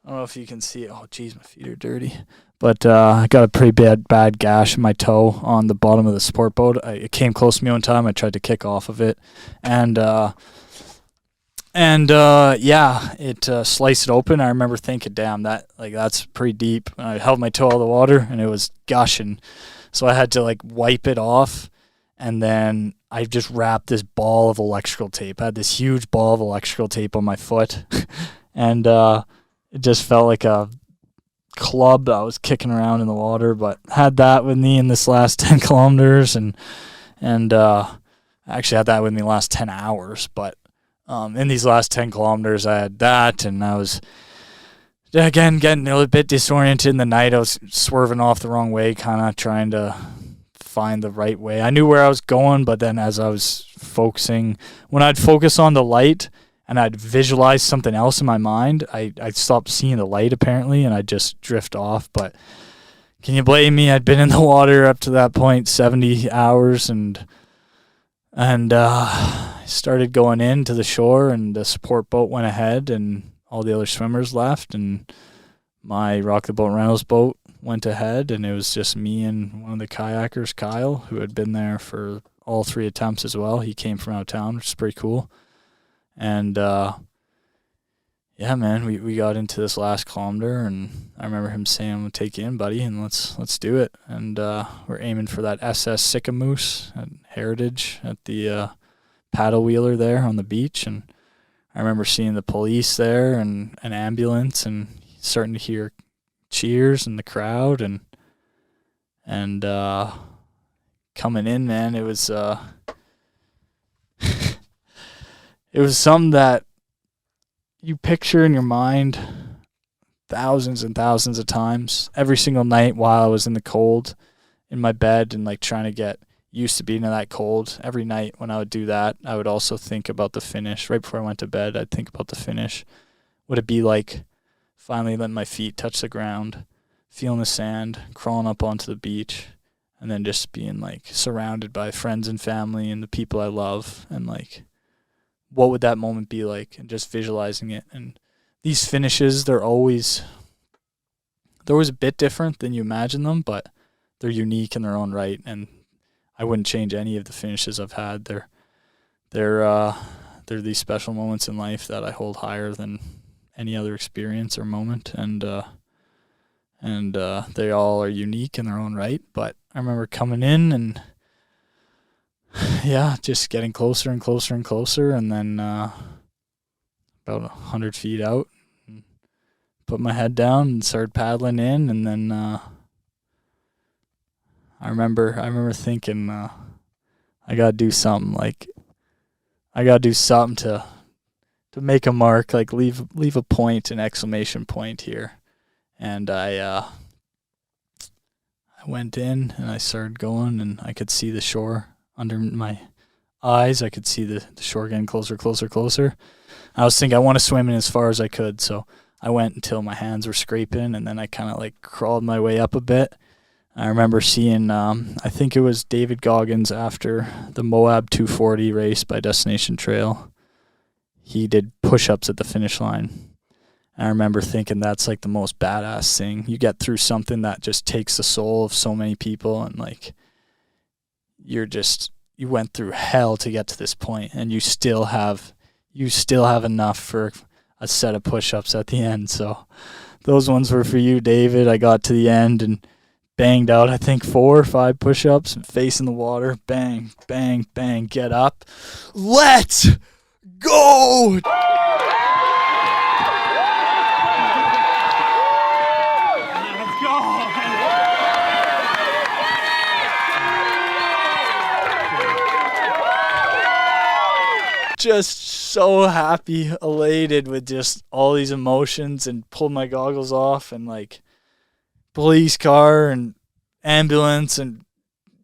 [SPEAKER 1] don't know if you can see it. Oh, geez, my feet are dirty. But I got a pretty bad gash in my toe on the bottom of the sport boat. It came close to me one time. I tried to kick off of it, and yeah, it sliced it open. I remember thinking, damn, that's pretty deep. And I held my toe out of the water, and it was gushing. So I had to like wipe it off, and then I just wrapped this ball of electrical tape. I had this huge ball of electrical tape on my foot, and it just felt like a club that I was kicking around in the water. But had that with me in this last 10 kilometers, and I actually had that with me the last 10 hours. But in these last 10 kilometers, I had that, and I was again getting a little bit disoriented in the night. I was swerving off the wrong way, kind of trying to find the right way. I knew where I was going, but then as I was focusing, when I'd focus on the light and I'd visualize something else in my mind, I'd stop seeing the light apparently, and I'd just drift off. But can you blame me? I'd been in the water up to that point 70 hours, and And I started going into the shore, and the support boat went ahead, and all the other swimmers left, and my Rock the Boat Reynolds boat went ahead, and it was just me and one of the kayakers, Kyle, who had been there for all 3 attempts as well. He came from out of town, which is pretty cool. And yeah, man, we got into this last kilometer, and I remember him saying, "I'm gonna take you in, buddy, and let's do it." And we're aiming for that SS Sycamoose at Heritage at the paddle wheeler there on the beach. And I remember seeing the police there and an ambulance, and starting to hear cheers in the crowd, and coming in, man, it was it was something that you picture in your mind thousands and thousands of times every single night while I was in the cold in my bed and like trying to get used to being in that cold. Every night when I would do that, I would also think about the finish. Right before I went to bed, I'd think about the finish. Would it be like finally letting my feet touch the ground, feeling the sand, crawling up onto the beach, and then just being like surrounded by friends and family and the people I love, and like what would that moment be like, and just visualizing it. And these finishes, they're always a bit different than you imagine them, but they're unique in their own right, and I wouldn't change any of the finishes I've had. They're these special moments in life that I hold higher than any other experience or moment, and they all are unique in their own right. But I remember coming in and yeah, just getting closer and closer and closer, and then about 100 feet out, and put my head down and started paddling in, and then I remember thinking I gotta do something. Like I gotta do something to make a mark, like leave a point, an exclamation point here. And I went in and I started going, and I could see the shore under my eyes. I could see the shore getting closer, closer, closer. I was thinking I want to swim in as far as I could, so I went until my hands were scraping, and then I kind of like crawled my way up a bit. I remember seeing, I think it was David Goggins after the Moab 240 race by Destination Trail. He did push-ups at the finish line. And I remember thinking that's like the most badass thing. You get through something that just takes the soul of so many people, and like you went through hell to get to this point, and you still have enough for a set of push-ups at the end. So those ones were for you, David. I got to the end and banged out, I think, 4 or 5 push-ups, face in the water, bang, bang, bang, get up. Let's go! Just so happy, elated with just all these emotions, and pulled my goggles off, and like police car and ambulance, and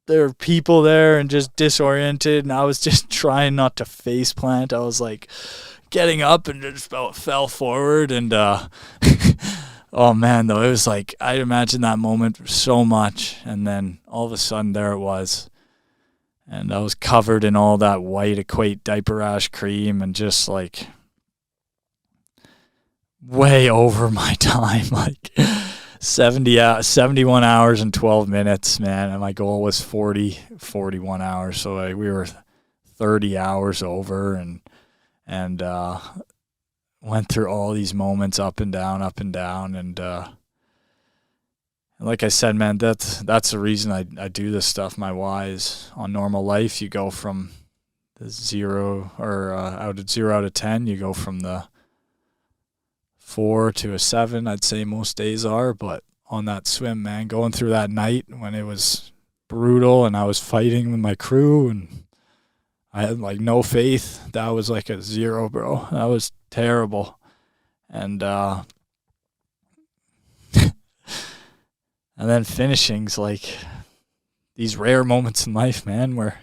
[SPEAKER 1] there were people there, and just disoriented, and I was just trying not to face plant. I was like getting up and just fell forward, and oh man, though, it was like I imagined that moment so much, and then all of a sudden there it was. And I was covered in all that white Equate diaper rash cream, and just like way over my time, like 71 hours and 12 minutes, man. And my goal was 41 hours. So we were 30 hours over, and went through all these moments up and down. And like I said, man, that's the reason I do this stuff. My why is, on normal life, you go from the 0 out of 10, you go from the 4 to a 7, I'd say most days are. But on that swim, man, going through that night when it was brutal and I was fighting with my crew and I had like no faith, that was like a 0, bro. That was terrible. And and then finishing's like these rare moments in life, man, where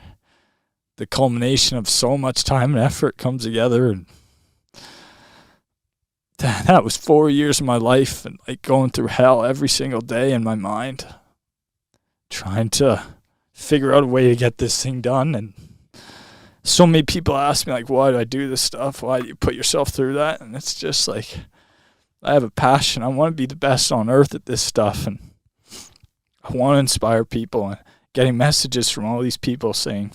[SPEAKER 1] the culmination of so much time and effort comes together. And that was 4 years of my life, and like going through hell every single day in my mind, trying to figure out a way to get this thing done. And so many people ask me, like, why do I do this stuff? Why do you put yourself through that? And it's just like, I have a passion. I want to be the best on earth at this stuff, and I want to inspire people. And getting messages from all these people saying,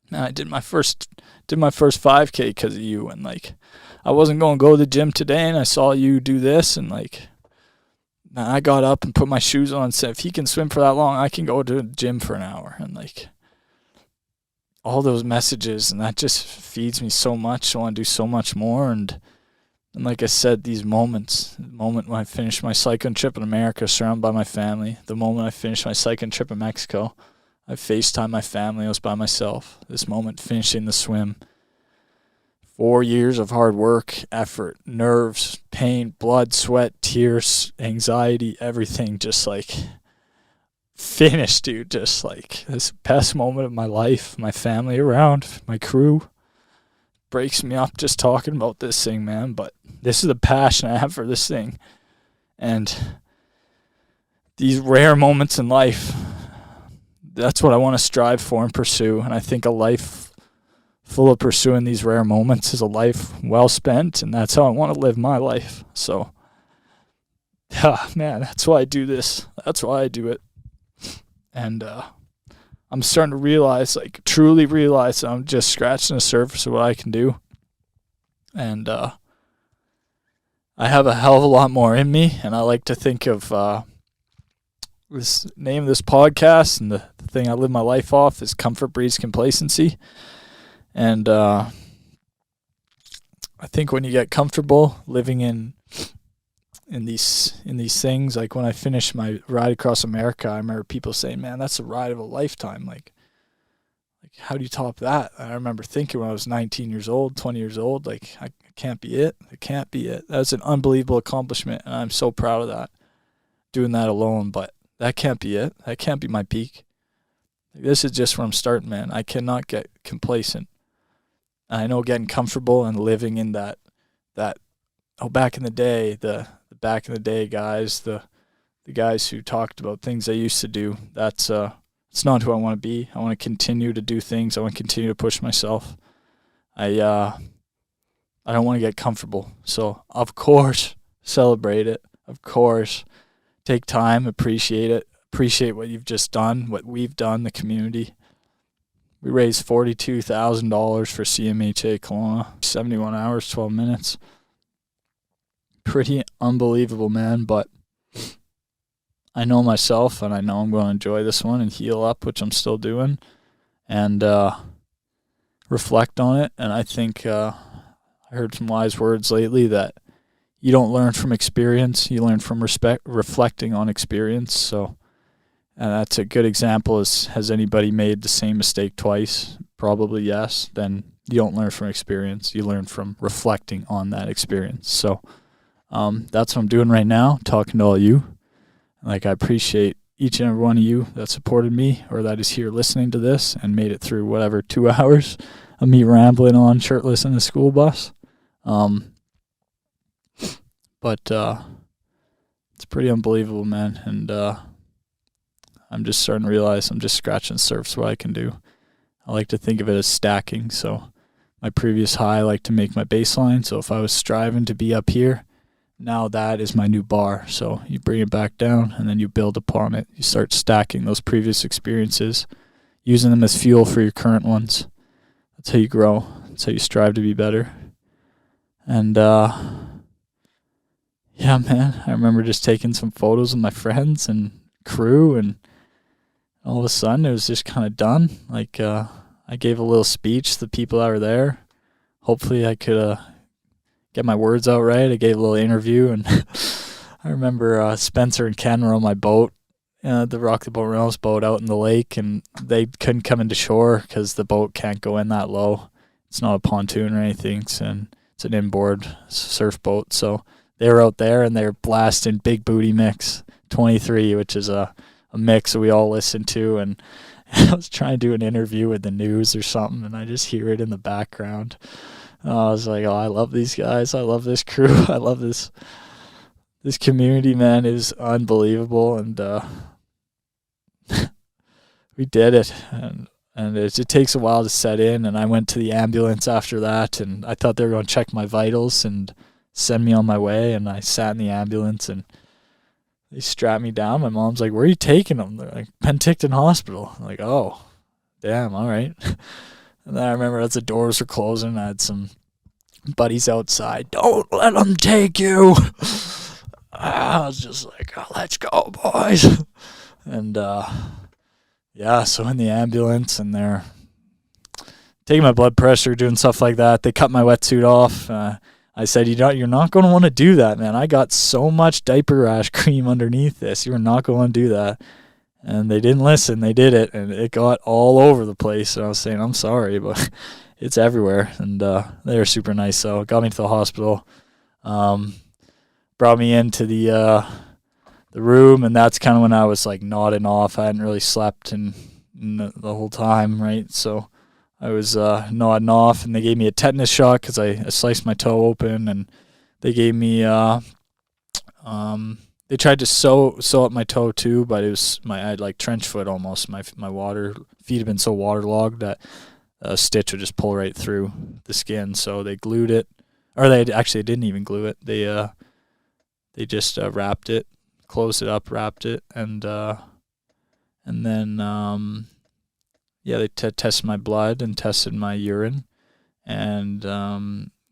[SPEAKER 1] man, I did my first 5K because of you, and like, I wasn't going to go to the gym today, and I saw you do this, and like, man, I got up and put my shoes on and said, if he can swim for that long, I can go to the gym for an hour. And like, all those messages, and that just feeds me so much. I want to do so much more. And like I said, these moments, the moment when I finished my cycling trip in America, surrounded by my family, the moment I finished my cycling trip in Mexico, I FaceTimed my family, I was by myself. This moment, finishing the swim, 4 years of hard work, effort, nerves, pain, blood, sweat, tears, anxiety, everything just like finished, dude. Just like this best moment of my life, my family around, my crew. Breaks me up just talking about this thing, man. But this is the passion I have for this thing. And these rare moments in life, that's what I want to strive for and pursue. And I think a life full of pursuing these rare moments is a life well spent, and that's how I want to live my life. So, yeah, man, that's why I do this. That's why I do it. And I'm starting to realize, like, truly realize that I'm just scratching the surface of what I can do. And I have a hell of a lot more in me, and I like to think of this name of this podcast, and the thing I live my life off is Comfort Breeds Complacency. And I think when you get comfortable living in these things, like when I finished my ride across America, I remember people saying, man, that's the ride of a lifetime. Like how do you top that? And I remember thinking when I was 19 years old, 20 years old, like, I can't be it. It can't be it. That's an unbelievable accomplishment, and I'm so proud of that, doing that alone. But that can't be it. That can't be my peak. This is just where I'm starting, man. I cannot get complacent. I know getting comfortable and living in that back in the day, the back in the day guys, the guys who talked about things they used to do, that's it's not who I want to be. I want to continue to do things. I want to continue to push myself. I don't want to get comfortable. So, of course, celebrate it. Of course, take time, appreciate it. Appreciate what you've just done, what we've done, the community. We raised $42,000 for CMHA Kelowna, 71 hours, 12 minutes. Pretty unbelievable, man, but I know myself, and I know I'm going to enjoy this one and heal up, which I'm still doing, and reflect on it. And I think I heard some wise words lately that you don't learn from experience, you learn from reflecting on experience. So, and that's a good example. Has anybody made the same mistake twice? Probably yes. Then you don't learn from experience. You learn from reflecting on that experience. So that's what I'm doing right now, talking to all you. Like, I appreciate each and every one of you that supported me or that is here listening to this and made it through whatever 2 hours of me rambling on shirtless in the school bus. But it's pretty unbelievable, man. And I'm just starting to realize I'm just scratching the surface of what I can do. I like to think of it as stacking. So my previous high, I like to make my baseline. So if I was striving to be up here, now that is my new bar. So you bring it back down and then you build upon it. You start stacking those previous experiences, using them as fuel for your current ones. That's how you grow. That's how you strive to be better. And yeah, man, I remember just taking some photos with my friends and crew, and all of a sudden it was just kind of done. Like I gave a little speech to the people that were there. Hopefully I could get my words out right. I gave a little interview, and I remember Spencer and Ken were on my boat, the Rock the Boat Reynolds boat out in the lake, and they couldn't come into shore because the boat can't go in that low. It's not a pontoon or anything, it's an inboard surf boat. So they were out there, and they were blasting Big Booty Mix 23, which is a mix that we all listen to. And I was trying to do an interview with the news or something, and I just hear it in the background. I was like, oh, I love these guys. I love this crew. I love this community, man. It is unbelievable. And we did it. And And it takes a while to set in, and I went to the ambulance after that, and I thought they were going to check my vitals and send me on my way, and I sat in the ambulance, and they strapped me down. My mom's like, where are you taking them? They're like, Penticton Hospital. I'm like, oh, damn, all right. And then I remember as the doors were closing, I had some buddies outside. Don't let them take you. I was just like, oh, let's go, boys. And, yeah, so in the ambulance, and they're taking my blood pressure, doing stuff like that. They cut my wetsuit off. I said, you're not going to want to do that, man. I got so much diaper rash cream underneath this. You're not going to do that. And they didn't listen. They did it, and it got all over the place. And I was saying, I'm sorry, but it's everywhere. And they were super nice. So got me to the hospital, brought me into the room, and that's kind of when I was like nodding off. I hadn't really slept in the whole time, right? So I was nodding off, and they gave me a tetanus shot because I sliced my toe open, and they gave me they tried to sew up my toe too, but I had like trench foot almost. My feet had been so waterlogged that a stitch would just pull right through the skin. So they glued it, or they didn't even glue it. They just wrapped it, closed it up, wrapped it, and then they tested my blood and tested my urine, and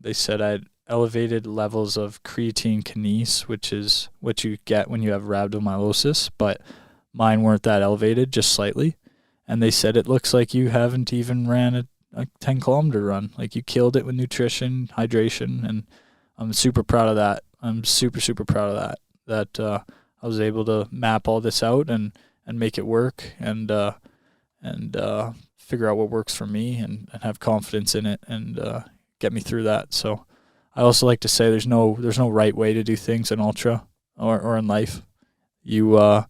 [SPEAKER 1] they said I had elevated levels of creatine kinase, which is what you get when you have rhabdomyolysis, but mine weren't that elevated, just slightly. And they said it looks like you haven't even ran a 10-kilometer run. Like, you killed it with nutrition, hydration, and I'm super proud of that. I'm super, super proud of that I was able to map all this out and make it work, and figure out what works for me, and have confidence in it, and get me through that. So I also like to say there's no right way to do things in ultra or in life. You're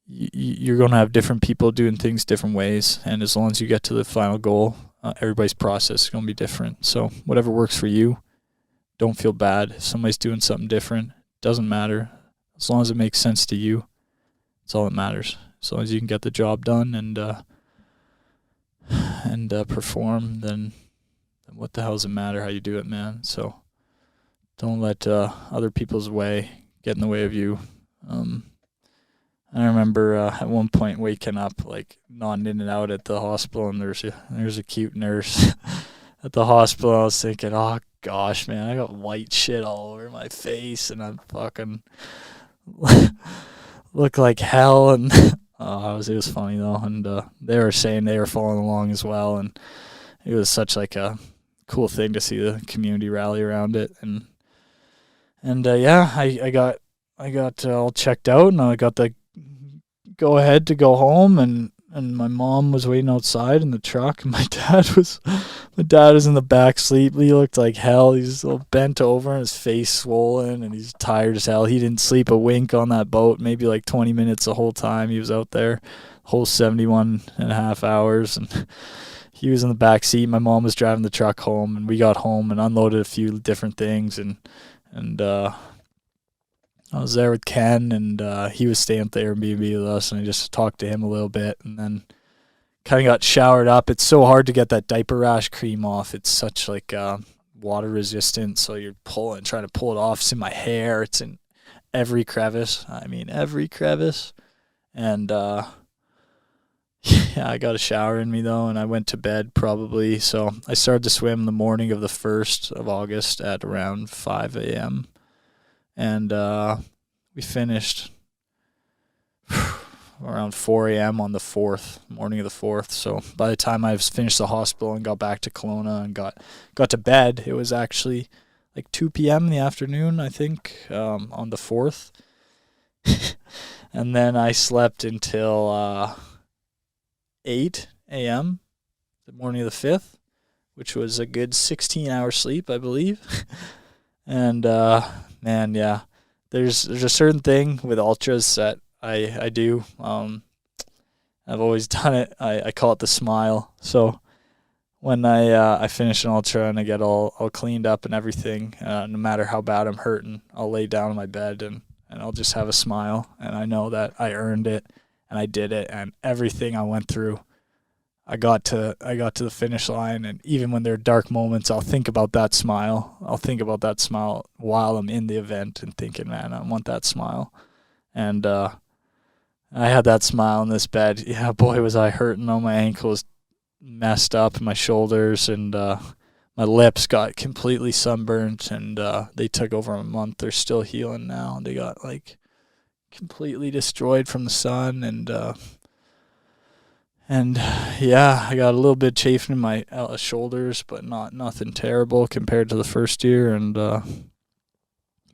[SPEAKER 1] going to have different people doing things different ways, and as long as you get to the final goal, everybody's process is going to be different. So whatever works for you, don't feel bad. If somebody's doing something different, doesn't matter. As long as it makes sense to you, that's all that matters. As long as you can get the job done and perform, then what the hell does it matter how you do it, man? So don't let other people's way get in the way of you. I remember at one point waking up, like, nodding in and out at the hospital, and there's a cute nurse at the hospital. I was thinking, oh gosh, man, I got white shit all over my face, and I'm fucking look like hell. And it was funny though, and they were saying they were following along as well, and it was such like a cool thing to see the community rally around it. And I got all checked out, and I got the go ahead to go home, and my mom was waiting outside in the truck, and my dad was in the back sleep. He looked like hell. He's all bent over and his face swollen, and he's tired as hell. He didn't sleep a wink on that boat, maybe like 20 minutes the whole time he was out there, whole 71 and a half hours, and he was in the back seat. My mom was driving the truck home, and we got home and unloaded a few different things, and I was there with Ken, and he was staying at the Airbnb with us, and I just talked to him a little bit, and then kind of got showered up. It's so hard to get that diaper rash cream off. It's such like water resistant, so you're trying to pull it off. It's in my hair. It's in every crevice. Every crevice. And I got a shower in me though, and I went to bed probably. So I started to swim the morning of the 1st of August at around 5 a.m. And we finished around 4 a.m. on the 4th, morning of the 4th. So by the time I finished the hospital and got back to Kelowna and got to bed, it was actually like 2 p.m. in the afternoon, I think, on the 4th. And then I slept until 8 a.m. the morning of the 5th, which was a good 16-hour sleep, I believe. And man, yeah, there's a certain thing with ultras that I do. I've always done it. I call it the smile. So when I finish an ultra and I get all cleaned up and everything, no matter how bad I'm hurting, I'll lay down on my bed and I'll just have a smile, and I know that I earned it and I did it, and everything I went through, I got to the finish line, and even when there are dark moments, I'll think about that smile. I'll think about that smile while I'm in the event and thinking, man, I want that smile. And I had that smile in this bed. Yeah, boy, was I hurting. All my ankles messed up, and my shoulders, and my lips got completely sunburnt, and they took over a month. They're still healing now. They got like completely destroyed from the sun, and yeah, I got a little bit chafing in my shoulders, but nothing terrible compared to the first year. And but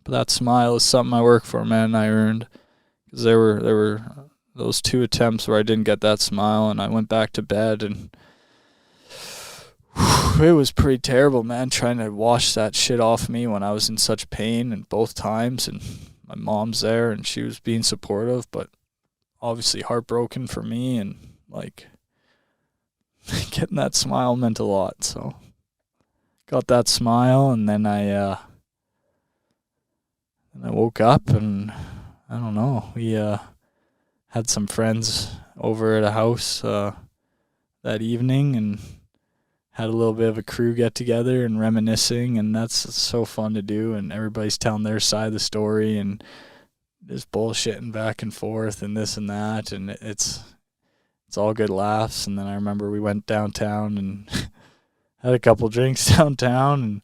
[SPEAKER 1] that smile is something I work for, man. I earned, because there were those 2 attempts where I didn't get that smile, and I went back to bed, and it was pretty terrible, man, trying to wash that shit off me when I was in such pain, and both times. And my mom's there, and she was being supportive, but obviously heartbroken for me, and like getting that smile meant a lot. So got that smile, and then I woke up, and I don't know, we had some friends over at a house that evening, and had a little bit of a crew get together and reminiscing, and that's so fun to do, and everybody's telling their side of the story, and there's bullshitting back and forth and this and that, and it's all good laughs. And then I remember we went downtown and had a couple drinks downtown, and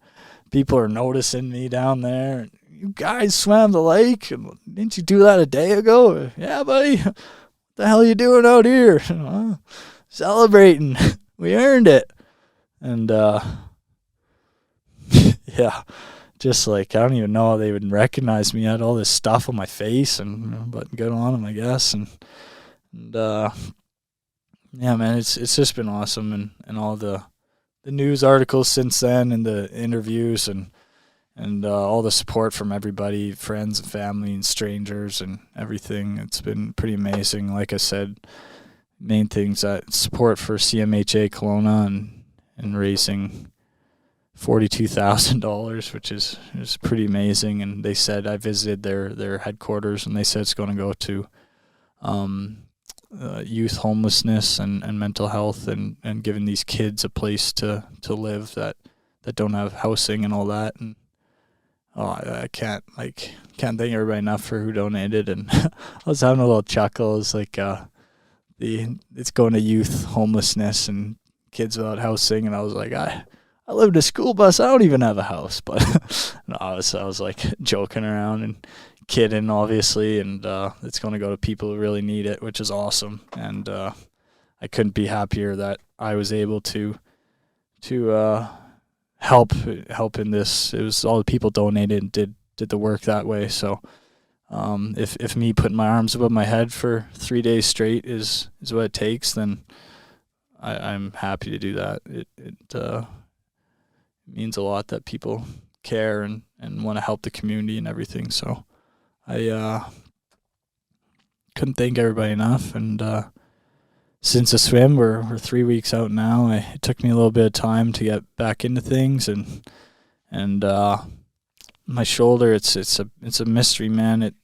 [SPEAKER 1] people are noticing me down there. You guys swam the lake? Didn't you do that a day ago? Yeah, buddy. What the hell are you doing out here? Celebrating. We earned it. And yeah, just like, I don't even know how they would recognize me. I had all this stuff on my face, and but good on them, I guess. And yeah, man, it's just been awesome, and all the news articles since then, and the interviews, and all the support from everybody, friends and family and strangers and everything. It's been pretty amazing. Like I said, main things, that support for CMHA Kelowna, and raising $42,000, which is pretty amazing. And they said, I visited their headquarters, and they said it's going to go to youth homelessness and mental health, and giving these kids a place to live that don't have housing and all that. And I can't thank everybody enough for who donated. And I was having a little chuckle. It's like it's going to youth homelessness and kids without housing, and I was like, I live in a school bus. I don't even have a house. But no, I was like joking around and kidding, obviously, and it's going to go to people who really need it, which is awesome. And I couldn't be happier that I was able to help in this. It was all the people donated and did the work that way. So if me putting my arms above my head for 3 days straight is what it takes, then I'm happy to do that. It means a lot that people care and want to help the community and everything. So I couldn't thank everybody enough. And since the swim, we're 3 weeks out now. It took me a little bit of time to get back into things, and my shoulder, it's a mystery, man. It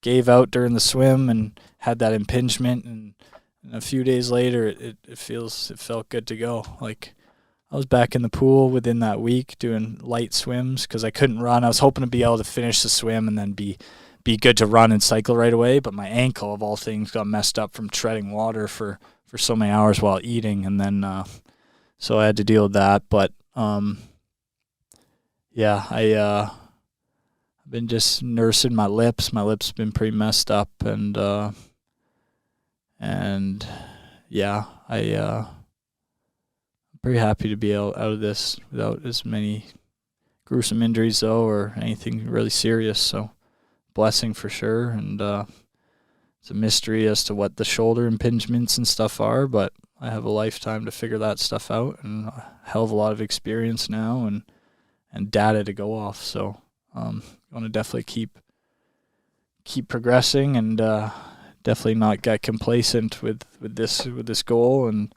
[SPEAKER 1] gave out during the swim and had that impingement, and a few days later, it felt good to go. Like, I was back in the pool within that week doing light swims because I couldn't run. I was hoping to be able to finish the swim and then be good to run and cycle right away. But my ankle, of all things, got messed up from treading water for so many hours while eating, and then so I had to deal with that. But yeah, I've been just nursing my lips. My lips have been pretty messed up, and yeah, I'm pretty happy to be out of this without as many gruesome injuries, though, or anything really serious. So, blessing for sure. And it's a mystery as to what the shoulder impingements and stuff are, but I have a lifetime to figure that stuff out, and a hell of a lot of experience now, and data to go off. So I'm going to definitely keep progressing, and definitely not get complacent with this goal, and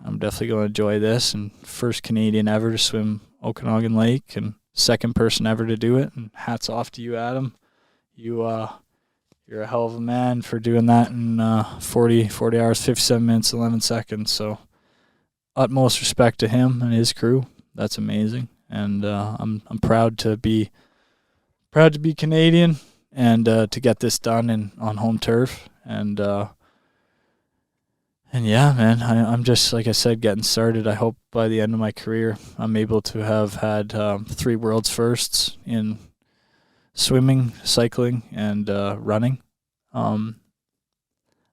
[SPEAKER 1] I'm definitely going to enjoy this. And first Canadian ever to swim Okanagan Lake, and second person ever to do it. And hats off to you, Adam. You're a hell of a man for doing that in 40 hours, 57 minutes, 11 seconds. So utmost respect to him and his crew. That's amazing, and I'm proud to be Canadian and to get this done on home turf. And yeah, man, I'm just, like I said, getting started. I hope by the end of my career I'm able to have had 3 world's firsts in swimming, cycling, and running. I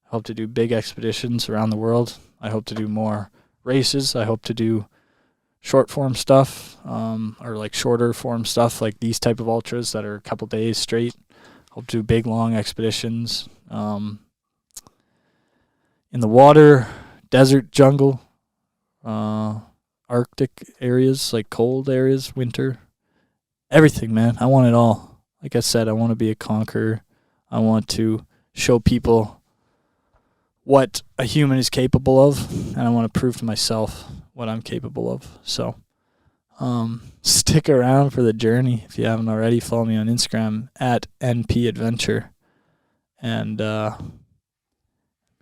[SPEAKER 1] hope to do big expeditions around the world. I hope to do more races. I hope to do short form stuff, or like shorter form stuff, like these type of ultras that are a couple days straight. Hope to do big, long expeditions in the water, desert, jungle, Arctic areas, like cold areas, winter, everything, man. I want it all. Like I said, I want to be a conqueror. I want to show people what a human is capable of, and I want to prove to myself what I'm capable of. So stick around for the journey. If you haven't already, follow me on Instagram at NPAdventure. And going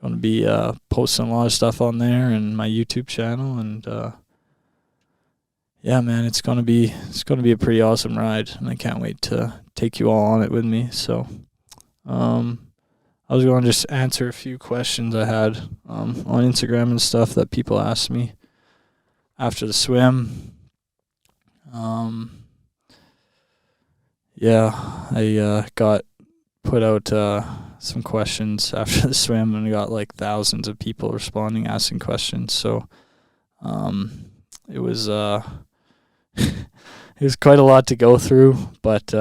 [SPEAKER 1] to be posting a lot of stuff on there and my YouTube channel. And yeah, man, it's going to be a pretty awesome ride, and I can't wait to take you all on it with me. So I was going to just answer a few questions I had on Instagram and stuff that people asked me after the swim. Yeah, I got put out some questions after the swim, and I got like thousands of people responding, asking questions. So it was it was quite a lot to go through, but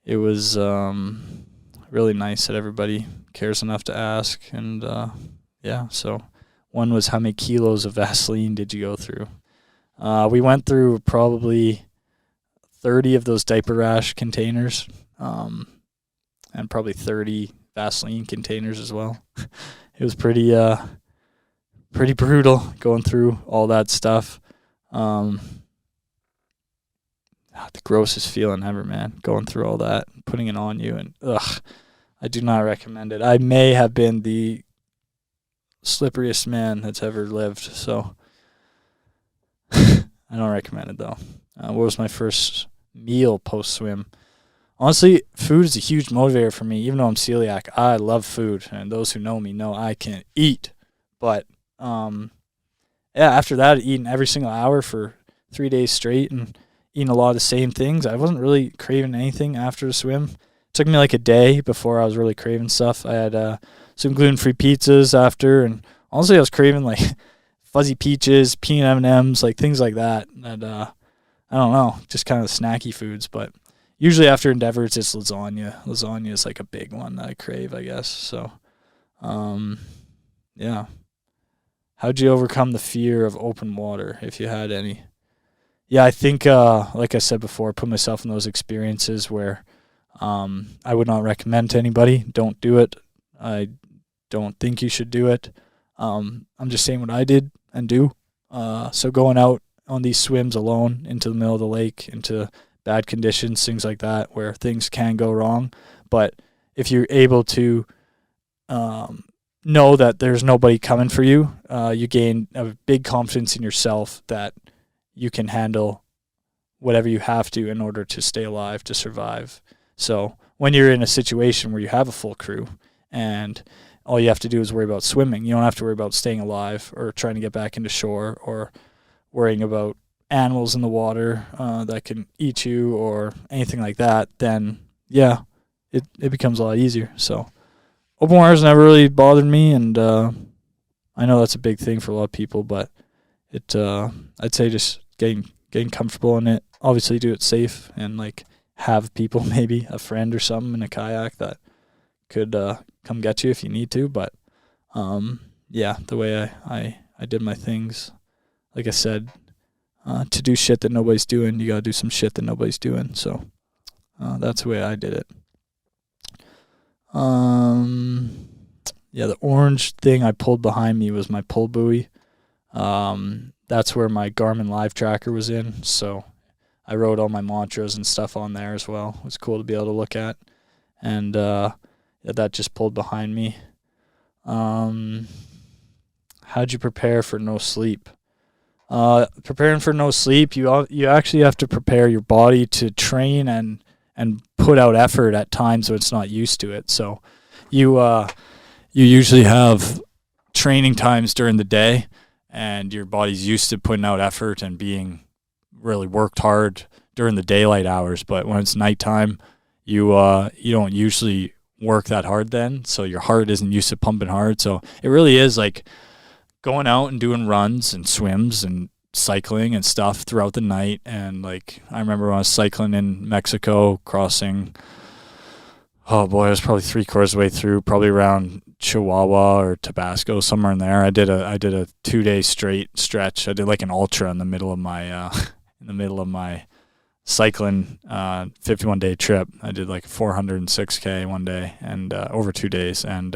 [SPEAKER 1] it was really nice that everybody cares enough to ask. And yeah, so one was, how many kilos of Vaseline did you go through? We went through probably 30 of those diaper rash containers, and probably 30 Vaseline containers as well. It was pretty brutal going through all that stuff. The grossest feeling ever, man, going through all that, putting it on you, and I do not recommend it. I may have been the slipperiest man that's ever lived, so I don't recommend it though. What was my first meal post-swim? Honestly, food is a huge motivator for me. Even though I'm celiac, I love food, and those who know me know I can eat. But yeah, after that, eating every single hour for 3 days straight and eating a lot of the same things, I wasn't really craving anything after the swim. It took me like a day before I was really craving stuff. I had some gluten-free pizzas after, and honestly, I was craving like fuzzy peaches, peanut M&Ms, like things like that. And I don't know, just kind of snacky foods. But usually after endeavors, it's lasagna. Lasagna is like a big one that I crave, I guess. So, yeah. How'd you overcome the fear of open water, if you had any? Yeah, I think, like I said before, put myself in those experiences where I would not recommend to anybody. Don't do it. I don't think you should do it. I'm just saying what I did and do. So going out on these swims alone into the middle of the lake, into bad conditions, things like that, where things can go wrong. But if you're able to know that there's nobody coming for you, you gain a big confidence in yourself that you can handle whatever you have to in order to stay alive, to survive. So when you're in a situation where you have a full crew and all you have to do is worry about swimming, you don't have to worry about staying alive or trying to get back into shore or worrying about animals in the water that can eat you or anything like that, then yeah, it becomes a lot easier. So open water's never really bothered me, and I know that's a big thing for a lot of people, but it I'd say just getting comfortable in it. Obviously do it safe, and like have people, maybe a friend or something in a kayak that could come get you if you need to. But yeah, the way I did my things, like I said, to do shit that nobody's doing, you gotta do some shit that nobody's doing. So that's the way I did it. Yeah, the orange thing I pulled behind me was my pull buoy. That's where my Garmin Live Tracker was in, so I wrote all my mantras and stuff on there as well. It was cool to be able to look at. And yeah, that just pulled behind me. How'd you prepare for no sleep? Preparing for no sleep, you actually have to prepare your body to train and put out effort at times when it's not used to it. So you usually have training times during the day, and your body's used to putting out effort and being really worked hard during the daylight hours. But when it's nighttime, you don't usually work that hard then, so your heart isn't used to pumping hard. So it really is like going out and doing runs and swims and cycling and stuff throughout the night. And like I remember when I was cycling in Mexico, crossing, oh boy, I was probably 3/4 of the way through, probably around Chihuahua or Tabasco, somewhere in there. I did a 2-day straight stretch. I did like an ultra in the middle of my cycling 51-day trip. I did like 406K one day and over 2 days, and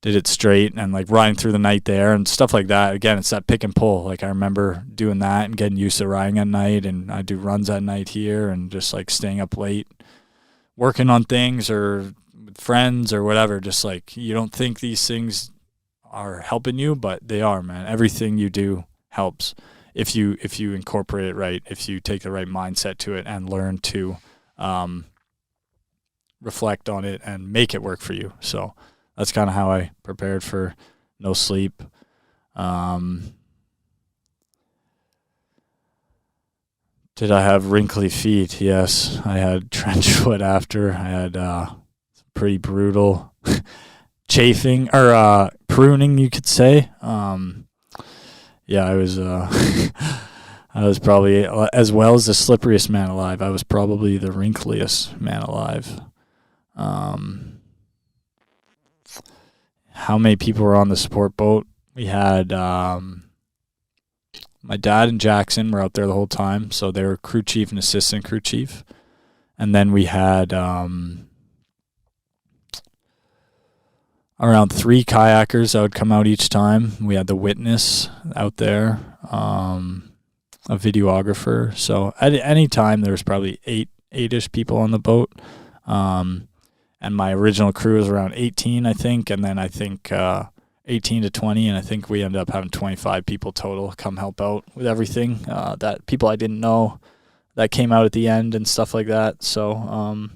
[SPEAKER 1] did it straight and like riding through the night there and stuff like that. Again, it's that pick and pull. Like I remember doing that and getting used to riding at night, and I do runs at night here and just like staying up late working on things or with friends or whatever. Just like you don't think these things are helping you, but they are, man. Everything you do helps if you incorporate it right, if you take the right mindset to it and learn to reflect on it and make it work for you. So that's kind of how I prepared for no sleep. Did I have wrinkly feet? Yes, I had trench foot after. I had pretty brutal chafing or pruning, you could say. Yeah, I was I was probably, as well as the slipperiest man alive, I was probably the wrinkliest man alive. How many people were on the support boat? We had my dad and Jackson were out there the whole time, so they were crew chief and assistant crew chief. And then we had around 3 kayakers that would come out each time. We had the witness out there, a videographer. So at any time there was probably eight-ish people on the boat. And my original crew was around 18, I think, and then I think 18 to 20, and I think we ended up having 25 people total come help out with everything. That people I didn't know that came out at the end and stuff like that. So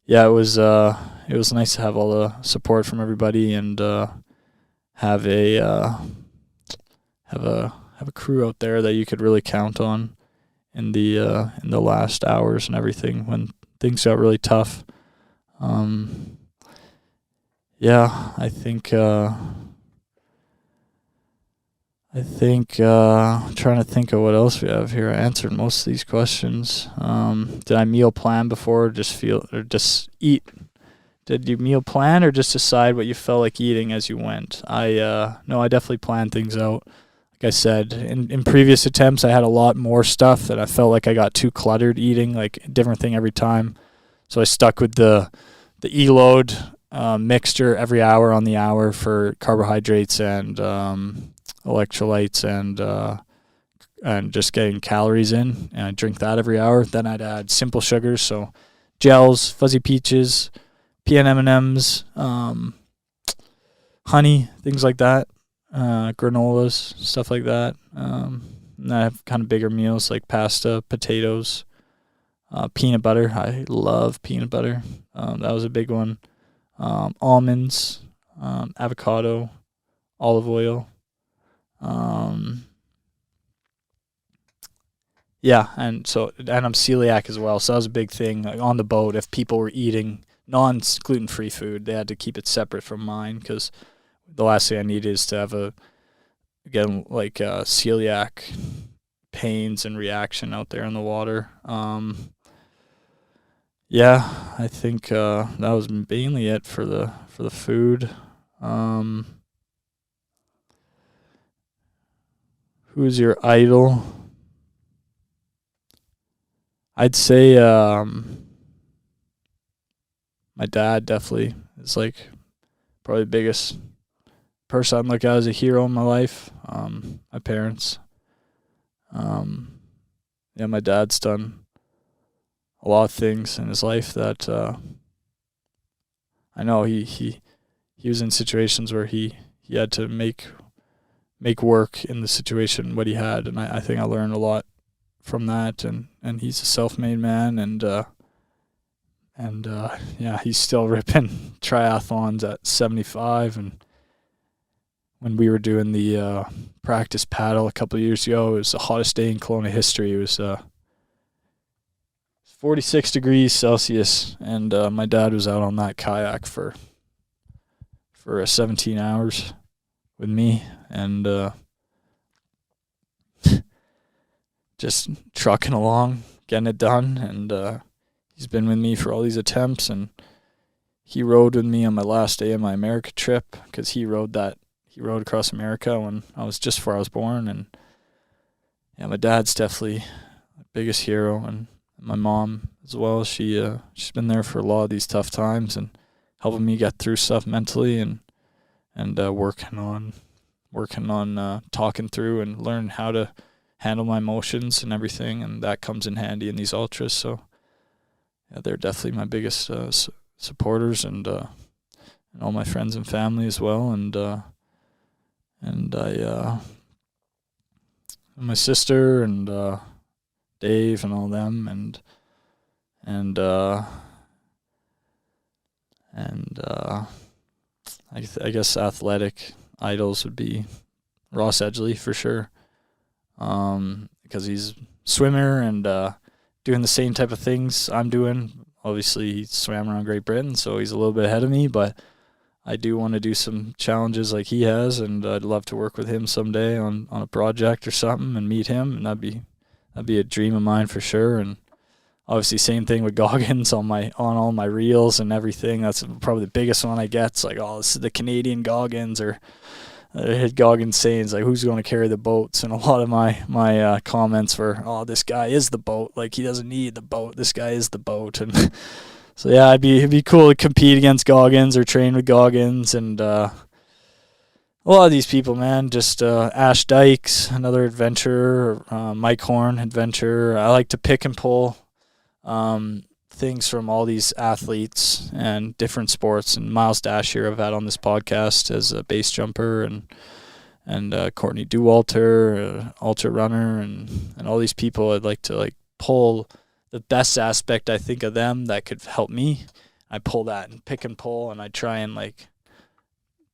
[SPEAKER 1] yeah, it was nice to have all the support from everybody and have a crew out there that you could really count on in the last hours and everything when things got really tough. Yeah, I think I'm trying to think of what else we have here. I answered most of these questions. Did I meal plan before or just eat? Did you meal plan or just decide what you felt like eating as you went? No, I definitely planned things out. Like I said, in previous attempts, I had a lot more stuff that I felt like I got too cluttered eating, like a different thing every time. So I stuck with the E-load mixture every hour on the hour for carbohydrates and electrolytes and just getting calories in. And I drink that every hour. Then I'd add simple sugars, so gels, fuzzy peaches, peanut M&Ms, honey, things like that, granolas, stuff like that. And I have kind of bigger meals like pasta, potatoes, peanut butter. I love peanut butter. That was a big one. Almonds, avocado, olive oil. Yeah, and I'm celiac as well, so that was a big thing. Like on the boat, if people were eating non-gluten-free food, they had to keep it separate from mine because the last thing I needed is to have celiac pains and reaction out there in the water. Yeah, I think that was mainly it for the food. Who's your idol? I'd say my dad definitely is like probably the biggest person I look at as a hero in my life. My parents. Yeah, my dad's done a lot of things in his life that I know he was in situations where he had to make make work in the situation what he had, and I think I learned a lot from that. And he's a self-made man, and yeah, he's still ripping triathlons at 75. And when we were doing the practice paddle a couple of years ago, it was the hottest day in Kelowna history. It was 46 degrees Celsius, and my dad was out on that kayak for 17 hours with me, and just trucking along, getting it done. And he's been with me for all these attempts, and he rode with me on my last day of my America trip, because he rode across America when I was just before I was born. And yeah, my dad's definitely the biggest hero, and my mom as well. She's been there for a lot of these tough times and helping me get through stuff mentally, and working on talking through and learn how to handle my emotions and everything, and that comes in handy in these ultras. So yeah, they're definitely my biggest supporters, and all my friends and family as well, and my sister and Dave and all them, and I guess athletic idols would be Ross Edgley for sure, because he's a swimmer and doing the same type of things I'm doing. Obviously, he swam around Great Britain, so he's a little bit ahead of me, but I do want to do some challenges like he has, and I'd love to work with him someday on a project or something and meet him, and that'd be a dream of mine for sure. And obviously, same thing with Goggins on all my reels and everything. That's probably the biggest one I get. It's like, oh, this is the Canadian Goggins, or I had Goggins saying, it's like, who's going to carry the boats? And a lot of my comments were, oh, this guy is the boat. Like, he doesn't need the boat. This guy is the boat. And so yeah, it'd be cool to compete against Goggins or train with Goggins, and a lot of these people, man. Just Ash Dykes, another adventurer, Mike Horn, adventurer. I like to pick and pull things from all these athletes and different sports. And Miles Dashier I've had on this podcast as a base jumper, and Courtney Dewalter, ultra runner, and all these people. I'd like to pull the best aspect I think of them that could help me. I pull that and pick and pull, and I try and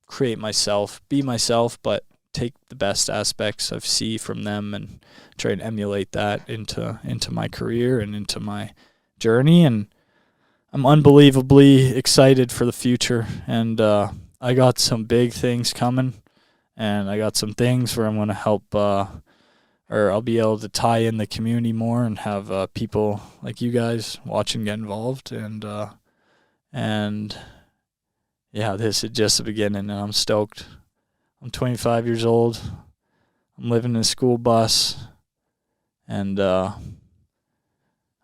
[SPEAKER 1] create myself, be myself, but take the best aspects I see from them and try and emulate that into my career and into my journey. And I'm unbelievably excited for the future, and I got some big things coming, and I got some things where I'm going to help, or I'll be able to tie in the community more and have people like you guys watching get involved, and yeah, this is just the beginning, and I'm stoked. I'm 25 years old. I'm living in a school bus, and I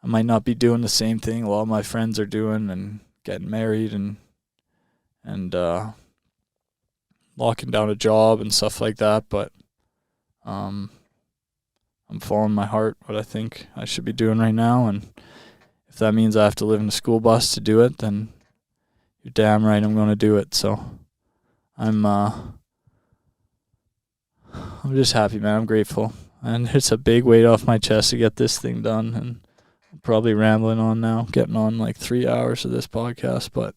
[SPEAKER 1] might not be doing the same thing a lot of my friends are doing, and getting married, and locking down a job and stuff like that, but I'm following my heart, what I think I should be doing right now. And if that means I have to live in a school bus to do it, then you're damn right I'm going to do it. So I'm just happy, man. I'm grateful. And it's a big weight off my chest to get this thing done. And I'm probably rambling on now, getting on 3 hours of this podcast. But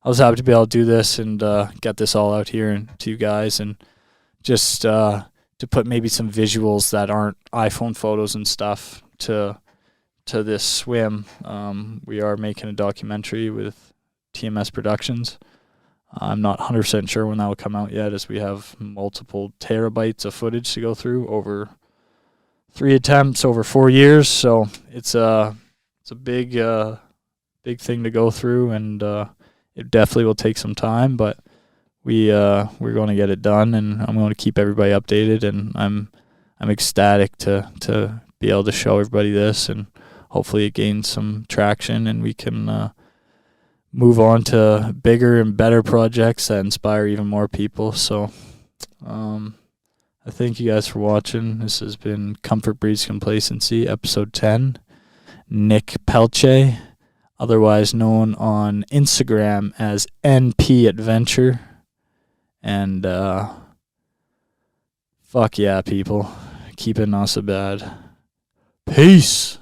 [SPEAKER 1] I was happy to be able to do this and get this all out here and to you guys. And just to put maybe some visuals that aren't iPhone photos and stuff to this swim. We are making a documentary with TMS Productions. I'm not 100% sure when that will come out yet, as we have multiple terabytes of footage to go through over 3 attempts over 4 years. So it's a big thing to go through, and it definitely will take some time, but we're going to get it done, and I'm going to keep everybody updated, and I'm ecstatic to be able to show everybody this, and hopefully it gains some traction, and we can move on to bigger and better projects that inspire even more people. So I thank you guys for watching. This has been Comfort Breeds Complacency, episode 10. Nick Pelletier, otherwise known on Instagram as NP Adventure. And Fuck yeah, people. Keep it not so bad. Peace.